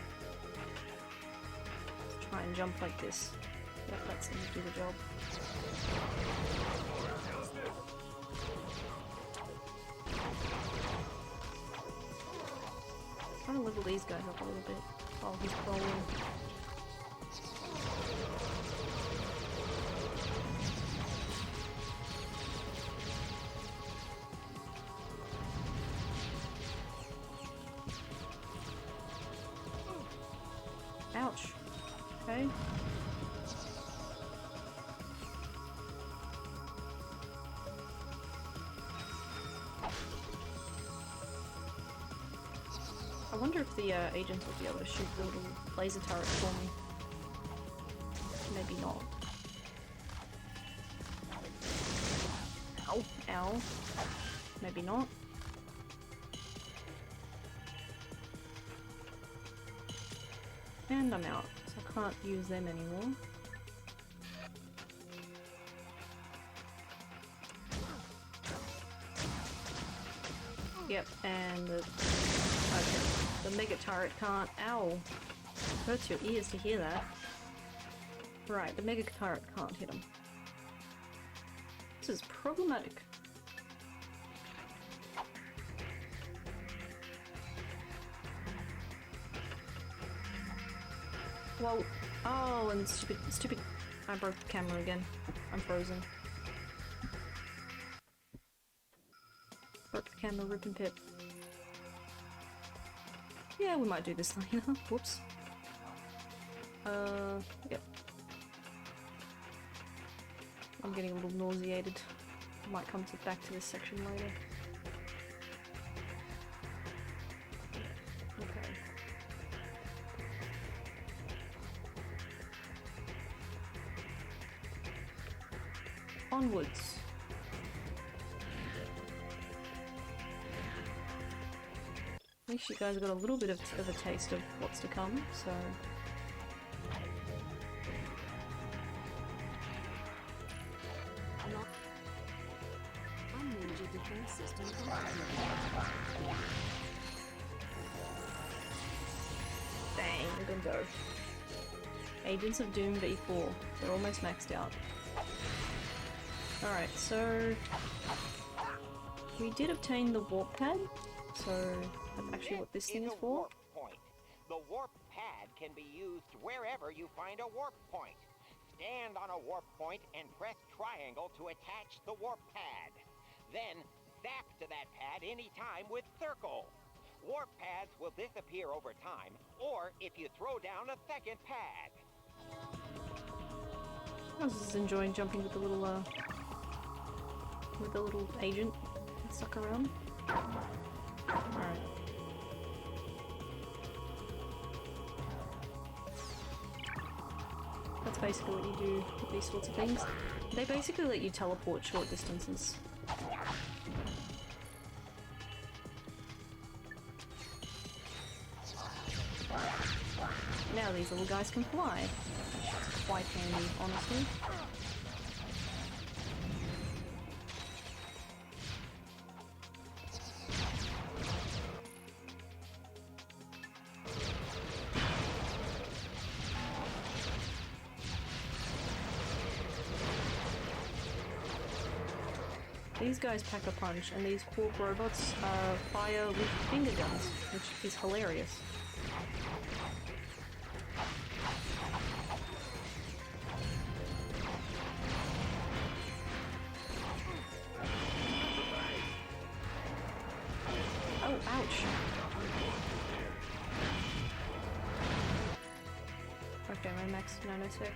[SPEAKER 1] try and jump like this. Yep, that seems to do the job. Trying to level these guys up a little bit. Oh, he's crawling. Ouch. Okay. I wonder if the agents will be able to shoot the little laser turret for me. Maybe not. Ow, ow. Maybe not. And I'm out, so I can't use them anymore. Yep, and the mega turret can't. Ow! Hurts your ears to hear that. Right, the mega turret can't hit him. This is problematic. Whoa! Oh, and stupid. I broke the camera again. I'm frozen. Broke the camera, rip and pip. Yeah, we might do this later. Whoops. Yep. I'm getting a little nauseated. Might come back to this section later. Okay. Onwards. At least you guys got a little bit of a taste of what's to come, so... Dang, we're gonna go. Agents of Doom V4. They're almost maxed out. Alright, so... we did obtain the warp pad, so that's actually what this thing is for.
[SPEAKER 3] Warp point. The warp pad can be used wherever you find a warp point. Stand on a warp point and press triangle to attach the warp pad. Then zap to that pad anytime with circle. Warp pads will disappear over time, or if you throw down a second pad.
[SPEAKER 1] I was just enjoying jumping with the little agent stuck around. Alright. That's basically what you do with these sorts of things. They basically let you teleport short distances. Now these little guys can fly. That's quite handy, honestly. These guys pack a punch, and these Qwark robots fire with finger guns, which is hilarious. Oh, ouch! Okay, my max nanosec.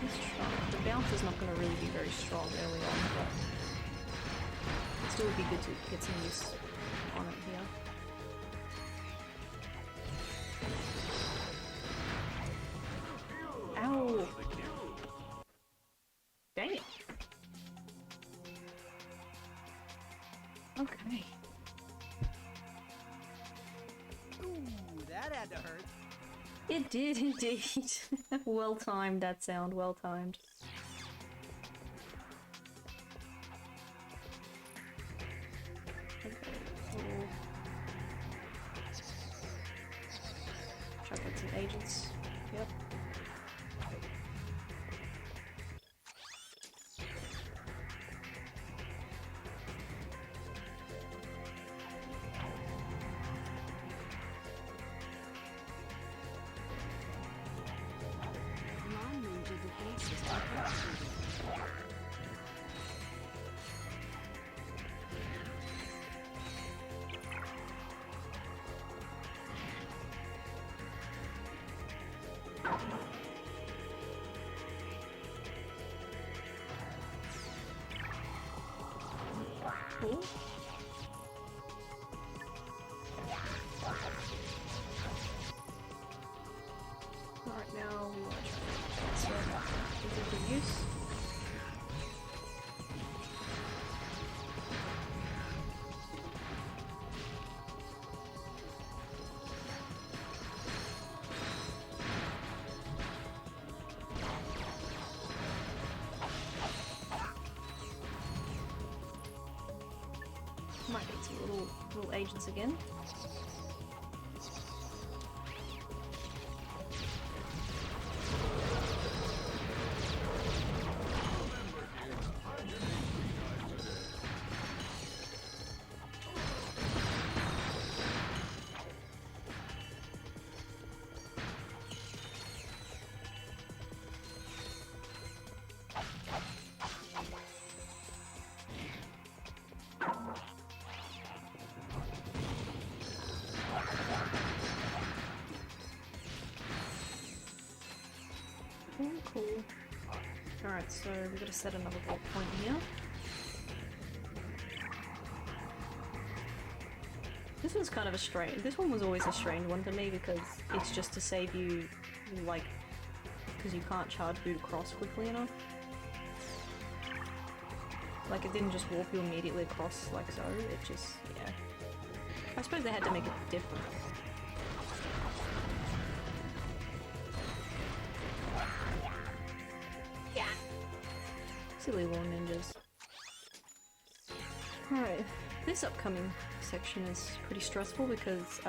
[SPEAKER 1] Let's try. The bounce is not going to really be very strong early on, but it still would be good to get some use on it here. Ow! Dang it! Okay.
[SPEAKER 4] Ooh, that had to hurt.
[SPEAKER 1] It did indeed. Well timed, that sound, well timed. Okay, we'll try to get some agents. Yep. Might need some little agents again. Cool. Alright, so we've got to set another block point here. This one's kind of a strange. This one was always a strange one to me because it's just to save you, like, because you can't charge boot across quickly enough. Like, it didn't just warp you immediately across like so, it just, yeah. I suppose they had to make it different. Silly little ninjas. Alright, this upcoming section is pretty stressful because,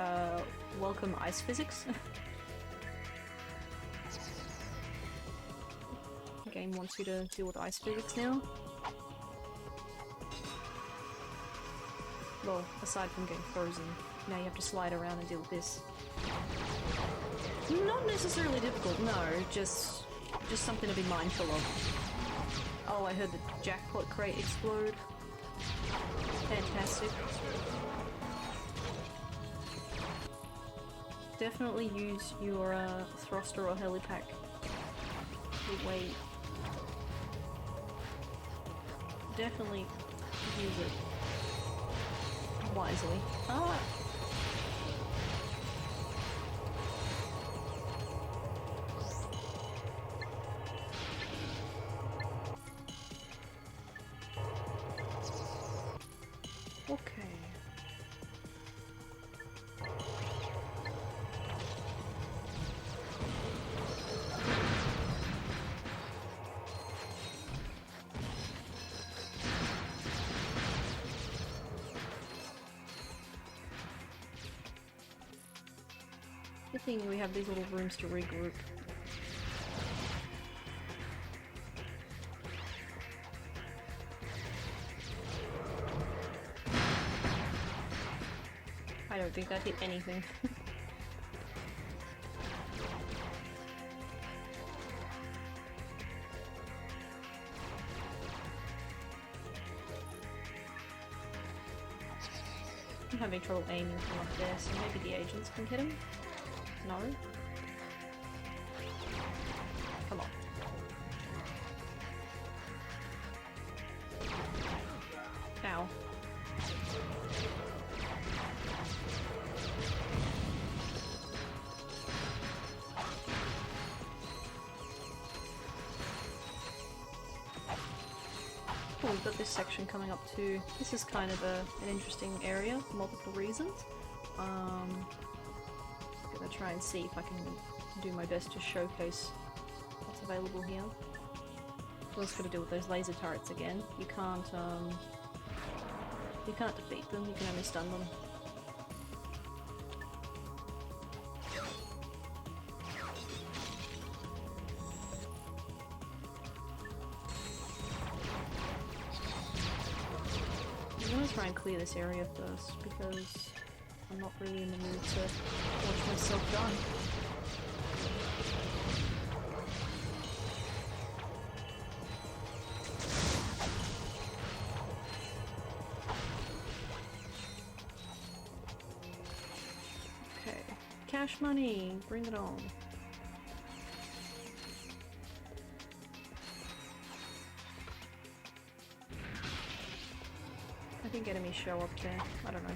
[SPEAKER 1] welcome ice physics. The game wants you to deal with ice physics now. Well, aside from getting frozen, now you have to slide around and deal with this. Not necessarily difficult, no, just something to be mindful of. Oh, I heard the jackpot crate explode. Fantastic. Definitely use your thruster or helipack. Wait. Definitely use it wisely. Ah! Okay. Good thing we have these little rooms to regroup. I don't think that hit anything. I'm having trouble aiming from up there, so maybe the agents can hit him? No? Come on. Ow. Oh, we've got this section coming up too. This is kind of an interesting area for multiple reasons. Gonna try and see if I can do my best to showcase what's available here. What else gotta do with those laser turrets again? You can't defeat them, you can only stun them. I'm gonna try and clear this area first because I'm not really in the mood to watch myself done. Okay, cash money, bring it on. I think enemies show up there, I don't know.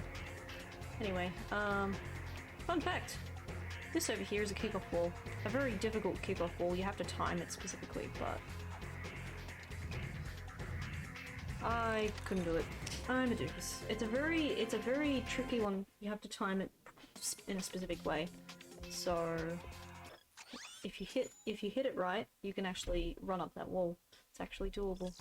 [SPEAKER 1] Anyway, fun fact! This over here is a kickoff wall. A very difficult kickoff wall, you have to time it specifically, but I couldn't do it. I'm a doofus. It's a very tricky one. You have to time it in a specific way. So if you hit it right, you can actually run up that wall. It's actually doable.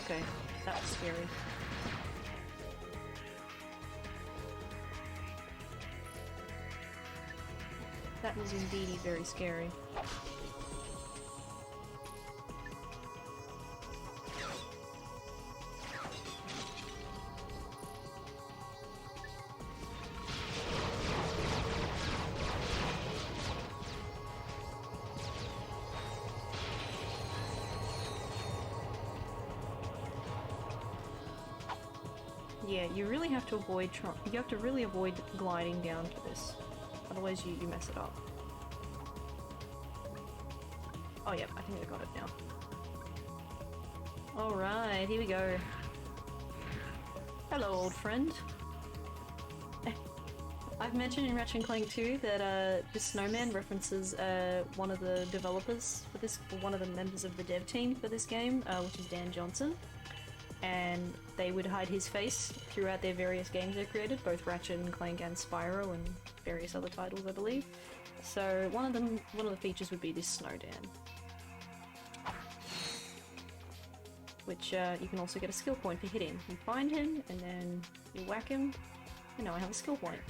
[SPEAKER 1] Okay, that was scary. That was indeed very scary. Yeah, you really have to avoid you have to really avoid gliding down to this. Otherwise you mess it up. Oh yeah, I think I got it now. Alright, here we go. Hello, old friend. I've mentioned in Ratchet Clank 2 that this snowman references one of the developers for this, one of the members of the dev team for this game, which is Dan Johnson. And they would hide his face throughout their various games they created, both Ratchet and Clank and Spyro and various other titles, I believe. So one of the features would be this Snowdan, which you can also get a skill point for hitting. You find him and then you whack him, and now I have a skill point.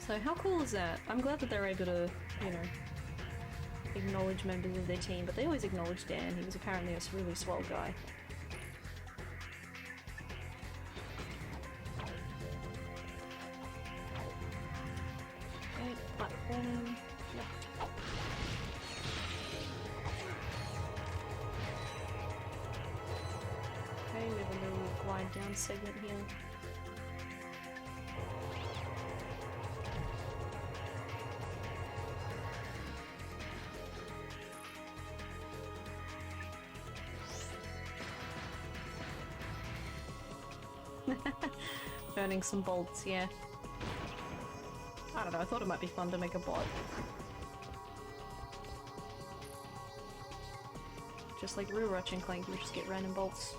[SPEAKER 1] So how cool is that? I'm glad that they're able to, you know, acknowledge members of their team, but they always acknowledge Dan. He was apparently a really swell guy. Okay, platform. Yep. Okay, we have a little glide down segment here. Burning some bolts, yeah. I don't know, I thought it might be fun to make a bot. Just like real Ratchet Clank, you just get random bolts.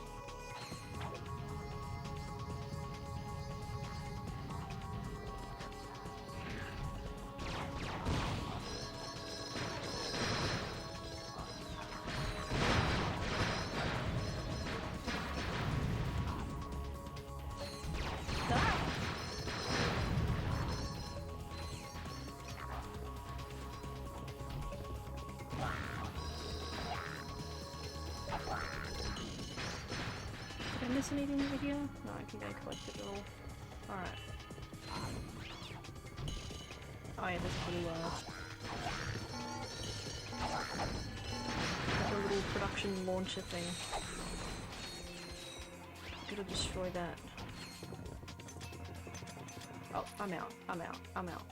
[SPEAKER 1] Anything over here? No, I think I collected it all. Alright. Oh yeah, there's a little production launcher thing. Gotta destroy that. Oh, I'm out. I'm out. I'm out.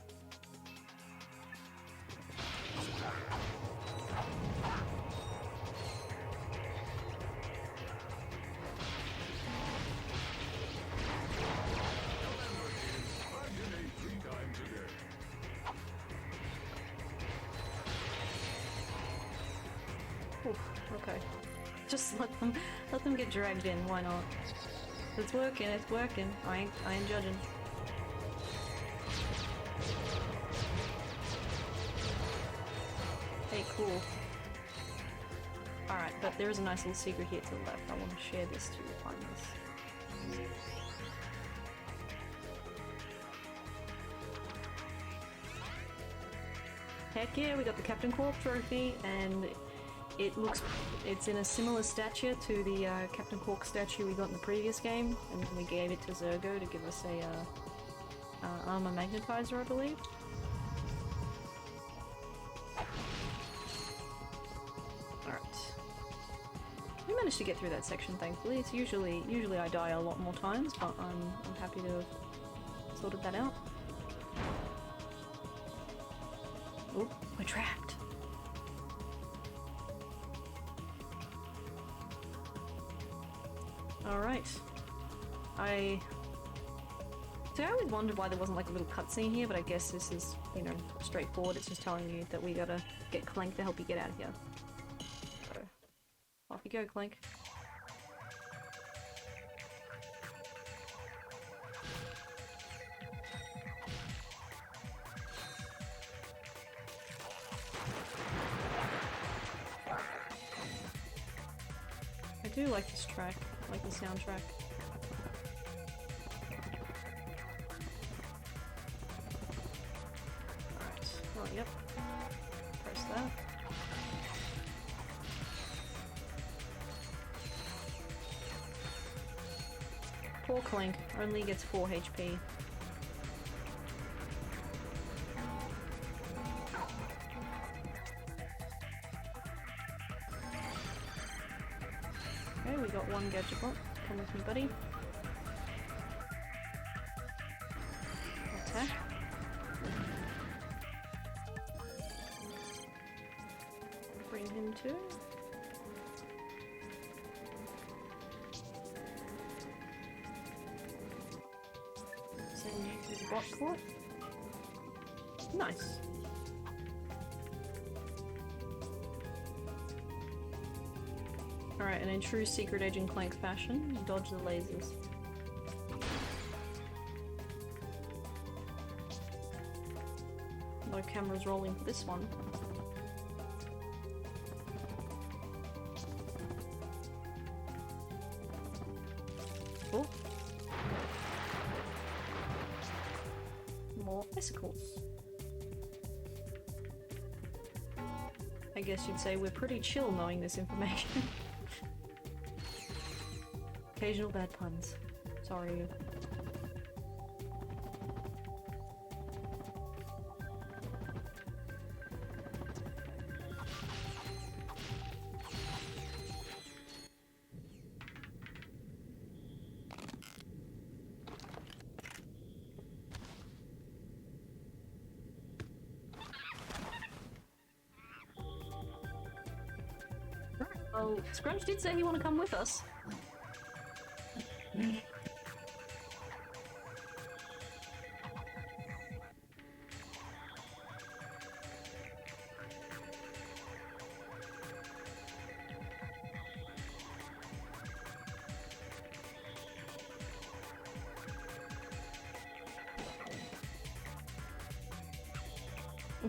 [SPEAKER 1] Okay. Just let them get dragged in, why not? It's working, it's working. I ain't judging. Hey, cool. Alright, but there is a nice little secret here to the left. I want to share this to find this. Heck yeah, we got the Captain Qwark trophy, and it's in a similar stature to the Captain Qwark statue we got in the previous game, and then we gave it to Zergo to give us a armor magnetizer, I believe. Alright. We managed to get through that section, thankfully. It's usually I die a lot more times, but I'm happy to have sorted that out. Oop, we're trapped. Alright. I always wondered why there wasn't like a little cutscene here, but I guess this is, you know, straightforward. It's just telling you that we gotta get Clank to help you get out of here. So, off you go, Clank. do like this track, I like the soundtrack. Alright, oh yep, press that. Poor Clank, only gets 4 HP. Okay, we got one gadget bot. Come with me, buddy. Attack. Bring him too. Send you to the bot court. Nice. Alright, and in true Secret Agent Clank fashion, dodge the lasers. No cameras rolling for this one. Oh. More icicles. I guess you'd say we're pretty chill knowing this information. Occasional bad puns. Sorry. Well, Scrunch did say he want to come with us.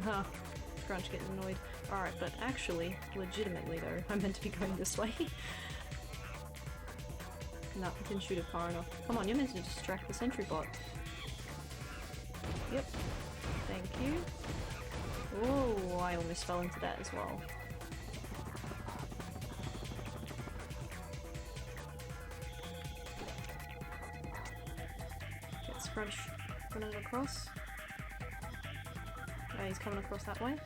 [SPEAKER 1] Huh. Scrunch getting annoyed. Alright, but actually, legitimately though, I meant to be going this way. No, I didn't shoot it far enough. Come on, you're meant to distract the sentry bot. Yep. Thank you. Oh, I almost fell into that as well. Get Scrunch running across. Yeah, he's coming across that way.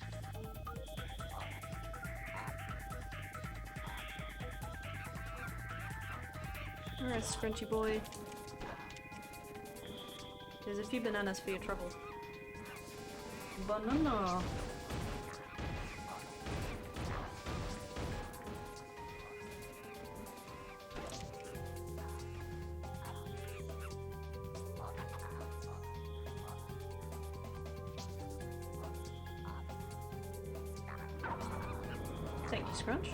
[SPEAKER 1] Alright, Scrunchy boy. There's a few bananas for your trouble. Banana! Thank you, Scrunch.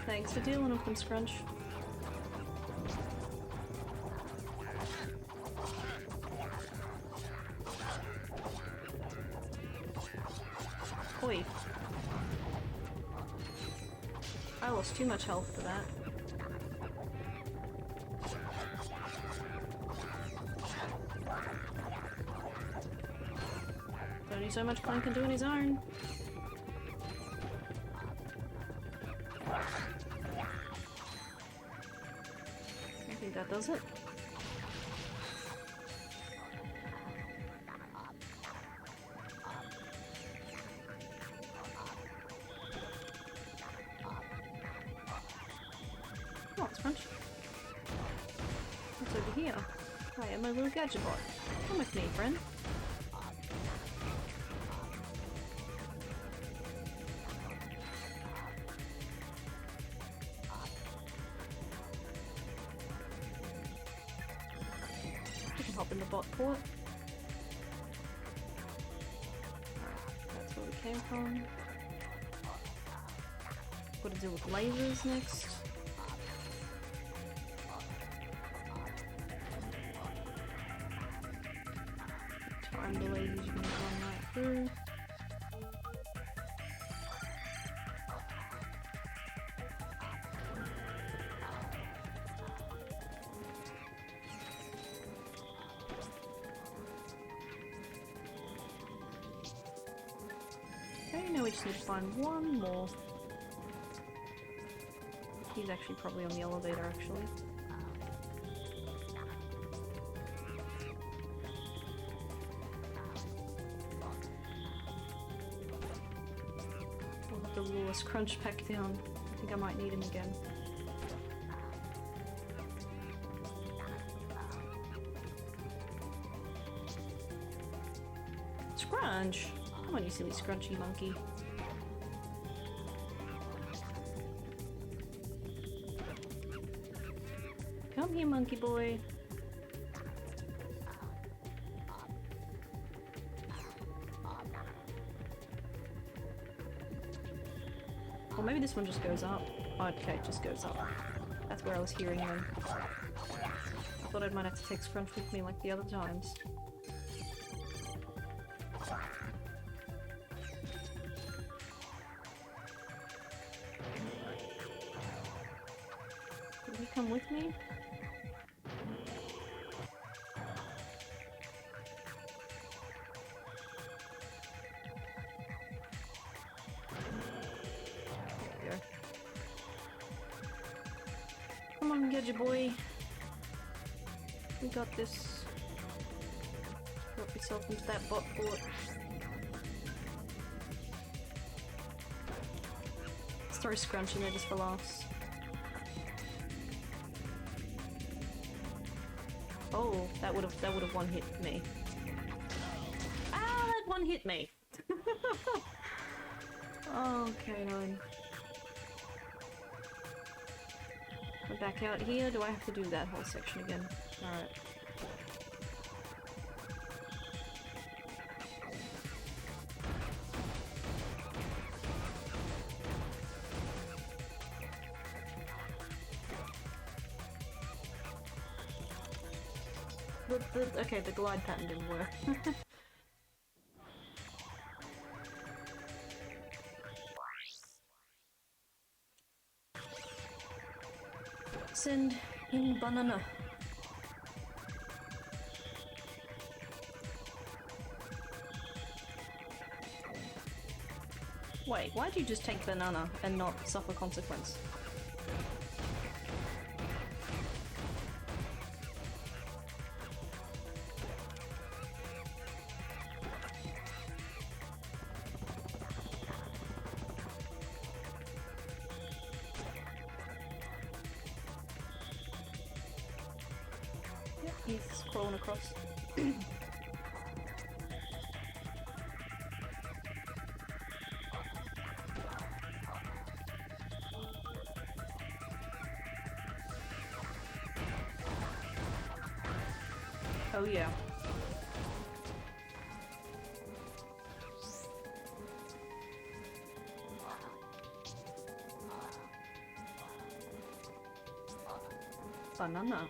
[SPEAKER 1] Thanks for dealing with them, Scrunch. Oi. I lost too much health for that. Only so much Clank can do on his own. I think that does it. Oh, it's Crunch. What's over here? I am my little gadget bot. Come with me, friend. We can hop in the bot port. Alright, that's where we came from. Got to deal with lasers next. now we just need to find one more. He's actually probably on the elevator, actually. We'll have to rule this crunch pack down. I think I might need him again. Scrunch! Come on, you silly scrunchy monkey. Come here, monkey boy. Or maybe this one just goes up. Oh, okay, it just goes up. That's where I was hearing them. I thought I might have to take Scrunch with me like the other times. Will you come with me? Come on, Gadget boy. We got this. Drop yourself into that bot fort. Let's throw Scrunch in there just for laughs. Oh, that would have one hit me. Ah, that one hit me. Okay, then. We're back out here. Do I have to do that whole section again? Alright. Okay, the glide pattern didn't work. Send in banana. Wait, why'd you just take banana and not suffer consequence? He's crawling across. Oh yeah. Banana.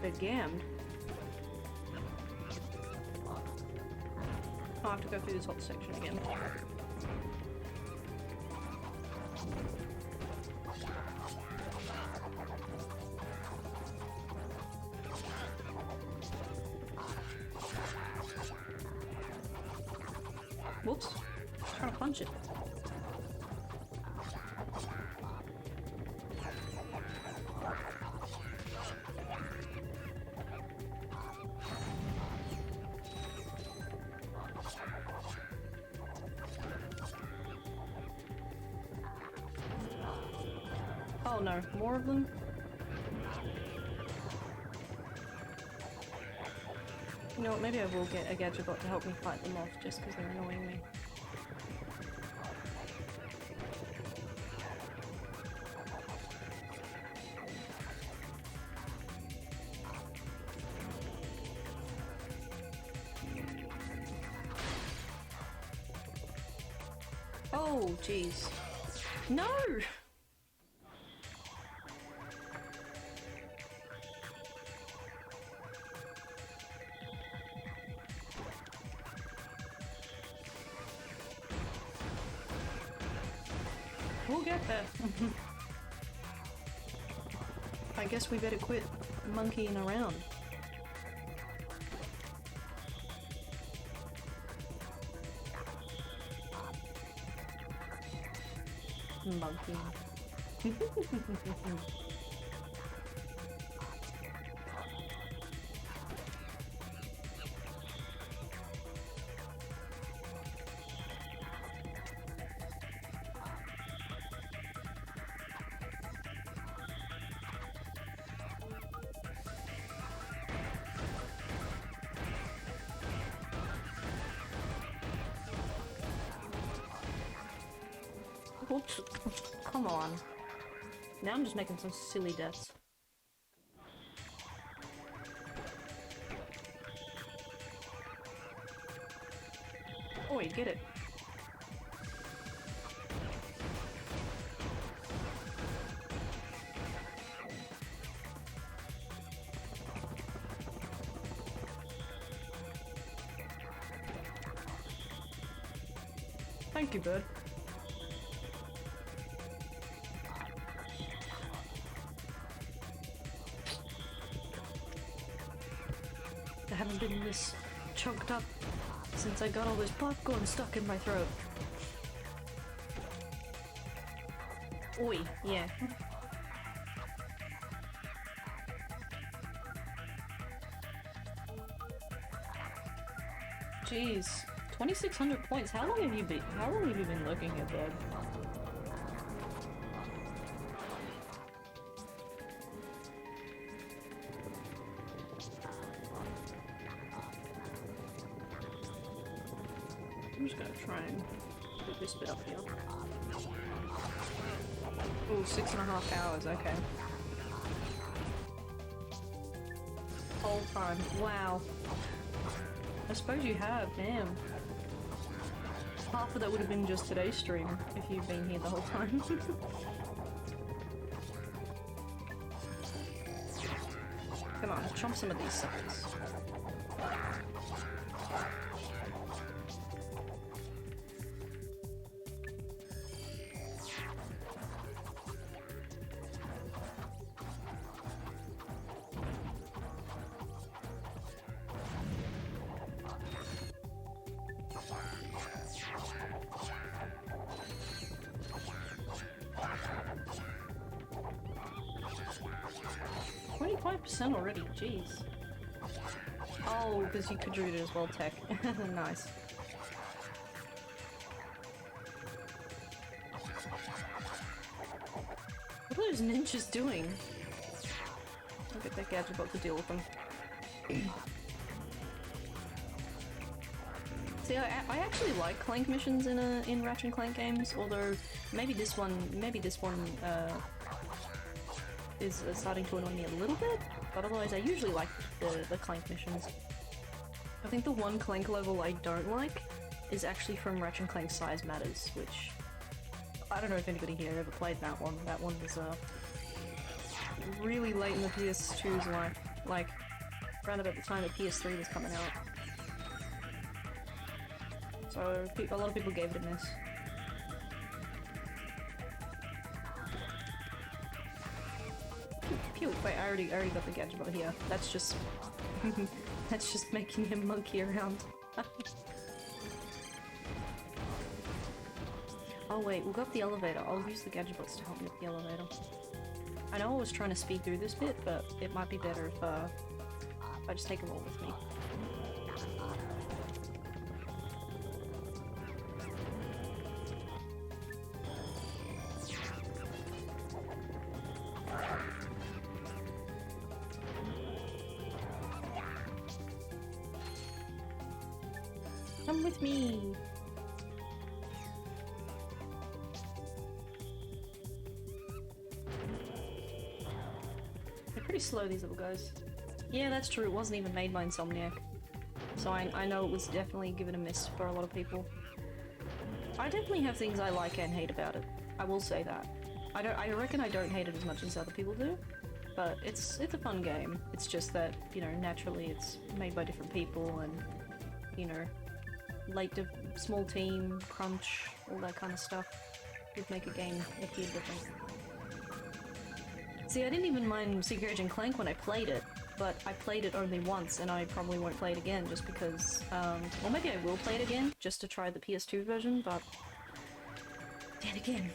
[SPEAKER 1] Begammed. I have to go through this whole section again. Whoops. I was trying to punch it. Oh no, more of them? You know what, maybe I will get a gadget bot to help me fight them off just because they're annoying me. Oh, jeez. No! We'll get there. I guess we better quit monkeying around. Monkey. Oops. Come on. Now I'm just making some silly deaths. Oh, you get it. Thank you, bud. I haven't been this choked up since I got all this popcorn stuck in my throat. Oi, yeah. Jeez, 2,600 points. How long have you been looking at that? I'm just gonna try and put this bit up here. Oh, 6.5 hours, okay. Whole time, wow. I suppose you have, damn. Half of that would have been just today's stream, if you've been here the whole time. Come on, chomp some of these suckers. Already, jeez. Oh, because you could do it as well, tech. Nice. What are those ninjas doing? I'll get that gadget bot to deal with them. See, I actually like Clank missions in Ratchet Clank games, although maybe this one is starting to annoy me a little bit. But otherwise, I usually like the Clank missions. I think the one Clank level I don't like is actually from Ratchet Clank Size Matters, which I don't know if anybody here ever played that one. That one was really late in the PS2's life, like around about the time the PS3 was coming out. So a lot of people gave it a miss. Pew! Wait, I already got the gadget bot here. That's just that's just making him monkey around. Oh wait, we'll go up the elevator. I'll use the gadget bots to help me up the elevator. I know I was trying to speed through this bit, but it might be better if I just take them all with me. Come with me! They're pretty slow, these little guys. Yeah, that's true, it wasn't even made by Insomniac. So I know it was definitely given a miss for a lot of people. I definitely have things I like and hate about it. I will say that. I reckon I don't hate it as much as other people do, but it's a fun game. It's just that, you know, naturally it's made by different people and, you know, small team, crunch, all that kind of stuff. would make a game appear different. See, I didn't even mind Secret Agent Clank when I played it, but I played it only once and I probably won't play it again just because, or maybe I will play it again just to try the PS2 version, but then again.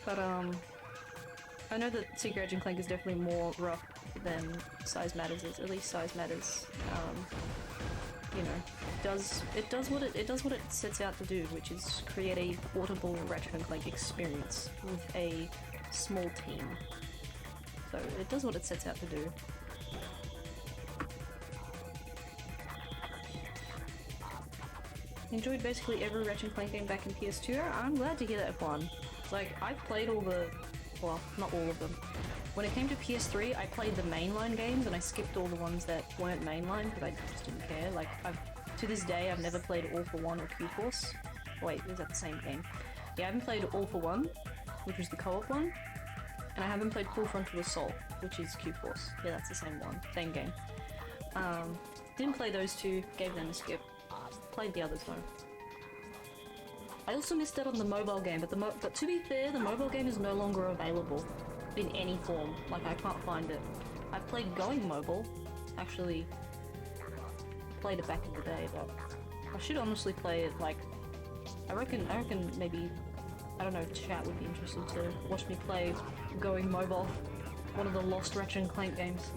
[SPEAKER 1] But I know that Secret Agent Clank is definitely more rough than Size Matters is. At least Size Matters, you know, it does what it sets out to do, which is create a portable Ratchet and Clank experience with a small team. So it does what it sets out to do. Enjoyed basically every Ratchet and Clank game back in PS2. I'm glad to hear that, Juan. Like, I've played all the... well, not all of them. When it came to PS3, I played the mainline games and I skipped all the ones that weren't mainline because I just didn't care. Like, to this day, I've never played All for One or Q-Force. Wait, is that the same game? Yeah, I haven't played All for One, which is the co-op one. And I haven't played Full Frontal Assault, which is Q-Force. Yeah, that's the same one. Same game. Didn't play those two, gave them a skip. Played the others though. I also missed out on the mobile game, but to be fair, the mobile game is no longer available in any form. Like, I can't find it. I've played Going Mobile. Actually, played it back in the day, but I should honestly play it, like, I reckon maybe, I don't know, chat would be interested to watch me play Going Mobile, one of the lost Ratchet and Clank games.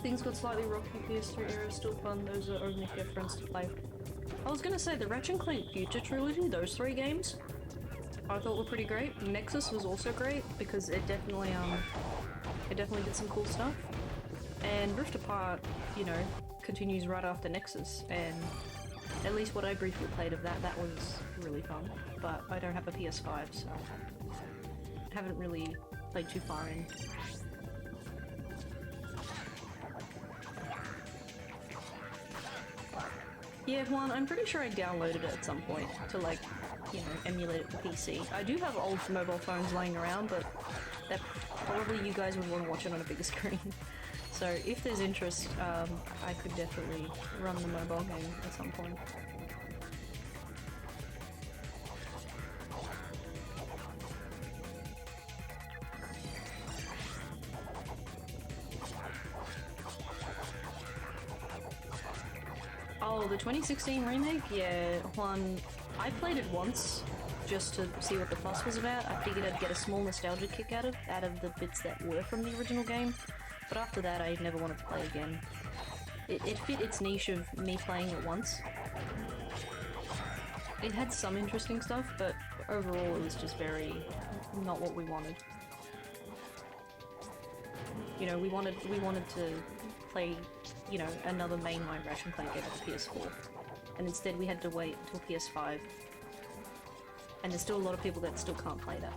[SPEAKER 1] Things got slightly rocky. PS3 era, still fun. Those are only if you have friends to play. I was gonna say, the Ratchet and Clank Future Trilogy, those three games, I thought were pretty great. Nexus was also great, because it definitely did some cool stuff. And Rift Apart, you know, continues right after Nexus, and at least what I briefly played of that was really fun. But I don't have a PS5, so I haven't really played too far in. Yeah, Juan, I'm pretty sure I downloaded it at some point to, like, you know, emulate it for PC. I do have old mobile phones laying around, but that probably you guys would want to watch it on a bigger screen. So if there's interest, I could definitely run the mobile game at some point. Oh, the 2016 remake? Yeah, Juan, I played it once just to see what the fuss was about. I figured I'd get a small nostalgia kick out of the bits that were from the original game, but after that I never wanted to play again. It fit its niche of me playing it once. It had some interesting stuff, but overall it was just very not what we wanted. You know, we wanted to play, you know, another mainline Ratchet and Clank game on the PS4, and instead we had to wait until PS5, and there's still a lot of people that still can't play that.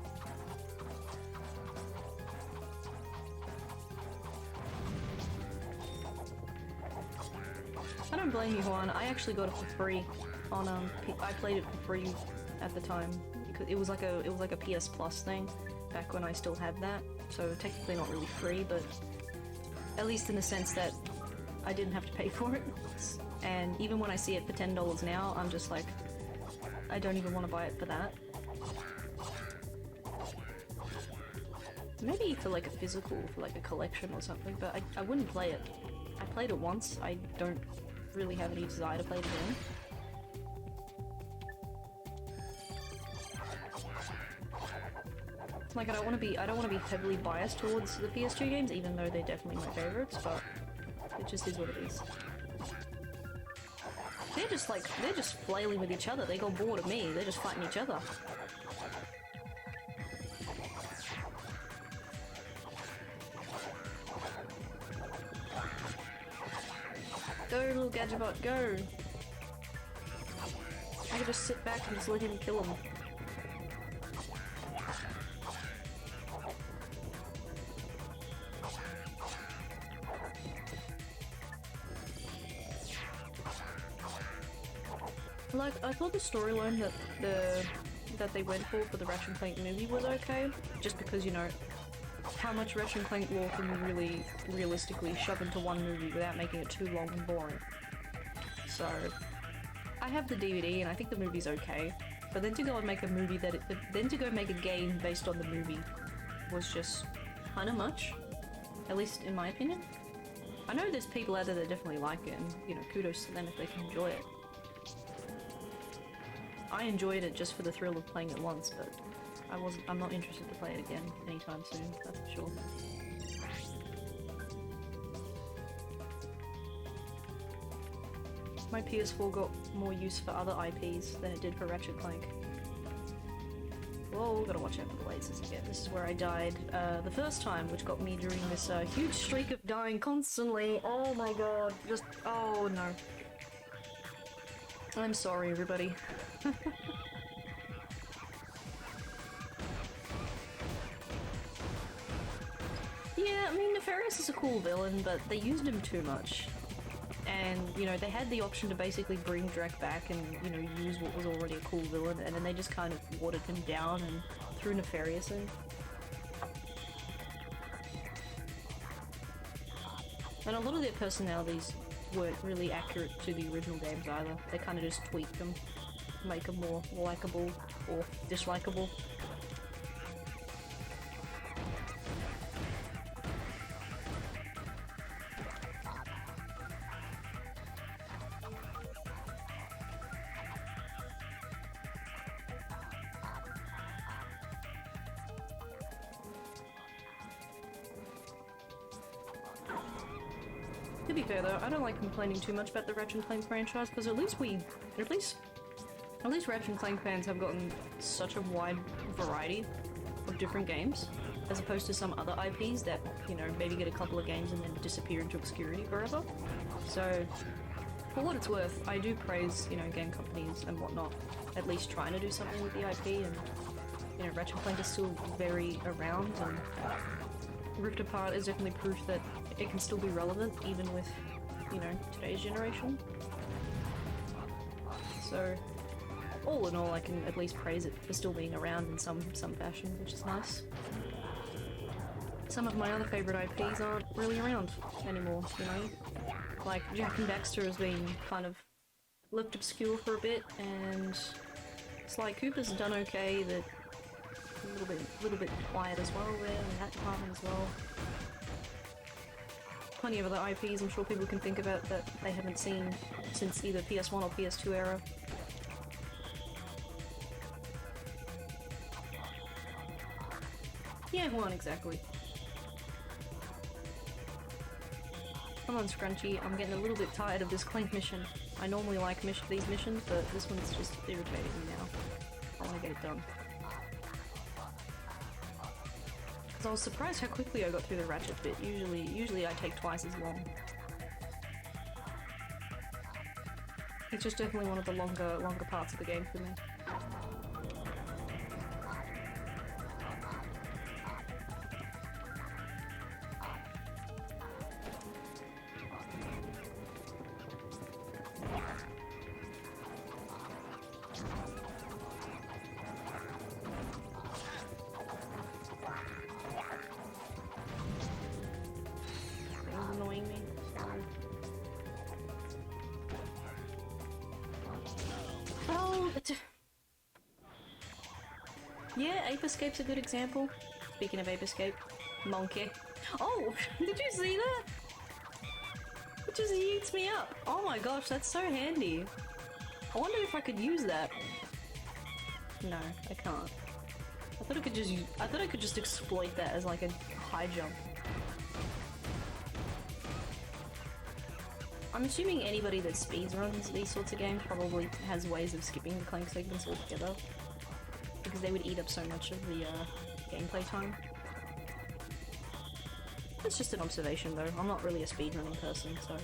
[SPEAKER 1] I don't blame you, Juan. I actually got it for free on I played it for free at the time because it was like a PS Plus thing back when I still had that, so technically not really free, but at least in the sense that I didn't have to pay for it. And even when I see it for $10 now, I'm just like, I don't even want to buy it for that. Maybe for like a physical, for like a collection or something, but I wouldn't play it. I played it once, I don't really have any desire to play it again. Like, I don't want to be heavily biased towards the PS2 games, even though they're definitely my favorites, but it just is what it is. They're just flailing with each other. They got bored of me. They're just fighting each other. Go, little Gadgetbot, go! I can just sit back and just let him kill him. Like, I thought the storyline that they went for the Ratchet and Clank movie was okay, just because, you know, how much Ratchet Clank lore can you really realistically shove into one movie without making it too long and boring. So, I have the DVD and I think the movie's okay, but then to go and make a movie then to go make a game based on the movie was just kinda much, at least in my opinion. I know there's people out there that definitely like it, and, you know, kudos to them if they can enjoy it. I enjoyed it just for the thrill of playing it once, but I'm not interested to play it again anytime soon, that's for sure. My PS4 got more use for other IPs than it did for Ratchet Clank. Whoa, gotta watch out for the lasers again. This is where I died the first time, which got me during this huge streak of dying constantly. Oh my god, just, oh no. I'm sorry, everybody. Yeah, I mean, Nefarious is a cool villain, but they used him too much. And, you know, they had the option to basically bring Drek back and, you know, use what was already a cool villain, and then they just kind of watered him down and threw Nefarious in. And a lot of their personalities weren't really accurate to the original games either. They kind of just tweaked them, make them more likable or dislikable. To be fair though, I don't like complaining too much about the Ratchet Clank franchise, because at least Ratchet Clank fans have gotten such a wide variety of different games, as opposed to some other IPs that, you know, maybe get a couple of games and then disappear into obscurity forever. So, for what it's worth, I do praise, you know, game companies and whatnot, at least trying to do something with the IP, and, you know, Ratchet Clank is still very around, and Rift Apart is definitely proof that it can still be relevant, even with, you know, today's generation. So, all in all, I can at least praise it for still being around in some fashion, which is nice. Some of my other favourite IPs aren't really around anymore, you know? Like, Jak and Daxter has been kind of left obscure for a bit, and Sly Cooper's done okay, but a little bit quiet as well there in that department as well. Plenty of other IPs I'm sure people can think about that they haven't seen since either PS1 or PS2 era. Yeah, one exactly. Come on, Scrunchy, I'm getting a little bit tired of this Clank mission. I normally like these missions, but this one's just irritating me now. I want to get it done. I was surprised how quickly I got through the Ratchet bit. Usually I take twice as long. It's just definitely one of the longer parts of the game for me. Yeah, Ape Escape's a good example. Speaking of Ape Escape, Monkey. Oh, did you see that? It just yeets me up. Oh my gosh, that's so handy. I wonder if I could use that. No, I can't. I thought I could just exploit that as like a high jump. I'm assuming anybody that speedruns these sorts of games probably has ways of skipping the Clank segments altogether, because they would eat up so much of the gameplay time. It's just an observation though, I'm not really a speedrunning person, so...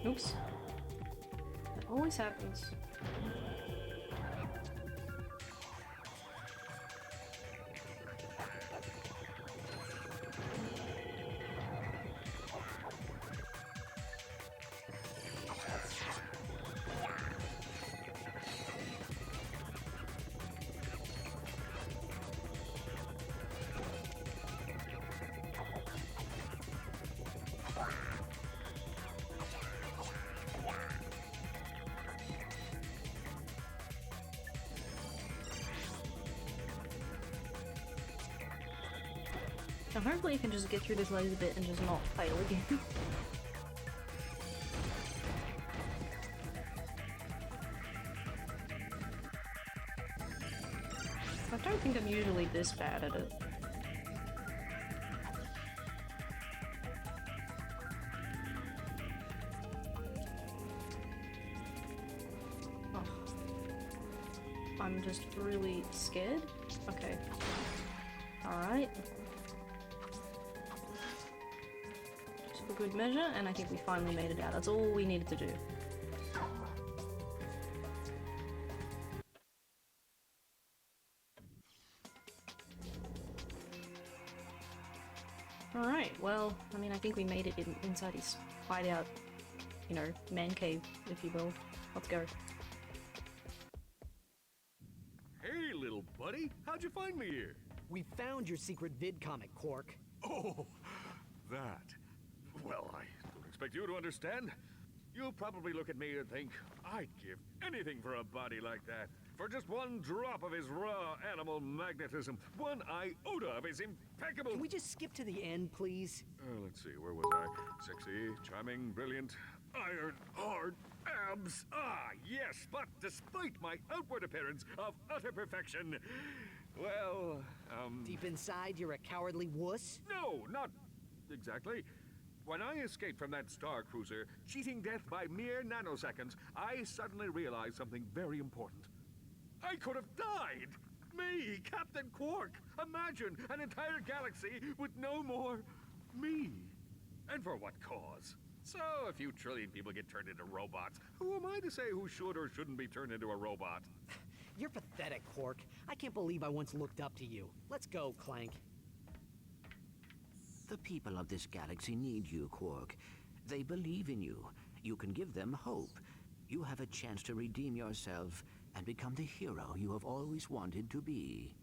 [SPEAKER 1] Oops. That always happens. Now hopefully I can just get through this laser bit and just not fail again. I don't think I'm usually this bad at it. Oh. I'm just really scared. Okay. Alright. For good measure, and I think we finally made it out. That's all we needed to do. Alright, well, I mean, I think we made it inside his hideout, you know, man cave, if you will. Let's go.
[SPEAKER 6] Hey, little buddy, how'd you find me here?
[SPEAKER 4] We found your secret vid-comic, Qwark.
[SPEAKER 6] Oh, that. Well, I don't expect you to understand. You'll probably look at me and think, I'd give anything for a body like that. For just one drop of his raw animal magnetism, one iota of his impeccable...
[SPEAKER 4] Can we just skip to the end, please?
[SPEAKER 6] Let's see, where was I? Sexy, charming, brilliant, iron, hard, abs. Ah, yes, but despite my outward appearance of utter perfection, well,
[SPEAKER 4] Deep inside, you're a cowardly wuss?
[SPEAKER 6] No, not exactly. When I escaped from that star cruiser, cheating death by mere nanoseconds, I suddenly realized something very important. I could have died! Me, Captain Qwark! Imagine an entire galaxy with no more me. And for what cause? So, a few trillion people get turned into robots. Who am I to say who should or shouldn't be turned into a robot?
[SPEAKER 4] You're pathetic, Qwark. I can't believe I once looked up to you. Let's go, Clank.
[SPEAKER 5] The people of this galaxy need you, Qwark. They believe in you. You can give them hope. You have a chance to redeem yourself and become the hero you have always wanted to be.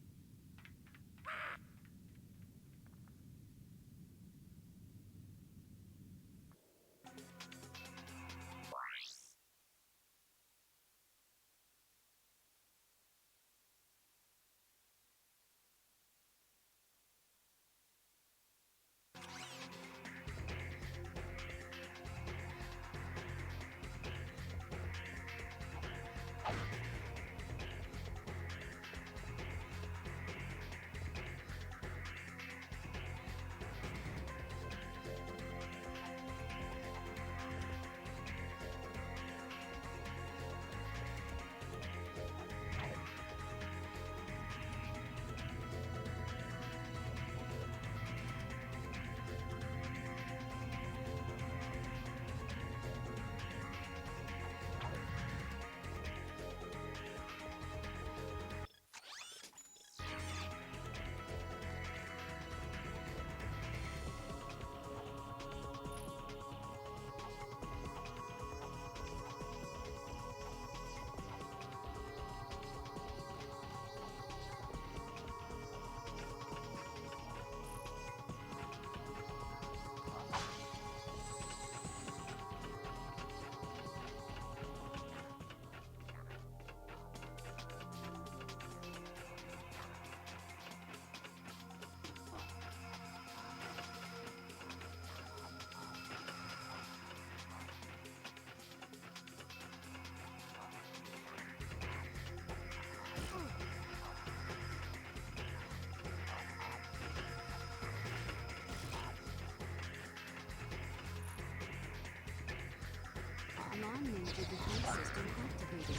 [SPEAKER 2] Non-major defense system activated.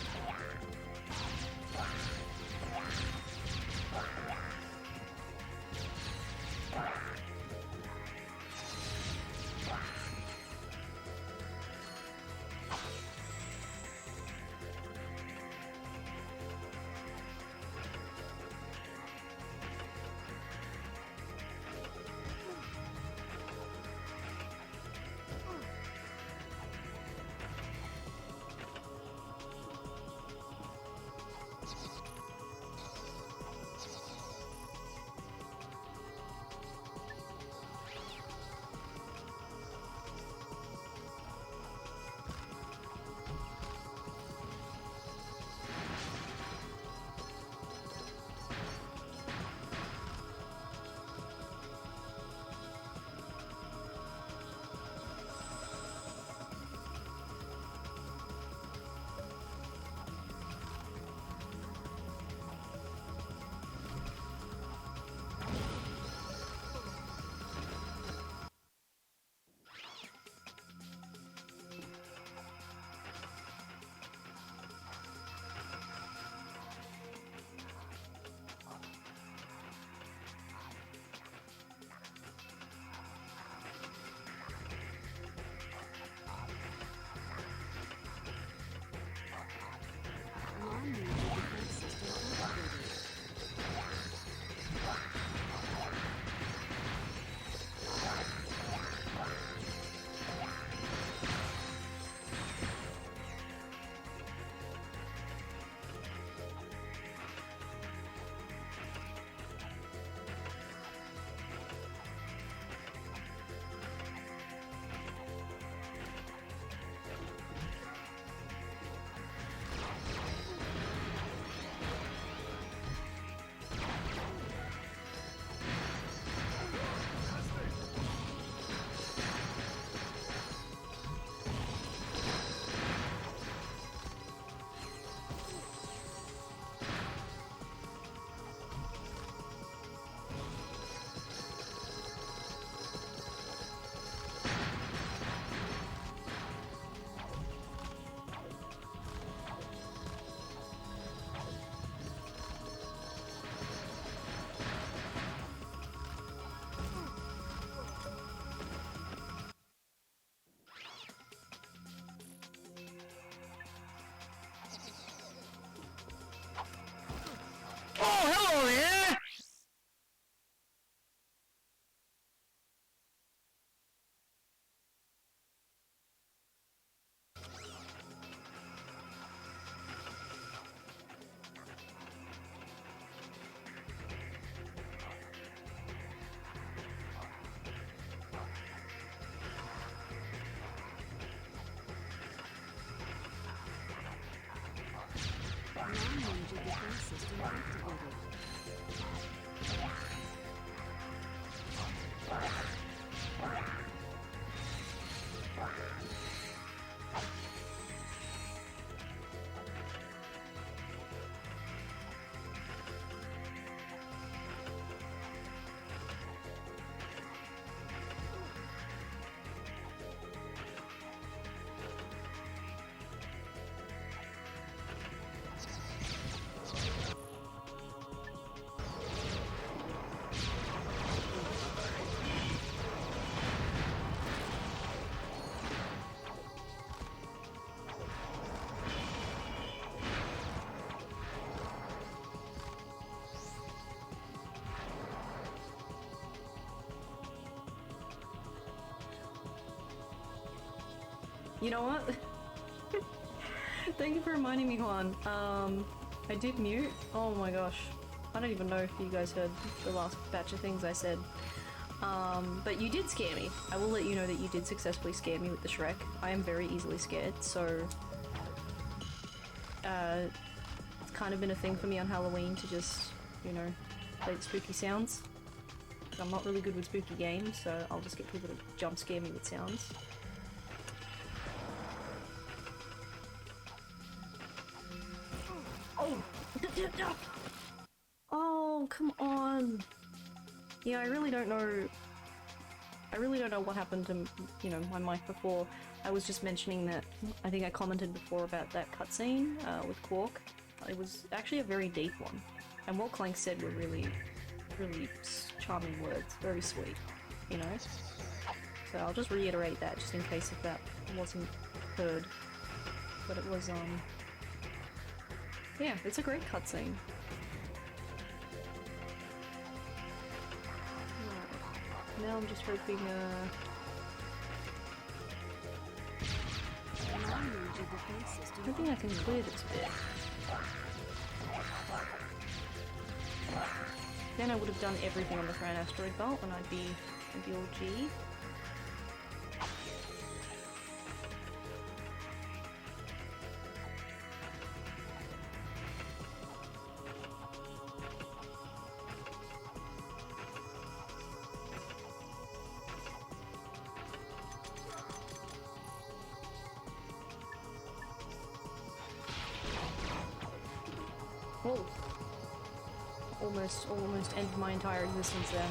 [SPEAKER 12] defense system activated.
[SPEAKER 1] You know what? Thank you for reminding me, Juan. I did mute. Oh my gosh. I don't even know if you guys heard the last batch of things I said. But you did scare me. I will let you know that you did successfully scare me with the Shrek. I am very easily scared, so... it's kind of been a thing for me on Halloween to just, you know, play the spooky sounds. I'm not really good with spooky games, so I'll just get people to jump scare me with sounds. Oh, come on. Yeah, I really don't know what happened to, you know, my mic before. I was just mentioning that, I think I commented before about that cutscene with Qwark. It was actually a very deep one. And what Clank said were really, really charming words. Very sweet, you know? So I'll just reiterate that, just in case if that wasn't heard. But it was, yeah, it's a great cutscene. Right. Now I'm just hoping, hoping I can clear this bit. Then I would have done everything on the Grand Asteroid Belt and I'd be all G. Oh. Almost ended my entire existence there.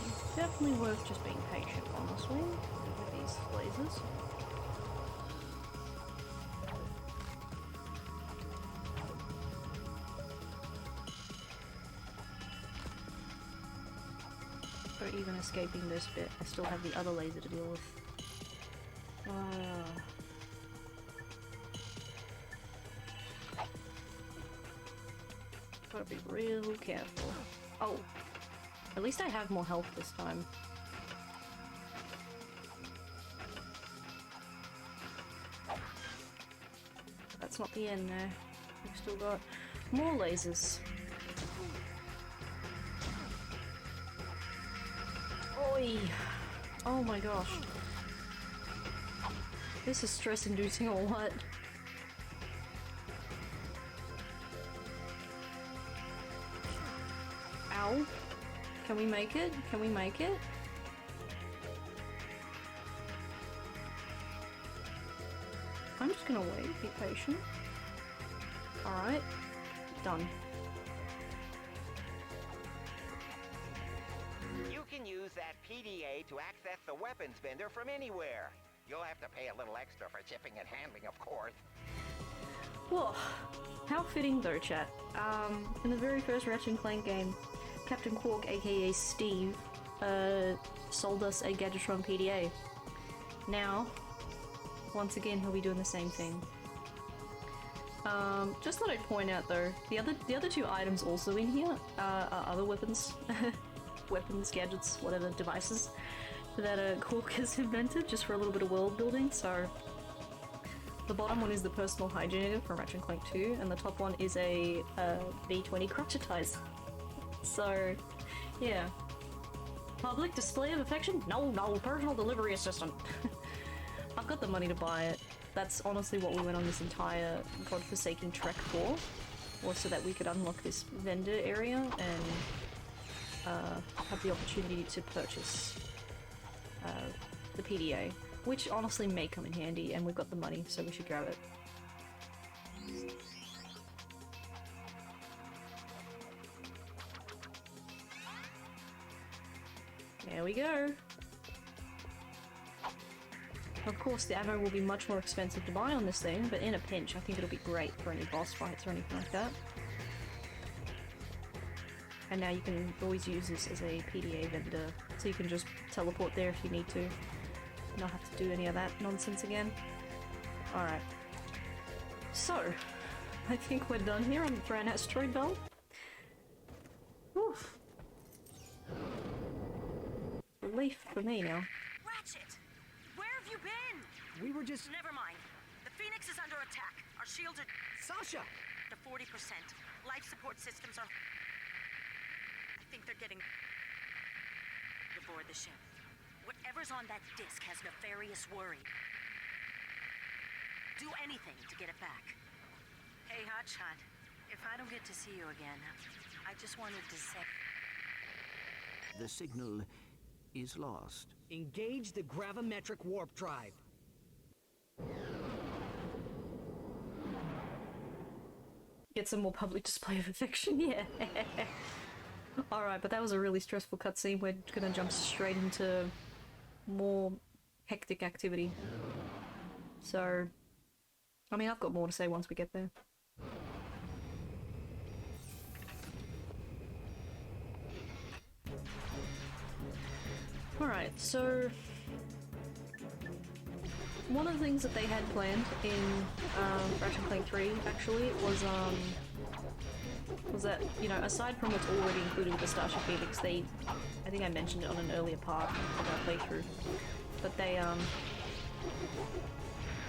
[SPEAKER 1] It's definitely worth just being patient, honestly, with these lasers. Even escaping this bit, I still have the other laser to deal with. Gotta be real careful. Oh, at least I have more health this time. That's not the end there. We've still got more lasers. Oh my gosh. This is stress-inducing or what? Ow. Can we make it? Can we make it? I'm just gonna wait, be patient. Alright. Done.
[SPEAKER 3] Use that PDA to access the weapons vendor from anywhere. You'll have to pay a little extra for shipping and handling, of course.
[SPEAKER 1] Whoa. How fitting though, chat. In the very first Ratchet Clank game, Captain Qwark, aka Steve, sold us a Gadgetron PDA. Now, once again, he'll be doing the same thing. Just thought I'd point out though, the other two items also in here are other weapons. Weapons, gadgets, whatever, devices that Qwark has invented just for a little bit of world building. So the bottom one is the personal hygienizer from Ratchet Clank 2 and the top one is a V20 cricchettizer. So Yeah. Public display of affection? No, personal delivery assistant. I've got the money to buy it. That's honestly what we went on this entire godforsaken trek for. Was so that we could unlock this vendor area and have the opportunity to purchase the PDA. Which honestly may come in handy, and we've got the money, so we should grab it. There we go. Of course, the ammo will be much more expensive to buy on this thing, but in a pinch, I think it'll be great for any boss fights or anything like that. And now you can always use this as a PDA vendor, so you can just teleport there if you need to. Not have to do any of that nonsense again. Alright. So, I think we're done here on the Brand Asteroid Belt. Oof. Relief for me now.
[SPEAKER 16] Ratchet! Where have you been?
[SPEAKER 4] We were just...
[SPEAKER 16] Never mind. The Phoenix is under attack. Our shields are...
[SPEAKER 4] Sasha!
[SPEAKER 16] To 40%. Life support systems are... I think they're getting... aboard the ship. Whatever's on that disc has nefarious worry. Do anything to get it back. Hey, Hotshot. If I don't get to see you again, I just wanted to say...
[SPEAKER 5] The signal is lost.
[SPEAKER 4] Engage the gravimetric warp drive.
[SPEAKER 1] Get some more public display of affection, yeah. Alright, but that was a really stressful cutscene. We're gonna jump straight into more hectic activity. So, I mean, I've got more to say once we get there. Alright, so one of the things that they had planned in Ratchet Clank 3 actually was that, you know, aside from what's already included with the Starship Phoenix, I think I mentioned it on an earlier part of our playthrough, but they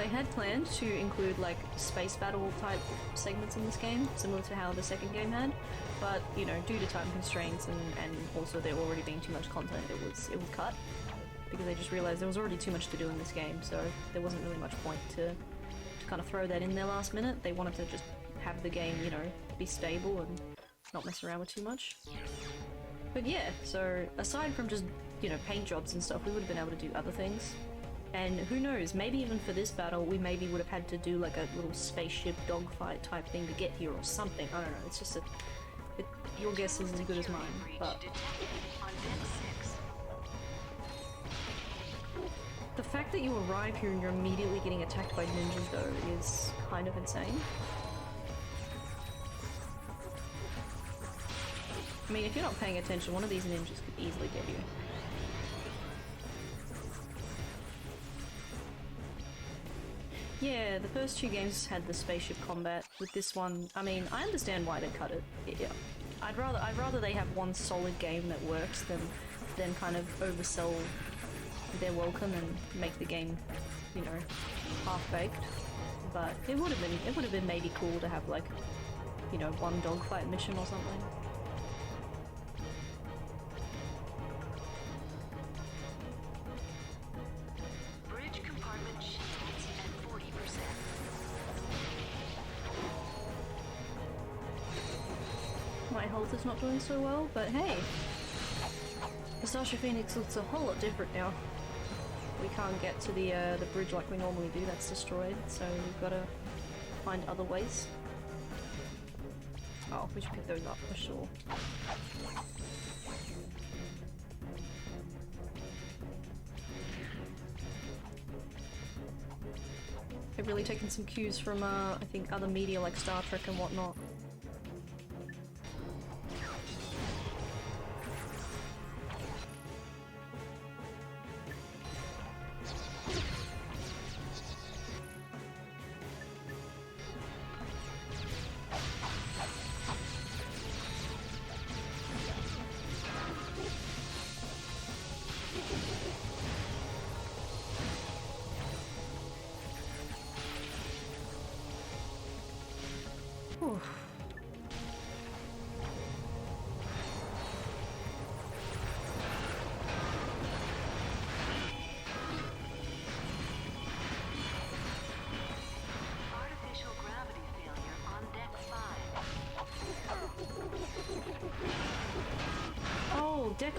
[SPEAKER 1] had planned to include like space battle type segments in this game, similar to how the second game had, but you know, due to time constraints and also there already being too much content, it was cut, because they just realized there was already too much to do in this game, so there wasn't really much point to kind of throw that in there last minute. They wanted to just have the game, you know, be stable and not mess around with too much. But yeah, so aside from just, you know, paint jobs and stuff, we would have been able to do other things. And who knows, maybe even for this battle, we maybe would have had to do like a little spaceship dogfight type thing to get here or something. I don't know, it's just your guess is as good as mine, but... The fact that you arrive here and you're immediately getting attacked by ninjas though is kind of insane. I mean, if you're not paying attention, one of these ninjas could easily get you. Yeah, the first two games had the spaceship combat. With this one, I mean, I understand why they cut it. Yeah, I'd rather they have one solid game that works than kind of oversell their welcome and make the game, you know, half-baked. But it would have been maybe cool to have like, you know, one dogfight mission or something.
[SPEAKER 16] Bridge compartment shields at 40%.
[SPEAKER 1] My health is not doing so well, but hey, the Starship Phoenix looks a whole lot different now. We can't get to the bridge like we normally do, that's destroyed, so we've got to find other ways. Oh, we should pick those up for sure. They've really taken some cues from, I think, other media like Star Trek and whatnot.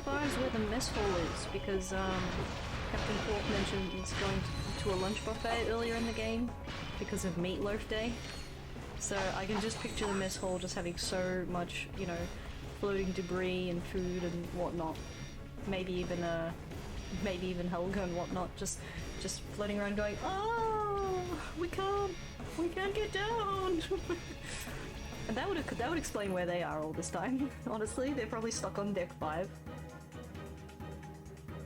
[SPEAKER 1] Deck 5 is where the mess hall is, because Captain Qwark mentioned he's going to a lunch buffet earlier in the game because of Meatloaf Day. So I can just picture the mess hall just having so much, you know, floating debris and food and whatnot. Maybe even Helga and whatnot, just floating around going, oh, we can't get down. And that would explain where they are all this time. Honestly, they're probably stuck on Deck 5.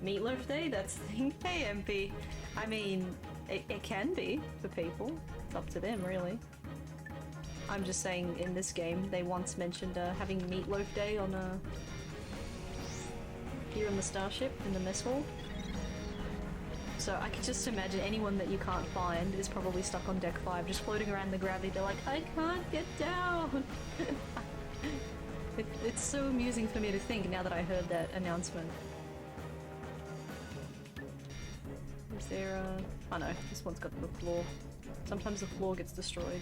[SPEAKER 1] Meatloaf Day? That's the thing. Hey, MP. I mean, it can be for people. It's up to them, really. I'm just saying, in this game, they once mentioned having Meatloaf Day on here on the starship, in the mess hall. So I could just imagine anyone that you can't find is probably stuck on Deck 5, just floating around the gravity. They're like, I can't get down! It's so amusing for me to think now that I heard that announcement. Is there a... Oh no, this one's got the floor. Sometimes the floor gets destroyed.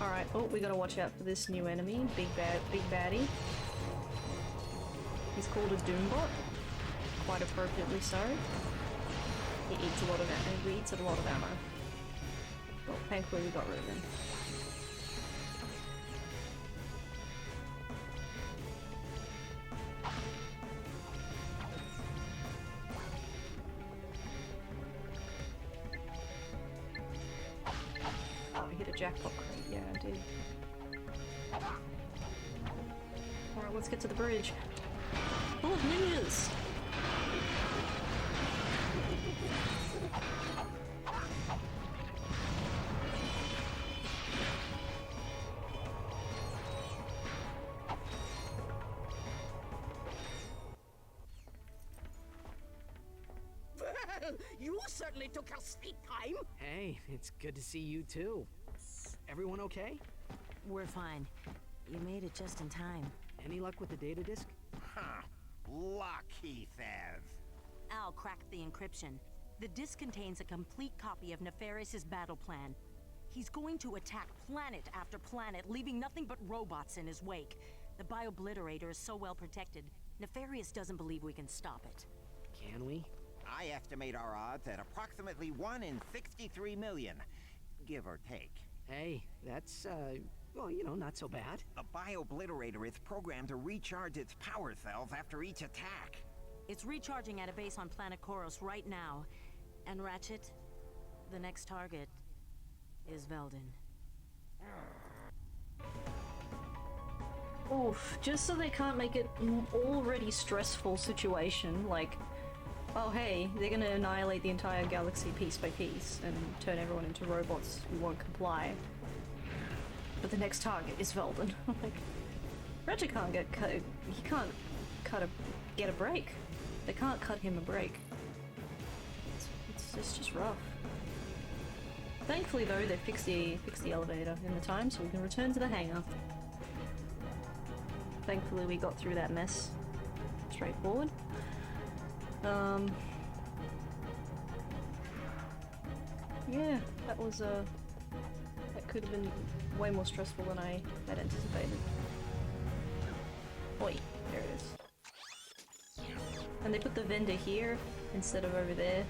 [SPEAKER 1] Alright, oh, we gotta watch out for this new enemy, big baddie. He's called a Doombot, quite appropriately so. He eats a lot of ammo. Well, thankfully we got rid of him. Oh, I hit a jackpot crate. Yeah, I did. Alright, let's get to the bridge. Full of ninjas!
[SPEAKER 10] Well, you certainly took your sweet time.
[SPEAKER 4] Hey, it's good to see you too. Everyone okay?
[SPEAKER 16] We're fine. You made it just in time.
[SPEAKER 4] Any luck with the data disk?
[SPEAKER 3] Huh. Luck, he says.
[SPEAKER 16] Al cracked the encryption. The disk contains a complete copy of Nefarious' battle plan. He's going to attack planet after planet, leaving nothing but robots in his wake. The Biobliterator is so well protected, Nefarious doesn't believe we can stop it.
[SPEAKER 4] Can we?
[SPEAKER 3] I estimate our odds at approximately 1 in 63 million, give or take.
[SPEAKER 4] Hey, that's, well, you know, not so bad.
[SPEAKER 3] The Biobliterator is programmed to recharge its power cells after each attack.
[SPEAKER 16] It's recharging at a base on planet Koros right now. And Ratchet, the next target is Veldin.
[SPEAKER 1] Oof, just so they can't make it an already stressful situation, like, oh hey, they're gonna annihilate the entire galaxy piece by piece and turn everyone into robots who won't comply. But the next target is Veldin. Like, Ratchet can't get cut. He can't get a break. They can't cut him a break. It's just rough. Thankfully though, they fixed the elevator in the time so we can return to the hangar. Thankfully we got through that mess. Straightforward. Yeah, that was that could have been way more stressful than I had anticipated. Oi, there it is. And they put the vendor here instead of over there,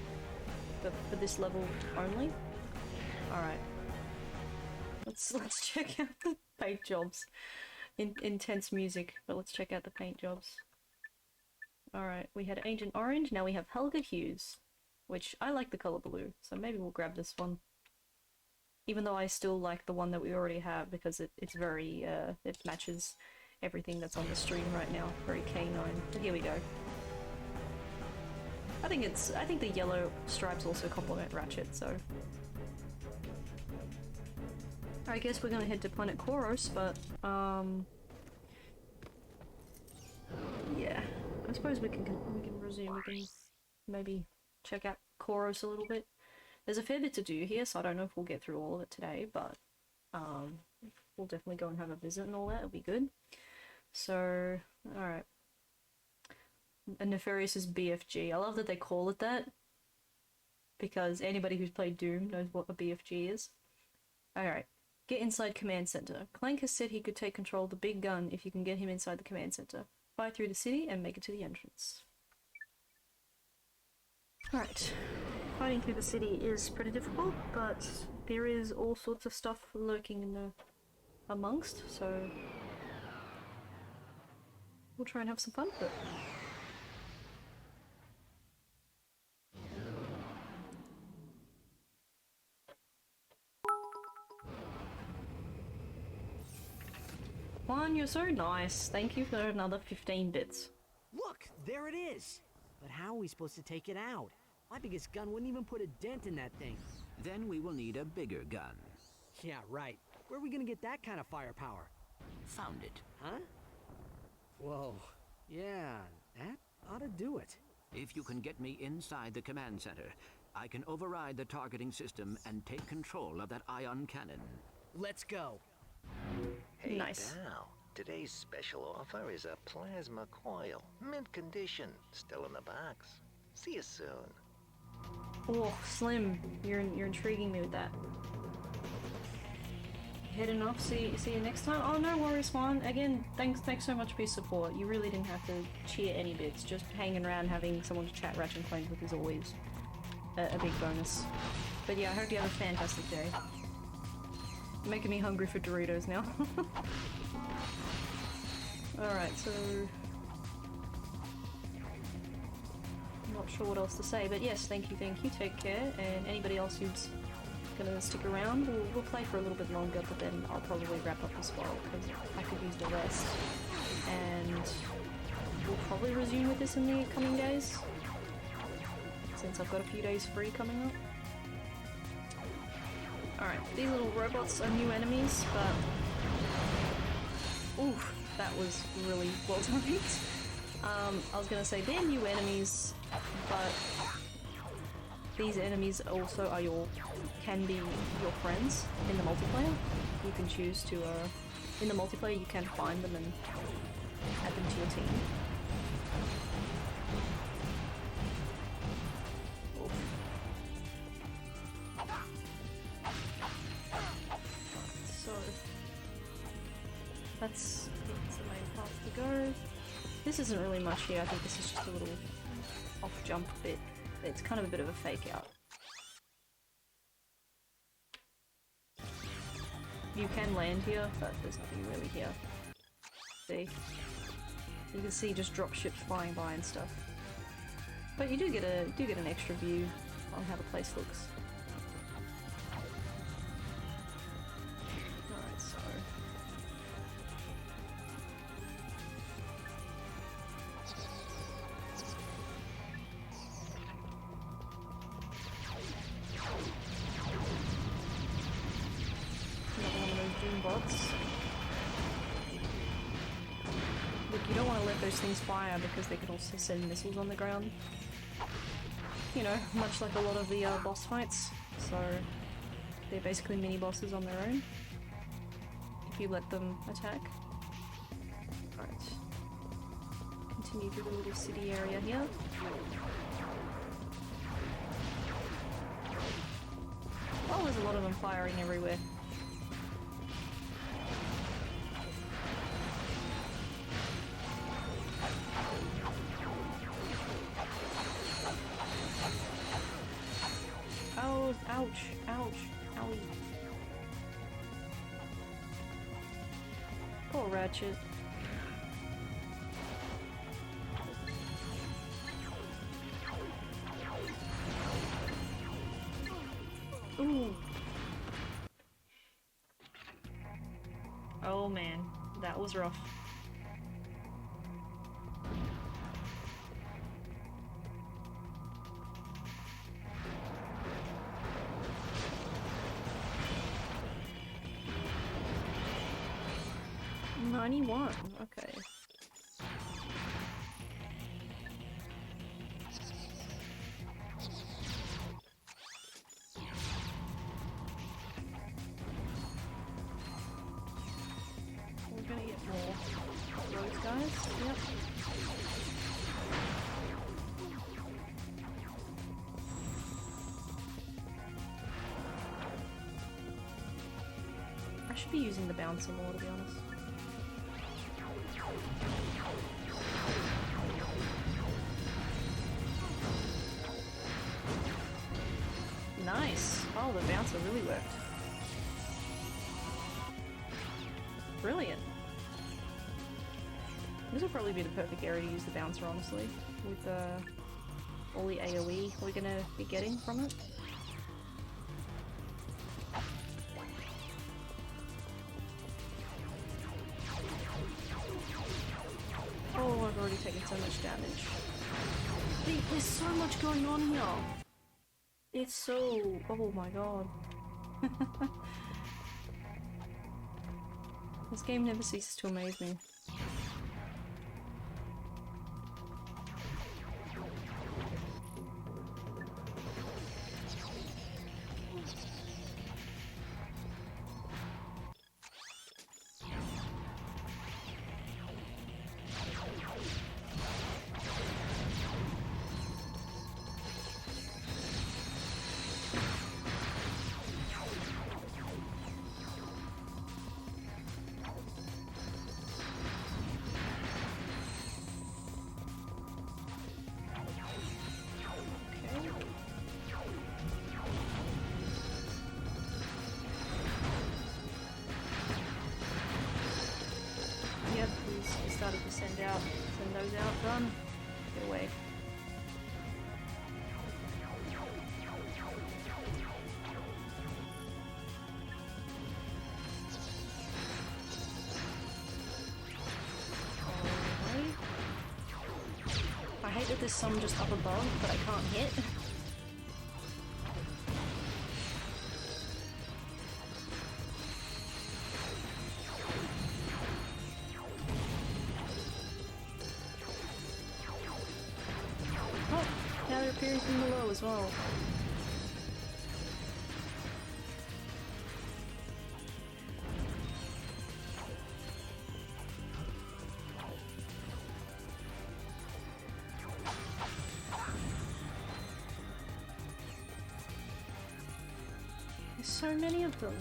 [SPEAKER 1] but for this level only. Alright. Let's check out the paint jobs. Intense music, but let's check out the paint jobs. Alright, we had Agent Orange, now we have Helga Hughes, which I like the color blue, so maybe we'll grab this one. Even though I still like the one that we already have because it's very, it matches everything that's on the stream right now. Very canine. But here we go. I think the yellow stripes also complement Ratchet, so... I guess we're gonna head to Planet Koros, but, yeah. I suppose we can resume. We can maybe check out Koros a little bit. There's a fair bit to do here, so I don't know if we'll get through all of it today, but we'll definitely go and have a visit and all that. It'll be good. So, alright. And Nefarious' BFG. I love that they call it that, because anybody who's played Doom knows what a BFG is. Alright. Get inside command center. Clank has said he could take control of the big gun if you can get him inside the command center. Fly through the city and make it to the entrance. Alright. Fighting through the city is pretty difficult, but there is all sorts of stuff lurking in the amongst, so we'll try and have some fun with it. Juan, you're so nice. Thank you for another 15 bits.
[SPEAKER 4] Look, there it is. But how are we supposed to take it out? My biggest gun wouldn't even put a dent in that thing.
[SPEAKER 5] Then we will need a bigger gun.
[SPEAKER 4] Yeah, right. Where are we gonna get that kind of firepower?
[SPEAKER 5] Found it.
[SPEAKER 4] Huh? Whoa. Yeah, that ought to do it.
[SPEAKER 5] If you can get me inside the command center, I can override the targeting system and take control of that ion cannon.
[SPEAKER 4] Let's go.
[SPEAKER 9] Hey,
[SPEAKER 1] nice.
[SPEAKER 9] pal. Today's special offer is a plasma coil. Mint condition. Still in the box. See you soon.
[SPEAKER 1] Oh, Slim, you're intriguing me with that. Heading off. See you next time. Oh, no worries, Juan. Again, thanks so much for your support. You really didn't have to cheer any bits. Just hanging around, having someone to chat Ratchet Clank with is always a big bonus. But yeah, I hope you have a fantastic day. You're making me hungry for Doritos now. Alright, so I'm not sure what else to say, but yes, thank you, take care, and anybody else who's gonna stick around, we'll play for a little bit longer, but then I'll probably wrap up as well, because I could use the rest, and we'll probably resume with this in the coming days, since I've got a few days free coming up. Alright, these little robots are new enemies, but oof, that was really well timed. I was gonna say they're new enemies, but these enemies also are can be your friends in the multiplayer. You can choose to, in the multiplayer you can find them and add them to your team. Oof. So that's the main path to go. This isn't really much here, I think this is just a little off jump bit. It's kind of a bit of a fake out. You can land here, but there's nothing really here. See? You can see just drop ships flying by and stuff. But you do get an extra view on how the place looks. Alright, so look, you don't want to let those things fire because they can also send missiles on the ground. You know, much like a lot of the boss fights. So they're basically mini bosses on their own if you let them attack. Alright. Continue through the little city area here. Oh, there's a lot of them firing everywhere. Oh, ouch, ouch, owie. Poor Ratchet. Ooh. Oh man, that was rough. Okay. We're gonna get more of those guys. Yep. should be using the bouncer more, to be honest. Nice! Oh, the bouncer really worked. Brilliant. This will probably be the perfect area to use the bouncer, honestly, with all the AoE we're gonna be getting from it. Oh, I've already taken so much damage. There's so much going on here. It's so... oh my god. This game never ceases to amaze me. Started to send those out, done. Get away. Alright. I hate that there's some just up above, but I can't hit. From below as well. There's so many of them.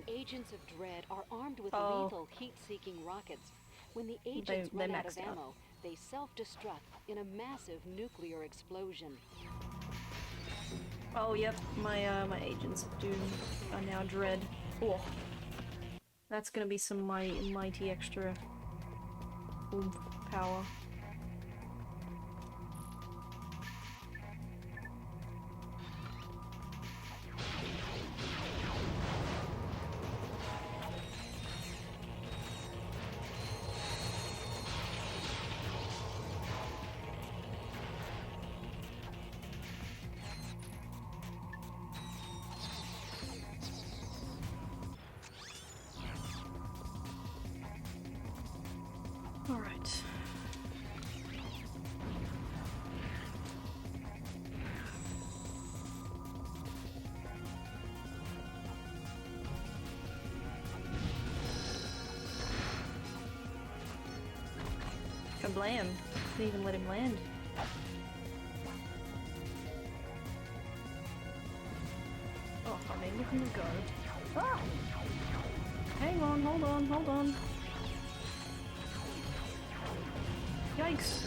[SPEAKER 2] Agents of Dread are armed with lethal heat-seeking rockets. When the agents run out of ammo, they self-destruct in a massive nuclear explosion.
[SPEAKER 1] Oh, yep, my agents of Doom are now Dread. Oh, that's gonna be some mighty extra oomph power. Alright. Kablam! Didn't even let him land. Oh, I mean, look at him go. Ah! Hang on, hold on, hold on. Yikes!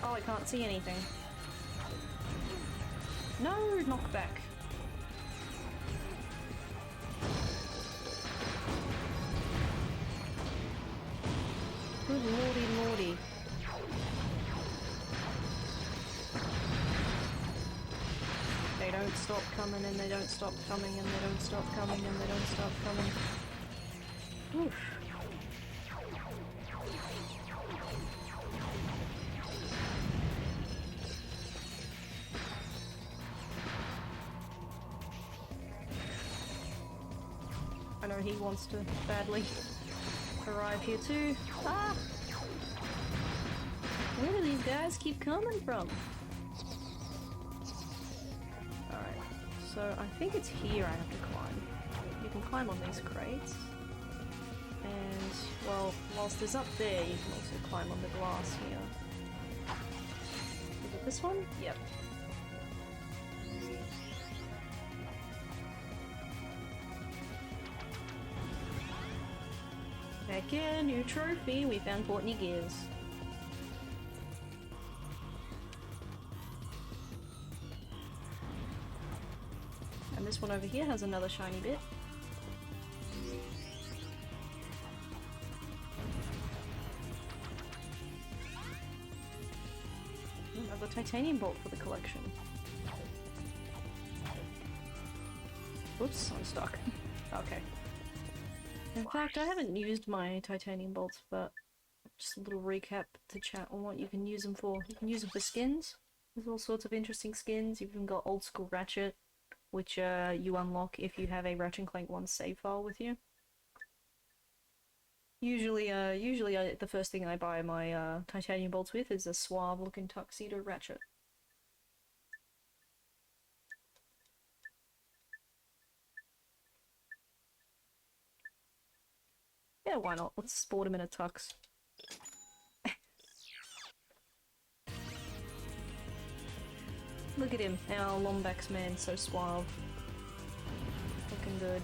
[SPEAKER 1] I can't see anything. No, knockback. don't stop coming, and they don't stop coming, and they don't stop coming, and they don't stop coming. Oof. I know he wants to badly arrive here too. Ah! Where do these guys keep coming from? Alright, so I think it's here I have to climb. You can climb on these crates. And, well, whilst it's up there, you can also climb on the glass here. Is it this one? Yep. Heck yeah, new trophy! We found Courtney Gears. And this one over here has another shiny bit. Another titanium bolt for the collection. Oops, I'm stuck. Okay. In fact, I haven't used my titanium bolts, but just a little recap to chat on what you can use them for. You can use them for skins. There's all sorts of interesting skins. You've even got old school Ratchet, which you unlock if you have a Ratchet Clank 1 save file with you. Usually the first thing I buy my titanium bolts with is a suave-looking tuxedo Ratchet. Yeah, why not? Let's sport him in a tux. Look at him, our Lombax man, so suave. Looking good.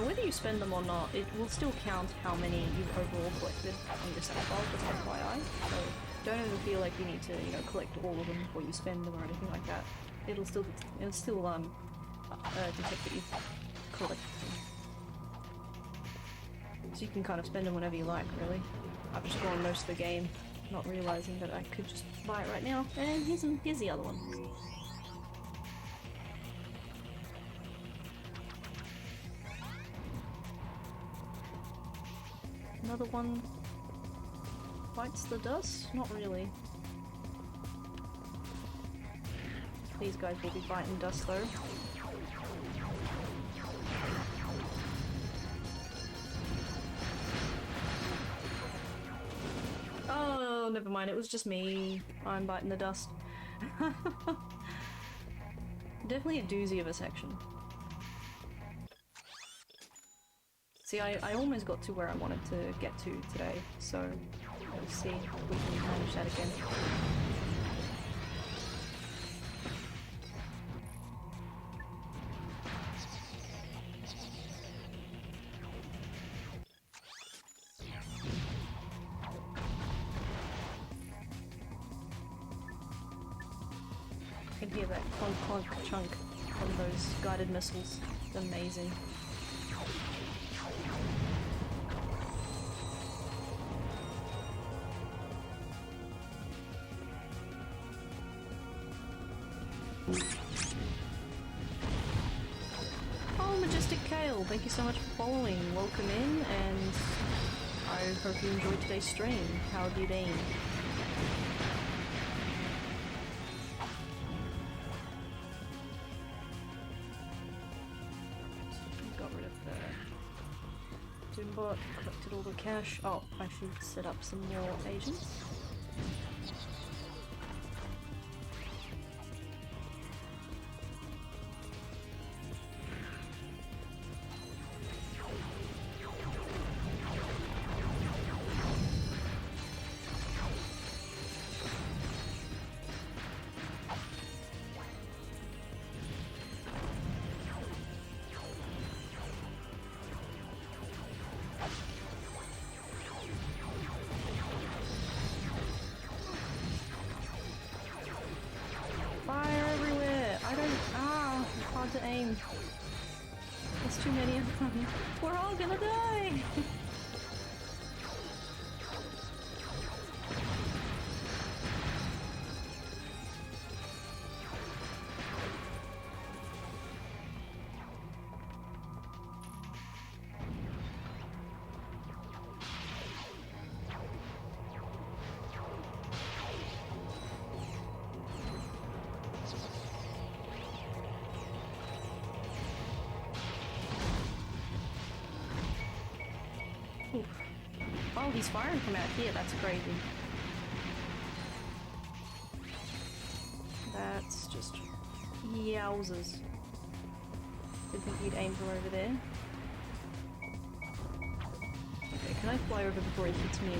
[SPEAKER 1] Whether you spend them or not, it will still count how many you've overall collected on your save file, just FYI. So don't ever feel like you need to, you know, collect all of them before you spend them or anything like that. It'll still detect that you've collected them. So you can kind of spend them whenever you like, really. I've just gone most of the game, not realizing that I could just buy it right now. And here's the other one. Another one bites the dust? Not really. These guys will be biting dust though. Oh, never mind, it was just me. I'm biting the dust. Definitely a doozy of a section. See, I almost got to where I wanted to get to today, so let's see if we can manage that again. I can hear that clunk clunk chunk from those guided missiles. It's amazing. Oh, Majestic Kale, thank you so much for following. Welcome in, and I hope you enjoyed today's stream. How have you been? Got rid of the Doombot, collected all the cash. Oh, I should set up some more agents. too many of them. We're all gonna die! Oh, he's firing from out here, that's crazy. That's just... yowzers. Didn't think he'd aim from over there. Okay, can I fly over before he hits me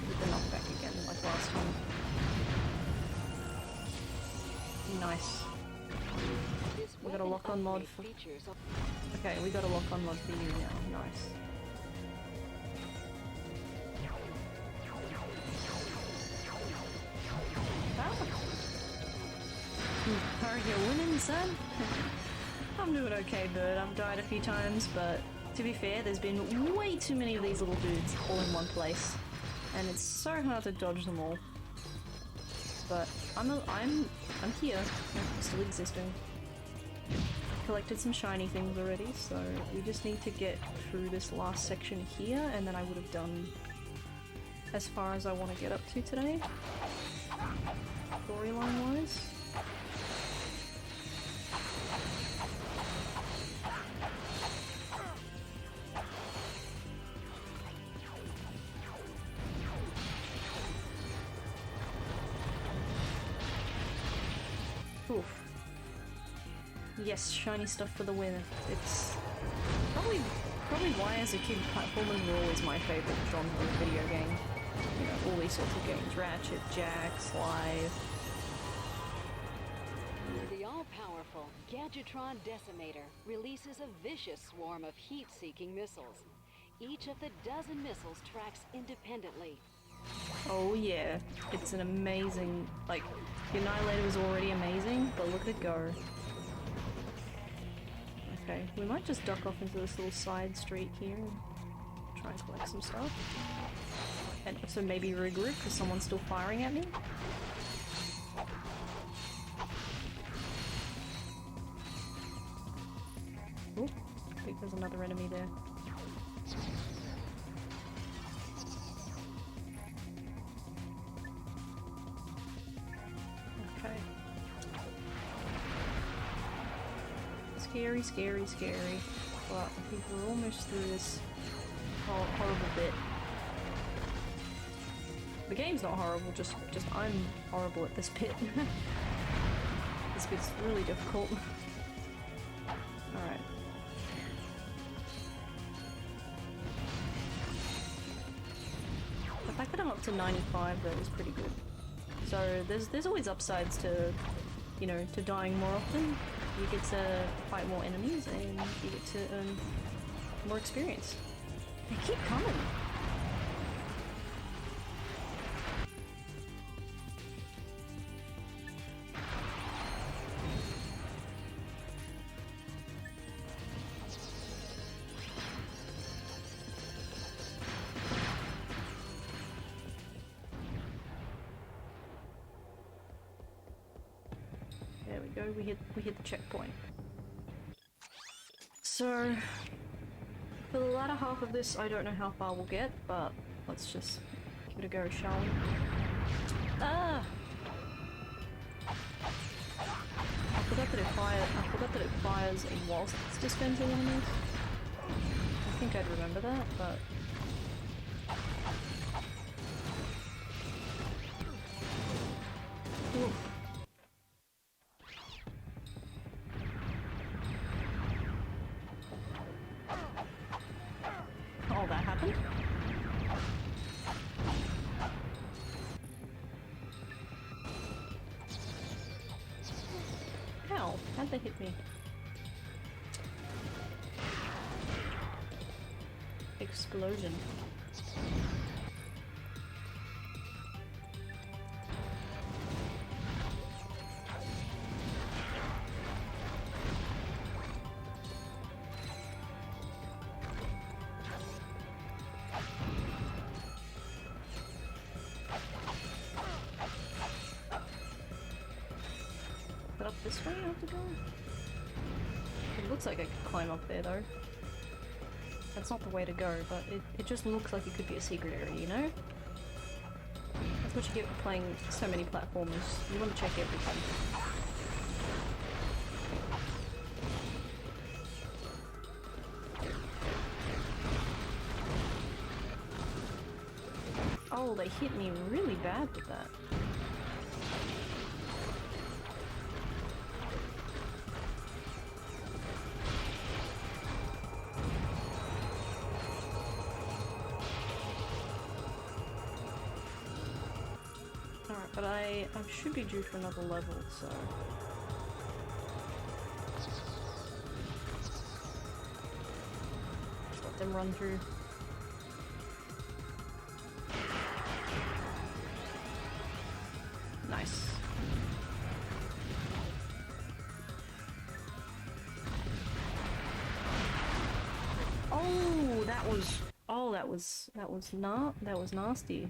[SPEAKER 1] with the knockback again, like last time? Nice. We got a lock-on mod for... Okay, we got a lock-on mod for you now, nice. Alright, you're winning, son. I'm doing okay, bird. I've died a few times, but to be fair, there's been way too many of these little dudes all in one place, and it's so hard to dodge them all. But I'm here. I'm still existing. Collected some shiny things already, so we just need to get through this last section here, and then I would have done as far as I want to get up to today, storyline-wise. Oof. Yes, shiny stuff for the win. It's probably why as a kid platformers were always my favourite genre of video game. You know, all these sorts of games. Ratchet, Jack, Sly.
[SPEAKER 2] The all-powerful Gadgetron Decimator releases a vicious swarm of heat-seeking missiles. Each of the dozen missiles tracks independently.
[SPEAKER 1] Oh yeah, it's an amazing, like, the Annihilator was already amazing, but look at it go. Okay, we might just duck off into this little side street here and try and collect some stuff. And also maybe regroup because someone's still firing at me. Oh, I think there's another enemy there. Okay. Scary, scary, scary. But I think we're almost through this horrible bit. The game's not horrible, just I'm horrible at this bit. This bit's really difficult. Alright. The fact that I'm up to 95 though is pretty good. So there's always upsides to, you know, to dying more often. You get to fight more enemies and you get to earn more experience. They keep coming. There we go, we hit the checkpoint. So for the latter half of this, I don't know how far we'll get, but let's just give it a go, shall we? Ah! I forgot that it fires whilst it's dispensing enemies. I think I'd remember that, but oof. Oh, that happened? Ow, how'd they hit me? Explosion. this way I have to go? It looks like I could climb up there though. That's not the way to go, but it just looks like it could be a secret area, you know? That's what you get for playing so many platformers. You want to check everything. Oh, they hit me really bad with that. Alright, but I should be due for another level, so... Just let them run through. Nice. Oh, that was... Oh, that was nasty.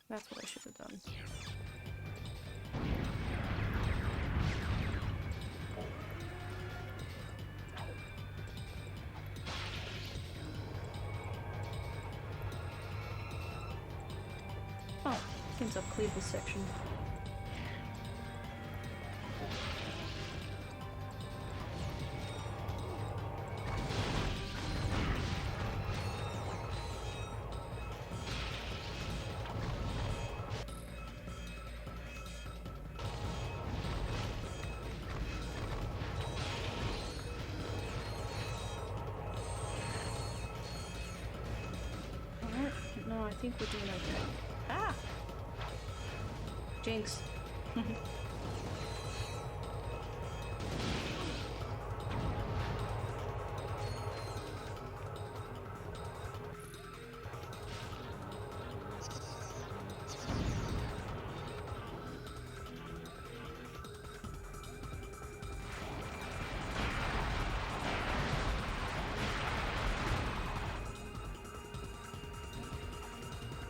[SPEAKER 1] That's what I should have done. Oh, seems I've cleared this section. Alright, no, I think we're doing okay. Ah! Jinx.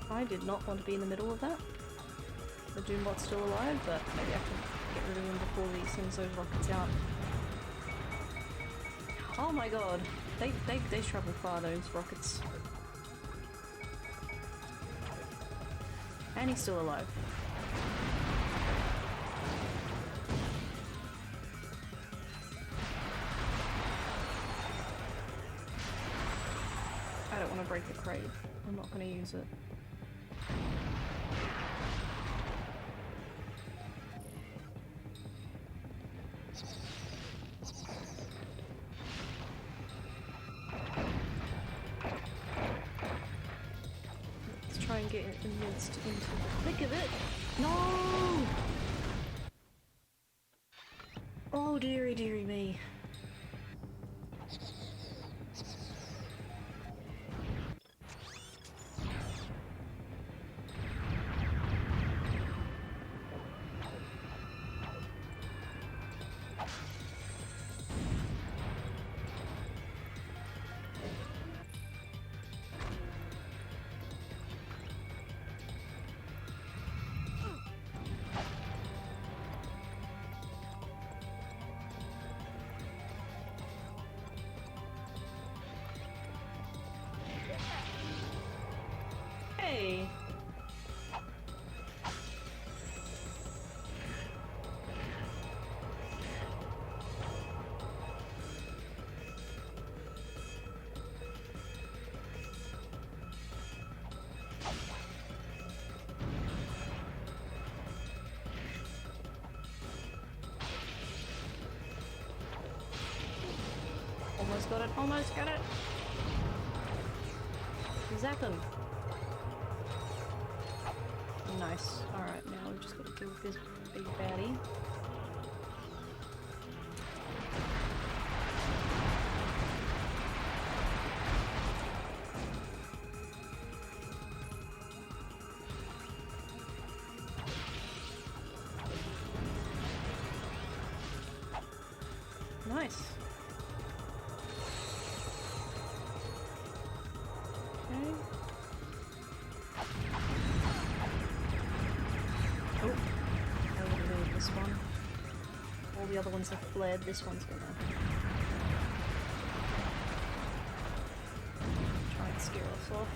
[SPEAKER 1] I did not want to be in the middle of that. The Doombot's still alive, but maybe I can get rid of him before he sends those rockets out. Oh my god, they travel far, those rockets. And he's still alive. I don't want to break the crate. I'm not going to use it. Let's try and get it into the thick of it. No! Oh dearie dearie me. Hey! Almost got it, almost got it! Zap him! Nice. Alright, now we've just got to deal with this big baddie. Nice. this one. All the other ones have fled, this one's gonna try and scare us off.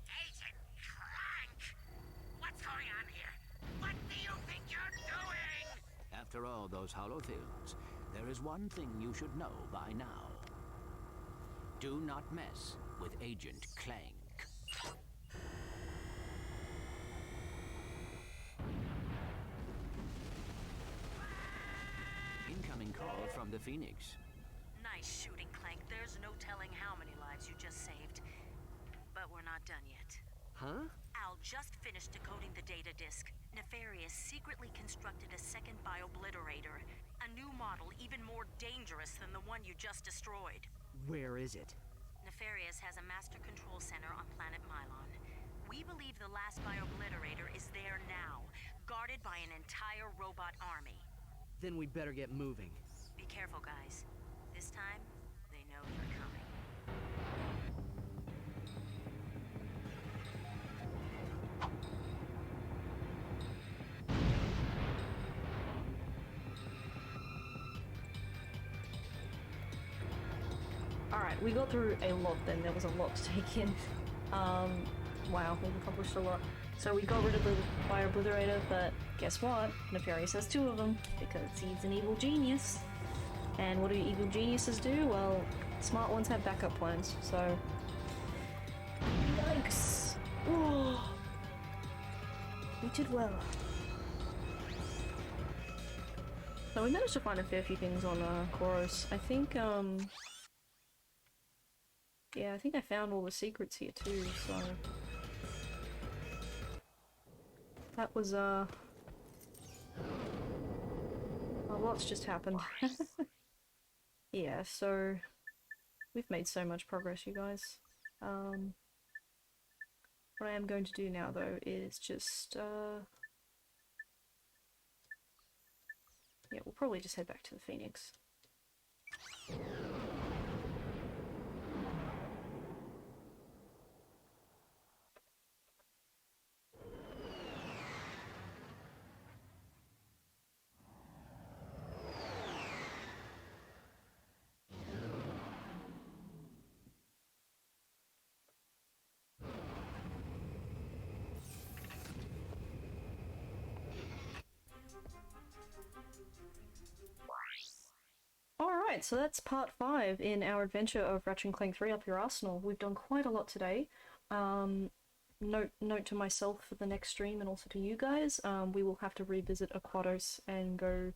[SPEAKER 10] Agent Clank! What's going on here? What do you think you're doing?
[SPEAKER 5] After all those hollow things, there is one thing you should know by now. Do not mess with Agent Clank. Incoming call from the Phoenix.
[SPEAKER 16] Nice shooting, Clank. There's no telling how many lives you just saved. But we're not done yet.
[SPEAKER 4] Huh?
[SPEAKER 16] Al just finished decoding the data disk. Nefarious secretly constructed a second Biobliterator. A new model even more dangerous than the one you just destroyed.
[SPEAKER 4] Where is it?
[SPEAKER 16] Nefarious has a master control center on planet Mylon. We believe the last Biobliterator is there now, guarded by an entire robot army.
[SPEAKER 4] Then we'd better get moving.
[SPEAKER 16] Be careful, guys. This time, they know you're coming.
[SPEAKER 1] Alright, we got through a lot then. There was a lot to take in. Wow, we've accomplished a lot. So we got rid of the Biobliterator, but guess what? Nefarious has 2 of them, because he's an evil genius. And what do evil geniuses do? Well, smart ones have backup plans, so... Yikes! Oh. We did well. So we managed to find a fair few things on Koros. I think, yeah, I think I found all the secrets here too, so... That was, a lot's just happened. Yeah, so... We've made so much progress, you guys. What I am going to do now, though, is just, yeah, we'll probably just head back to the Phoenix. Alright, so that's part 5 in our adventure of Ratchet Clank 3 Up Your Arsenal. We've done quite a lot today. Note to myself for the next stream and also to you guys, we will have to revisit Aquatos and go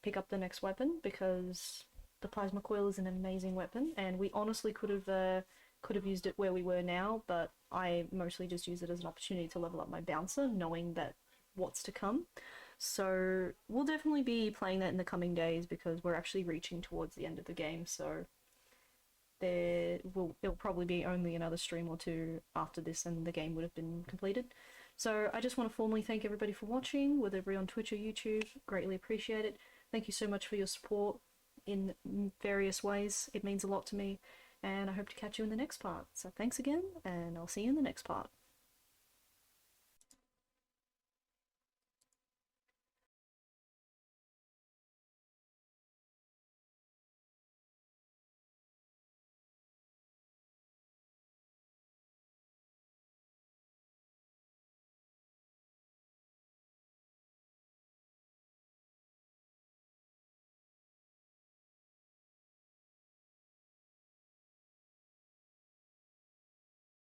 [SPEAKER 1] pick up the next weapon, because the plasma coil is an amazing weapon, and we honestly could have used it where we were now, but I mostly just use it as an opportunity to level up my bouncer, knowing that what's to come. So we'll definitely be playing that in the coming days, because we're actually reaching towards the end of the game, so it'll probably be only another stream or 2 after this and the game would have been completed. So I just want to formally thank everybody for watching, whether it be on Twitch or YouTube. Greatly appreciate it. Thank you so much for your support in various ways. It means a lot to me, and I hope to catch you in the next part. So thanks again, and I'll see you in the next part.